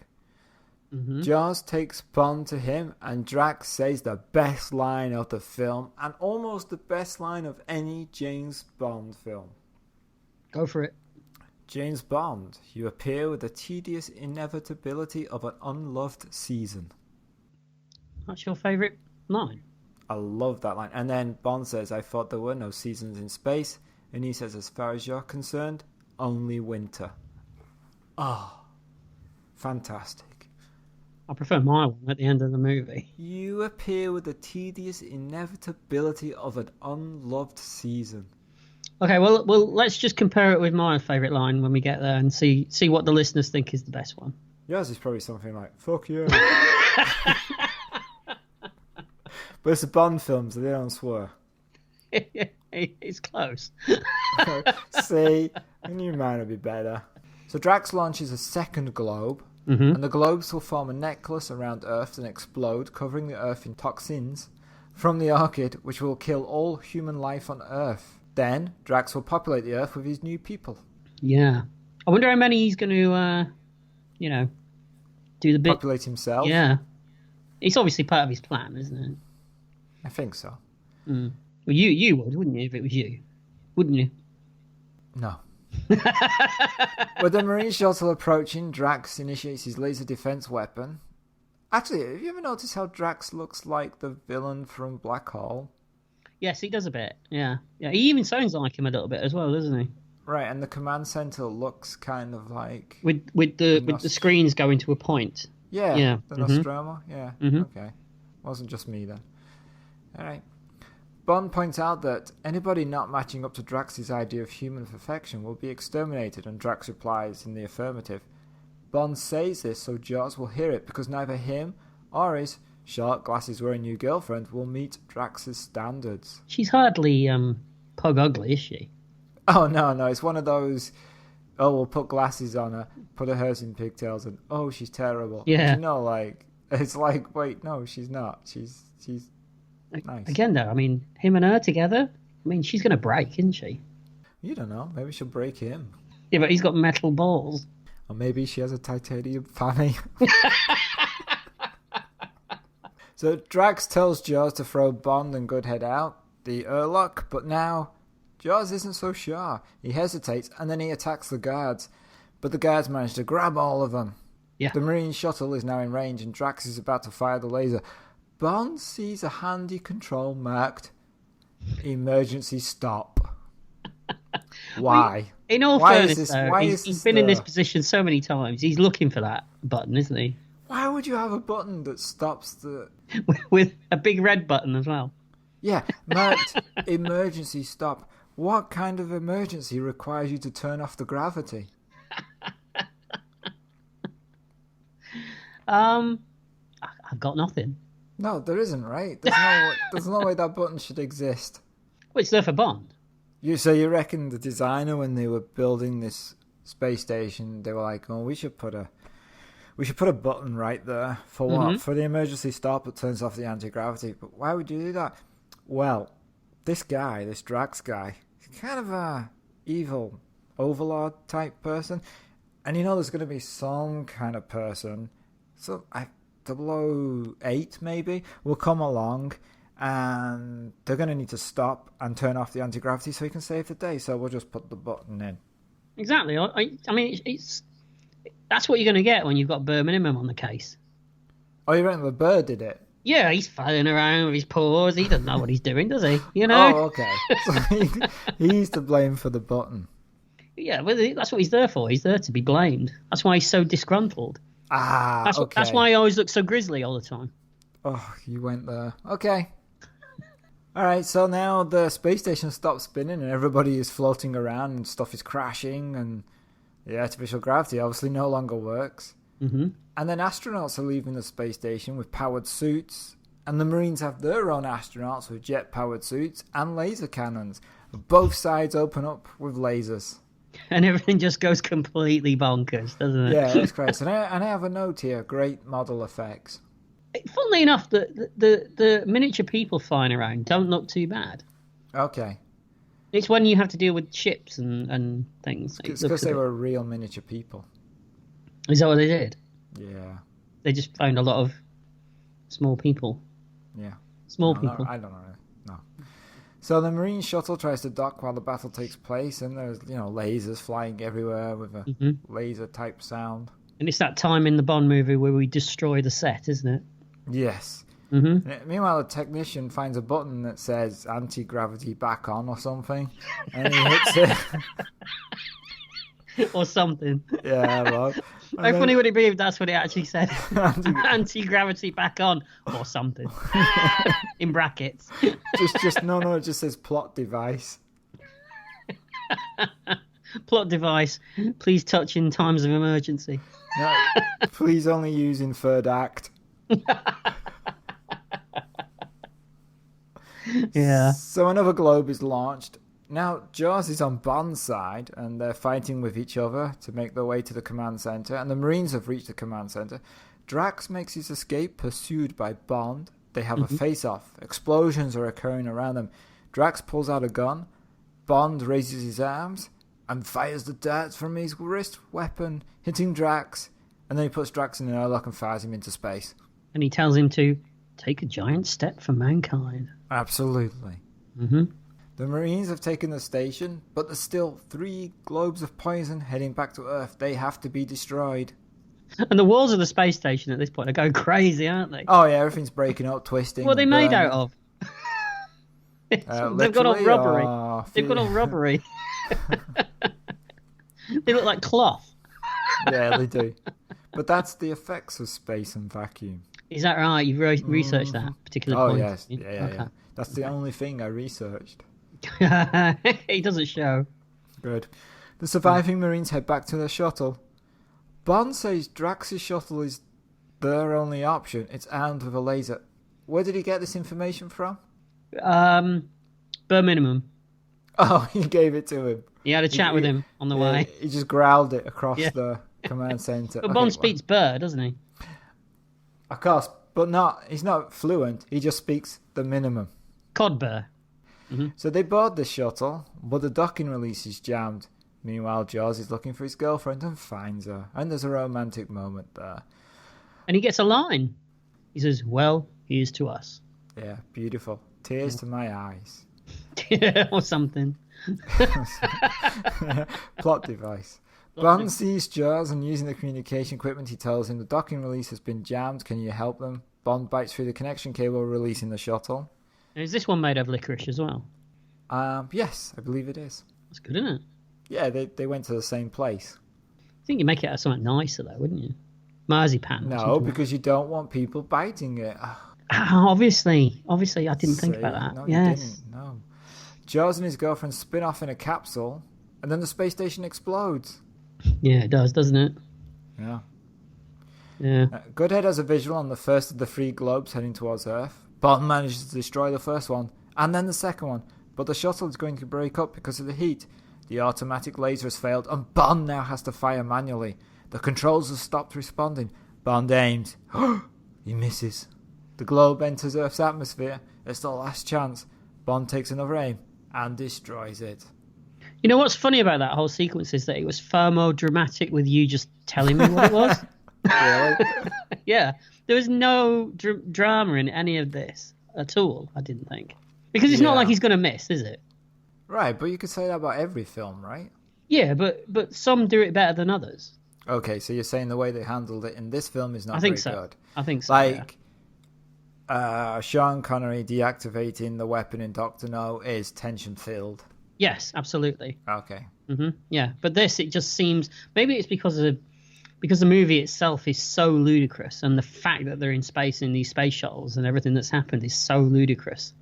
A: Jaws takes Bond to him, and Drax says the best line of the film, and almost the best line of any James Bond film.
B: Go for it.
A: James Bond, you appear with the tedious inevitability of an unloved season.
B: That's your favourite line?
A: I love that line. And then Bond says, I thought there were no seasons in space. And he says, as far as you're concerned, only winter. Oh, fantastic.
B: I prefer my one at the end of the movie.
A: You appear with the tedious inevitability of an unloved season.
B: Okay, well, let's just compare it with my favourite line when we get there and see what the listeners think is the best one.
A: Yours is probably something like, fuck you. But it's a Bond film, so they don't swear.
B: It's close.
A: See, I knew mine would be better. So Drax launches a second globe, and the globes will form a necklace around Earth and explode, covering the Earth in toxins from the Orchid, which will kill all human life on Earth. Then Drax will populate the Earth with his new people.
B: Yeah. I wonder how many he's going to, do the bit.
A: Populate himself?
B: Yeah. It's obviously part of his plan, isn't it?
A: I think so.
B: Mm. Well, you would, wouldn't you, if it was you? Wouldn't you?
A: No. With the Marine shuttle approaching, Drax initiates his laser defense weapon. Actually, have you ever noticed how Drax looks like the villain from Black Hole?
B: Yes, he does a bit. Yeah. He even sounds like him a little bit as well, doesn't he?
A: Right, and the command center looks kind of like
B: with the screens going to a point.
A: Yeah. The Nostromo. Yeah. Okay, wasn't just me then. All right. Bond points out that anybody not matching up to Drax's idea of human perfection will be exterminated, and Drax replies in the affirmative. Bond says this so Jaws will hear it, because neither him or his short glasses-wearing new girlfriend will meet Drax's standards.
B: She's hardly pug ugly, is she?
A: Oh, no, it's one of those, oh, we'll put glasses on her, put her hers in pigtails, and oh, she's terrible.
B: Yeah.
A: It's like, wait, no, she's not. She's nice.
B: Again, though, I mean, him and her together, I mean, she's going to break, isn't she?
A: You don't know. Maybe she'll break him.
B: Yeah, but he's got metal balls.
A: Or maybe she has a titanium fanny. So Drax tells Jaws to throw Bond and Goodhead out the airlock, but now Jaws isn't so sure. He hesitates, and then he attacks the guards. But the guards manage to grab all of them.
B: Yeah.
A: The Marine shuttle is now in range, and Drax is about to fire the laser. Bond sees a handy control marked "Emergency Stop." Why?
B: In all fairness, though, he's been in this position so many times. He's looking for that button, isn't he?
A: Why would you have a button that stops the...
B: With a big red button as well.
A: Yeah, marked "Emergency Stop." What kind of emergency requires you to turn off the gravity?
B: I've got nothing.
A: No, there isn't, right? There's no way that button should exist.
B: Well, it's there for Bond.
A: So you reckon the designer, when they were building this space station, they were like, "Oh, we should put a button right there for what? For the emergency stop that turns off the anti-gravity." But why would you do that? Well, this Drax guy, he's kind of a evil overlord type person, and there's going to be some kind of person. So 008 maybe will come along, and they're going to need to stop and turn off the anti-gravity so he can save the day. So we'll just put the button in.
B: Exactly. I mean, that's what you're going to get when you've got bare minimum on the case.
A: Oh, you reckon the bird did it?
B: Yeah, he's fiddling around with his paws. He doesn't know what he's doing, does he?
A: Oh, okay. So he's to blame for the button.
B: Yeah, well, that's what he's there for. He's there to be blamed. That's why he's so disgruntled.
A: Okay.
B: That's why he always looks so grisly all the time.
A: Oh, you went there. Okay. All right, so now the space station stops spinning and everybody is floating around and stuff is crashing and the artificial gravity obviously no longer works.
B: Mm-hmm.
A: And then astronauts are leaving the space station with powered suits, and the Marines have their own astronauts with jet-powered suits and laser cannons. Both sides open up with lasers.
B: And everything just goes completely bonkers, doesn't it?
A: Yeah, it's crazy. And I have a note here, great model effects.
B: Funnily enough, the miniature people flying around don't look too bad.
A: Okay.
B: It's when you have to deal with ships and things.
A: It's because they were real miniature people.
B: Is that what they did?
A: Yeah.
B: They just found a lot of small people.
A: Yeah.
B: Small
A: No,
B: people.
A: I don't know. No. So the Marine shuttle tries to dock while the battle takes place, and there's lasers flying everywhere with a laser type sound.
B: And it's that time in the Bond movie where we destroy the set, isn't it?
A: Yes. Meanwhile, the technician finds a button that says anti-gravity back on or something, and he hits it.
B: Or something.
A: Yeah, well.
B: How funny would it be if that's what it actually said? Anti-gravity back on or something. In brackets.
A: It just says plot device.
B: Plot device. Please touch in times of emergency.
A: No, please only use in third act.
B: Yeah.
A: So another globe is launched. Now, Jaws is on Bond's side, and they're fighting with each other to make their way to the command center, and the Marines have reached the command center. Drax makes his escape, pursued by Bond. They have a face-off. Explosions are occurring around them. Drax pulls out a gun. Bond raises his arms and fires the darts from his wrist weapon, hitting Drax, and then he puts Drax in an airlock and fires him into space.
B: And he tells him to take a giant step for mankind.
A: Absolutely. The Marines have taken the station, but there's still 3 globes of poison heading back to Earth. They have to be destroyed.
B: And the walls of the space station at this point are going crazy, aren't they?
A: Oh, yeah, everything's breaking up, twisting.
B: What are they made out of? They've got all rubbery. They've got all rubbery. They look like cloth.
A: Yeah, they do. But that's the effects of space and vacuum.
B: Is that right? You've researched that particular point?
A: Oh, yes. Yeah. That's the only thing I researched.
B: It doesn't show.
A: Good. The surviving Marines head back to their shuttle. Bond says Drax's shuttle is their only option. It's armed with a laser. Where did he get this information from?
B: Bare minimum.
A: Oh, he gave it to him.
B: He had a chat with him on the way.
A: He just growled it across the command center.
B: But Bond speaks Burr, doesn't he?
A: Of course, but he's not fluent. He just speaks the minimum.
B: Cod Burr.
A: So they board the shuttle, but the docking release is jammed. Meanwhile, Jaws is looking for his girlfriend and finds her. And there's a romantic moment there.
B: And he gets a line. He says, well, he is to us.
A: Yeah, beautiful. Tears to my eyes.
B: Or something.
A: Plot device. Bond sees Jaws, and using the communication equipment, he tells him the docking release has been jammed. Can you help them? Bond bites through the connection cable, releasing the shuttle.
B: Is this one made of licorice as well?
A: Yes, I believe it is.
B: That's good, isn't it?
A: Yeah, they went to the same place.
B: I think you'd make it out of something nicer, though, wouldn't you? Marzipan.
A: No, because you don't want people biting it.
B: Obviously, I didn't think about that.
A: No,
B: yes.
A: You didn't. No. Jaws and his girlfriend spin off in a capsule, and then the space station explodes.
B: Yeah, it does, doesn't it?
A: Yeah.
B: Yeah.
A: Goodhead has a visual on the first of the 3 globes heading towards Earth. Bond manages to destroy the first one, and then the second one, but the shuttle is going to break up because of the heat. The automatic laser has failed, and Bond now has to fire manually. The controls have stopped responding. Bond aims. He misses. The globe enters Earth's atmosphere. It's the last chance. Bond takes another aim and destroys it.
B: You know what's funny about that whole sequence is that it was far more dramatic with you just telling me what it was.
A: Really?
B: Yeah. There was no drama in any of this at all, I didn't think. Because it's not like he's going to miss, is it?
A: Right, but you could say that about every film, right?
B: Yeah, but some do it better than others.
A: Okay, so you're saying the way they handled it in this film is not
B: I think
A: very
B: so.
A: good.
B: I think so.
A: Like, Sean Connery deactivating the weapon in Dr. No is tension-filled.
B: Yes, absolutely.
A: Okay.
B: Yeah, but this, it just seems... Maybe it's because the movie itself is so ludicrous, and the fact that they're in space in these space shuttles and everything that's happened is so ludicrous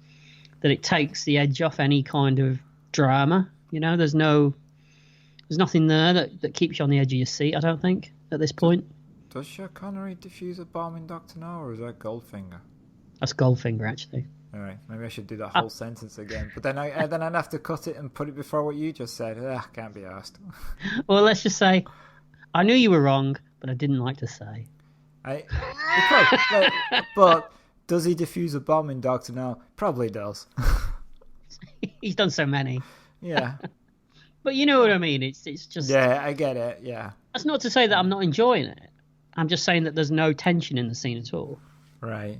B: that it takes the edge off any kind of drama. You know, there's nothing there that keeps you on the edge of your seat, I don't think, at this point.
A: Does Sean Connery defuse a bomb in Dr. No, or is that Goldfinger?
B: That's Goldfinger, actually.
A: All right, maybe I should do that whole sentence again. But then I'd have to cut it and put it before what you just said. Can't be asked.
B: Well, let's just say, I knew you were wrong, but I didn't like to say.
A: But does he defuse a bomb in Dr. No? Probably does.
B: He's done so many.
A: Yeah.
B: But you know what I mean. It's just...
A: Yeah, I get it, yeah.
B: That's not to say that I'm not enjoying it. I'm just saying that there's no tension in the scene at all.
A: Right.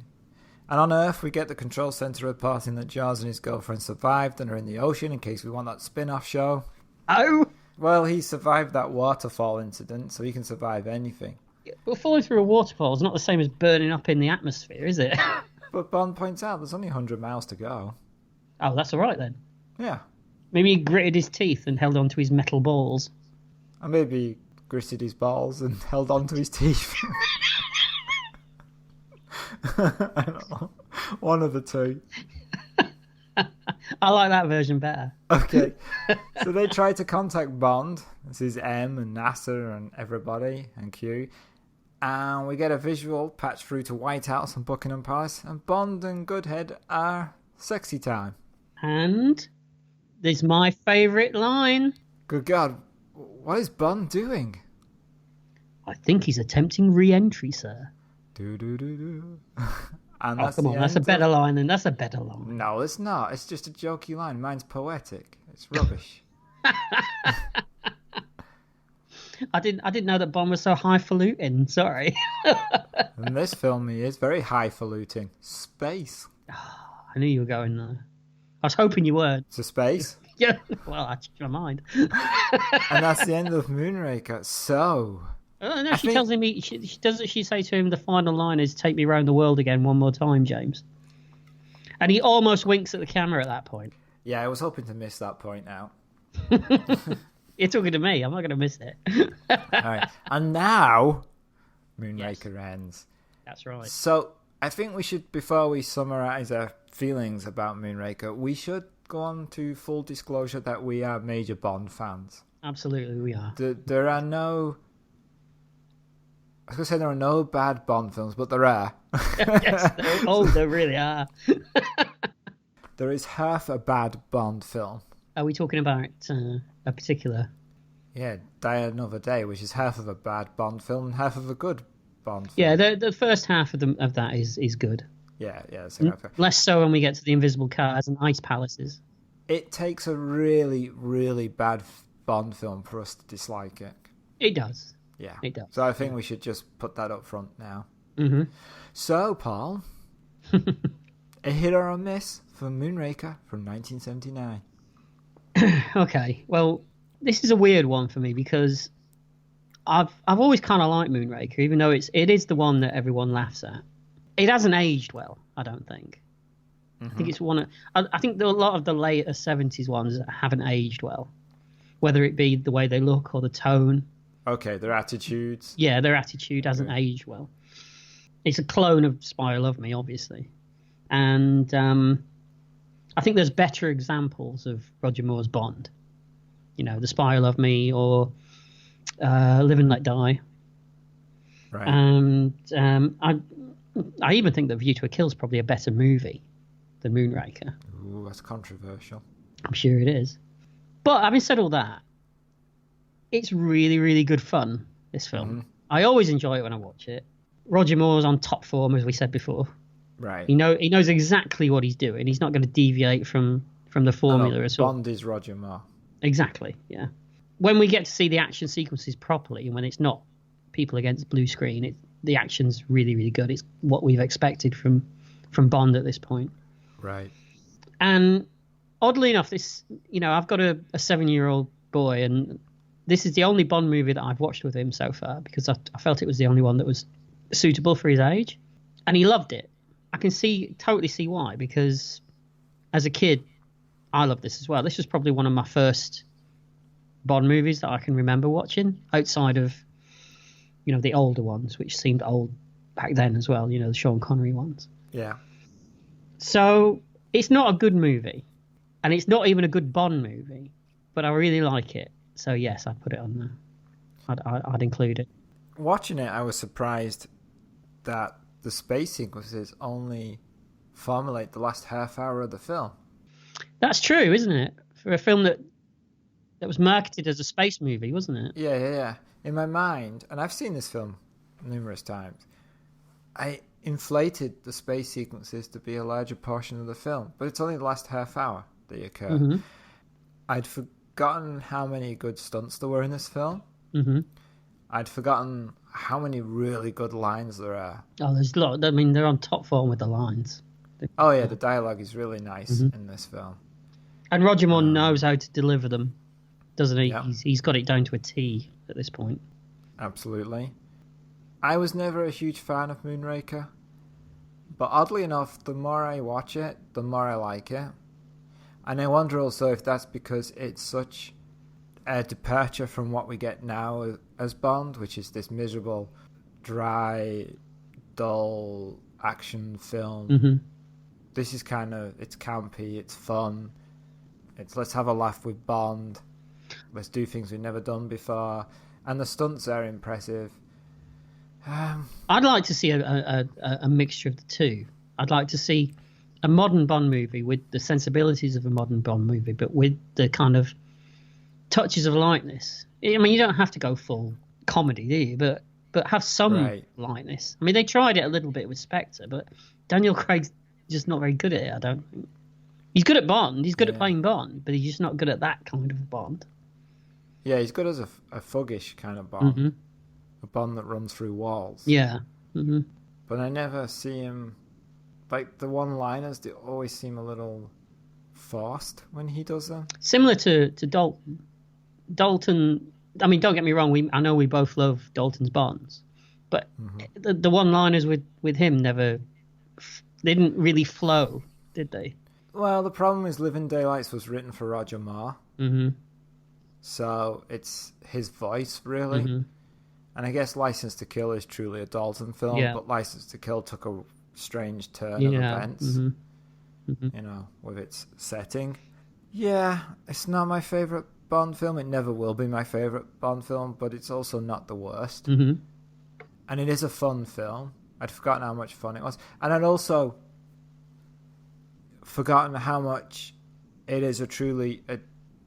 A: And on Earth, we get the control center reporting that Jaws and his girlfriend survived and are in the ocean in case we want that spin-off show.
B: Oh!
A: Well, he survived that waterfall incident, so he can survive anything.
B: Well, falling through a waterfall is not the same as burning up in the atmosphere, is it?
A: But Bond points out there's only 100 miles to go.
B: Oh, that's all right then.
A: Yeah.
B: Maybe he gritted his teeth and held on to his metal balls.
A: And maybe he gritted his balls and held on to his teeth. I don't know. One of the two.
B: I like that version better.
A: Okay. So they try to contact Bond. This is M and NASA and everybody and Q. And we get a visual patched through to White House and Buckingham Palace. And Bond and Goodhead are sexy time.
B: And this is my favourite line.
A: Good God. What is Bond doing?
B: I think he's attempting re-entry, sir.
A: Do. And
B: Oh, come on, that's a better line, and that's a better line.
A: No, it's not. It's just a jokey line. Mine's poetic. It's rubbish.
B: I didn't know that Bond was so highfalutin. Sorry.
A: In this film, he is very highfalutin. Space.
B: I knew you were going there. I was hoping you weren't.
A: It's a space.
B: Yeah. Well, I changed my mind.
A: And that's the end of Moonraker. So...
B: Oh, no, she tells him, she say to him, the final line is, take me round the world again one more time, James. And he almost winks at the camera at that point.
A: Yeah, I was hoping to miss that point out.
B: You're talking to me. I'm not going to miss it.
A: All right. And now, Moonraker ends.
B: That's right.
A: So, I think we should, before we summarise our feelings about Moonraker, we should go on to full disclosure that we are major Bond fans.
B: Absolutely, we are.
A: There are no... I was going to say there are no bad Bond films, but there are.
B: Yes, there really are.
A: There is half a bad Bond film.
B: Are we talking about a particular...
A: Yeah, Die Another Day, which is half of a bad Bond film and half of a good Bond film.
B: Yeah, the first half of that is good.
A: Yeah.
B: Less so when we get to the invisible cars and ice palaces.
A: It takes a really, really bad Bond film for us to dislike it.
B: It does.
A: Yeah.
B: It does.
A: So I think we should just put that up front now.
B: Mm-hmm.
A: So, Paul, a hit or a miss for Moonraker from 1979.
B: Okay, well, this is a weird one for me because I've always kind of liked Moonraker, even though it is the one that everyone laughs at. It hasn't aged well, I don't think. Mm-hmm. I think it's one. I think a lot of the later 70s ones haven't aged well, whether it be the way they look or the tone.
A: Okay, their attitudes.
B: Yeah, their attitude hasn't aged well. It's a clone of Spy Who Loved Me, obviously. And I think there's better examples of Roger Moore's Bond. You know, The Spy Who Loved Me or Live and Let Die.
A: Right.
B: And I even think that View to a Kill is probably a better movie than Moonraker.
A: Ooh, that's controversial.
B: I'm sure it is. But having said all that, it's really, really good fun, this film. Mm-hmm. I always enjoy it when I watch it. Roger Moore's on top form, as we said before.
A: Right.
B: He knows exactly what he's doing. He's not going to deviate from the formula at all.
A: Bond is Roger Moore.
B: Exactly, yeah. When we get to see the action sequences properly, and when it's not people against blue screen, the action's really, really good. It's what we've expected from Bond at this point.
A: Right.
B: And oddly enough, I've got a 7-year-old boy, and this is the only Bond movie that I've watched with him so far because I felt it was the only one that was suitable for his age, and he loved it. I can totally see why, because as a kid, I loved this as well. This was probably one of my first Bond movies that I can remember watching outside of, the older ones, which seemed old back then as well, the Sean Connery ones.
A: Yeah.
B: So it's not a good movie, and it's not even a good Bond movie, but I really like it. So yes, I'd put it on there. I'd include it.
A: Watching it, I was surprised that the space sequences only formulate the last half hour of the film.
B: That's true, isn't it? For a film that was marketed as a space movie, wasn't it?
A: Yeah. In my mind, and I've seen this film numerous times, I inflated the space sequences to be a larger portion of the film, but it's only the last half hour they occur. Mm-hmm. I'd forgotten how many good stunts there were in this film.
B: Mm-hmm.
A: I'd forgotten how many really good lines there are.
B: Oh, there's a lot. I mean, they're on top form with the lines.
A: Oh yeah, the dialogue is really nice
B: Mm-hmm.
A: in this film.
B: And Roger Moore knows how to deliver them, doesn't he?
A: Yeah.
B: He's got it down to a T at this point.
A: Absolutely. I was never a huge fan of Moonraker, but oddly enough, the more I watch it, the more I like it. And I wonder also if that's because it's such a departure from what we get now as Bond, which is this miserable, dry, dull action film.
B: Mm-hmm.
A: This is kind of, it's campy, it's fun. It's let's have a laugh with Bond. Let's do things we've never done before. And the stunts are impressive.
B: I'd like to see a mixture of the two. I'd like to see a modern Bond movie with the sensibilities of a modern Bond movie, but with the kind of touches of lightness. I mean, you don't have to go full comedy, do you? But have some lightness. I mean, they tried it a little bit with Spectre, but Daniel Craig's just not very good at it, I don't think. He's good at Bond. He's good at playing Bond, but he's just not good at that kind of Bond.
A: Yeah, he's good as a fuggish kind of Bond.
B: Mm-hmm.
A: A Bond that runs through walls.
B: Yeah. Mm-hmm.
A: But I never see him... Like, the one-liners, they always seem a little forced when he does them.
B: Similar to Dalton. Dalton... I mean, don't get me wrong. I know we both love Dalton's Bonds. But the one-liners with him never... They didn't really flow, did they?
A: Well, the problem is Living Daylights was written for Roger Moore.
B: Mm-hmm.
A: So it's his voice, really.
B: Mm-hmm.
A: And I guess License to Kill is truly a Dalton film, but License to Kill took a strange turn of events, you know, with its setting. Yeah, it's not my favourite Bond film. It never will be my favourite Bond film, but it's also not the worst.
B: Mm-hmm.
A: And it is a fun film. I'd forgotten how much fun it was. And I'd also forgotten how much it is a truly a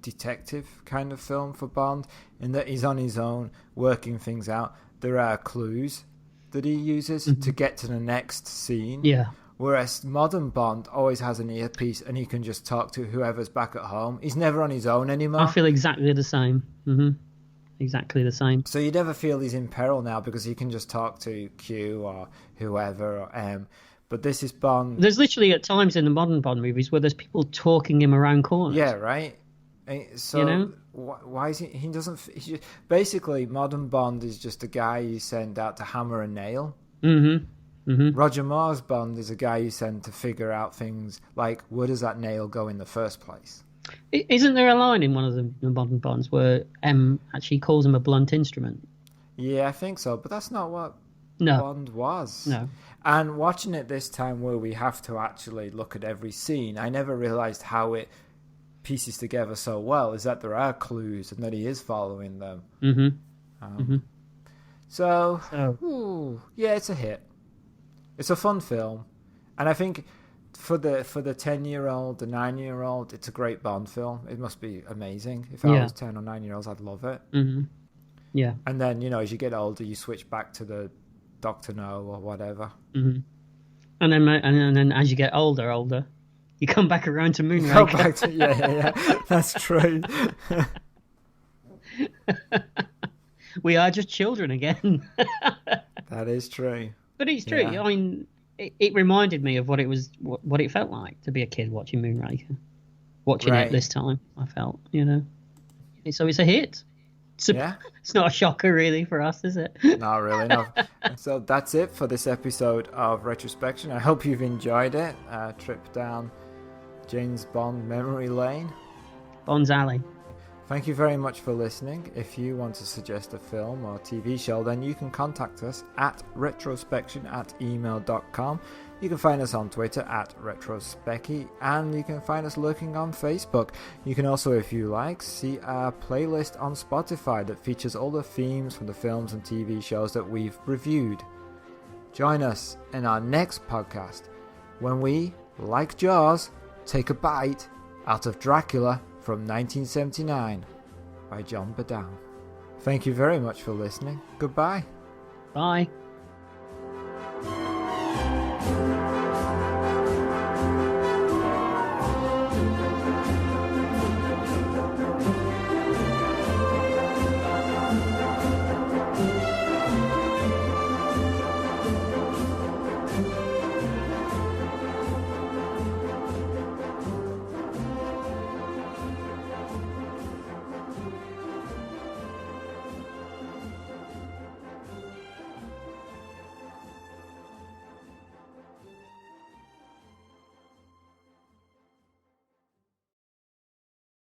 A: detective kind of film for Bond, in that he's on his own working things out. There are clues that he uses to get to the next scene.
B: Yeah.
A: Whereas modern Bond always has an earpiece and he can just talk to whoever's back at home. He's never on his own anymore.
B: I feel exactly the same. Mm-hmm. Exactly the same.
A: So you never feel he's in peril now because he can just talk to Q or whoever or M. But this is Bond.
B: There's literally at times in the modern Bond movies where there's people talking him around corners.
A: Yeah, right. So
B: you know?
A: why is he doesn't... basically, modern Bond is just a guy you send out to hammer a nail.
B: Mm-hmm. Mm-hmm.
A: Roger Moore's Bond is a guy you send to figure out things like, where does that nail go in the first place?
B: Isn't there a line in one of the modern Bonds where M actually calls him a blunt instrument?
A: Yeah, I think so, but that's not what Bond was.
B: No.
A: And watching it this time where we have to actually look at every scene, I never realised how it pieces together so well, is that there are clues and that he is following them.
B: Mm-hmm.
A: Yeah, it's a hit. It's a fun film, and I think for the 10-year-old, the 9-year-old, it's a great Bond film. It must be amazing. If I was 10 or 9-year-olds, I'd love it.
B: Mm-hmm. Yeah.
A: And then, you know, as you get older, you switch back to the Dr. No or whatever.
B: Mm-hmm. And then as you get older, you come back around to Moonraker.
A: Yeah. That's true.
B: We are just children again.
A: That is true.
B: But it's true. Yeah. I mean, it reminded me of what it felt like to be a kid watching Moonraker. Watching it this time, I felt, you know. So it's a hit. It's not a shocker, really, for us, is it?
A: Not really, no. So that's it for this episode of Retrospection. I hope you've enjoyed it. Trip down James Bond memory lane.
B: Bond's Alley.
A: Thank you very much for listening. If you want to suggest a film or TV show, then you can contact us at retrospection@email.com. You can find us on Twitter at retrospecky, and you can find us lurking on Facebook. You can also, if you like, see our playlist on Spotify that features all the themes from the films and TV shows that we've reviewed. Join us in our next podcast when we, like Jaws, take a bite out of Dracula from 1979 by John Badal. Thank you very much for listening. Goodbye.
B: Bye.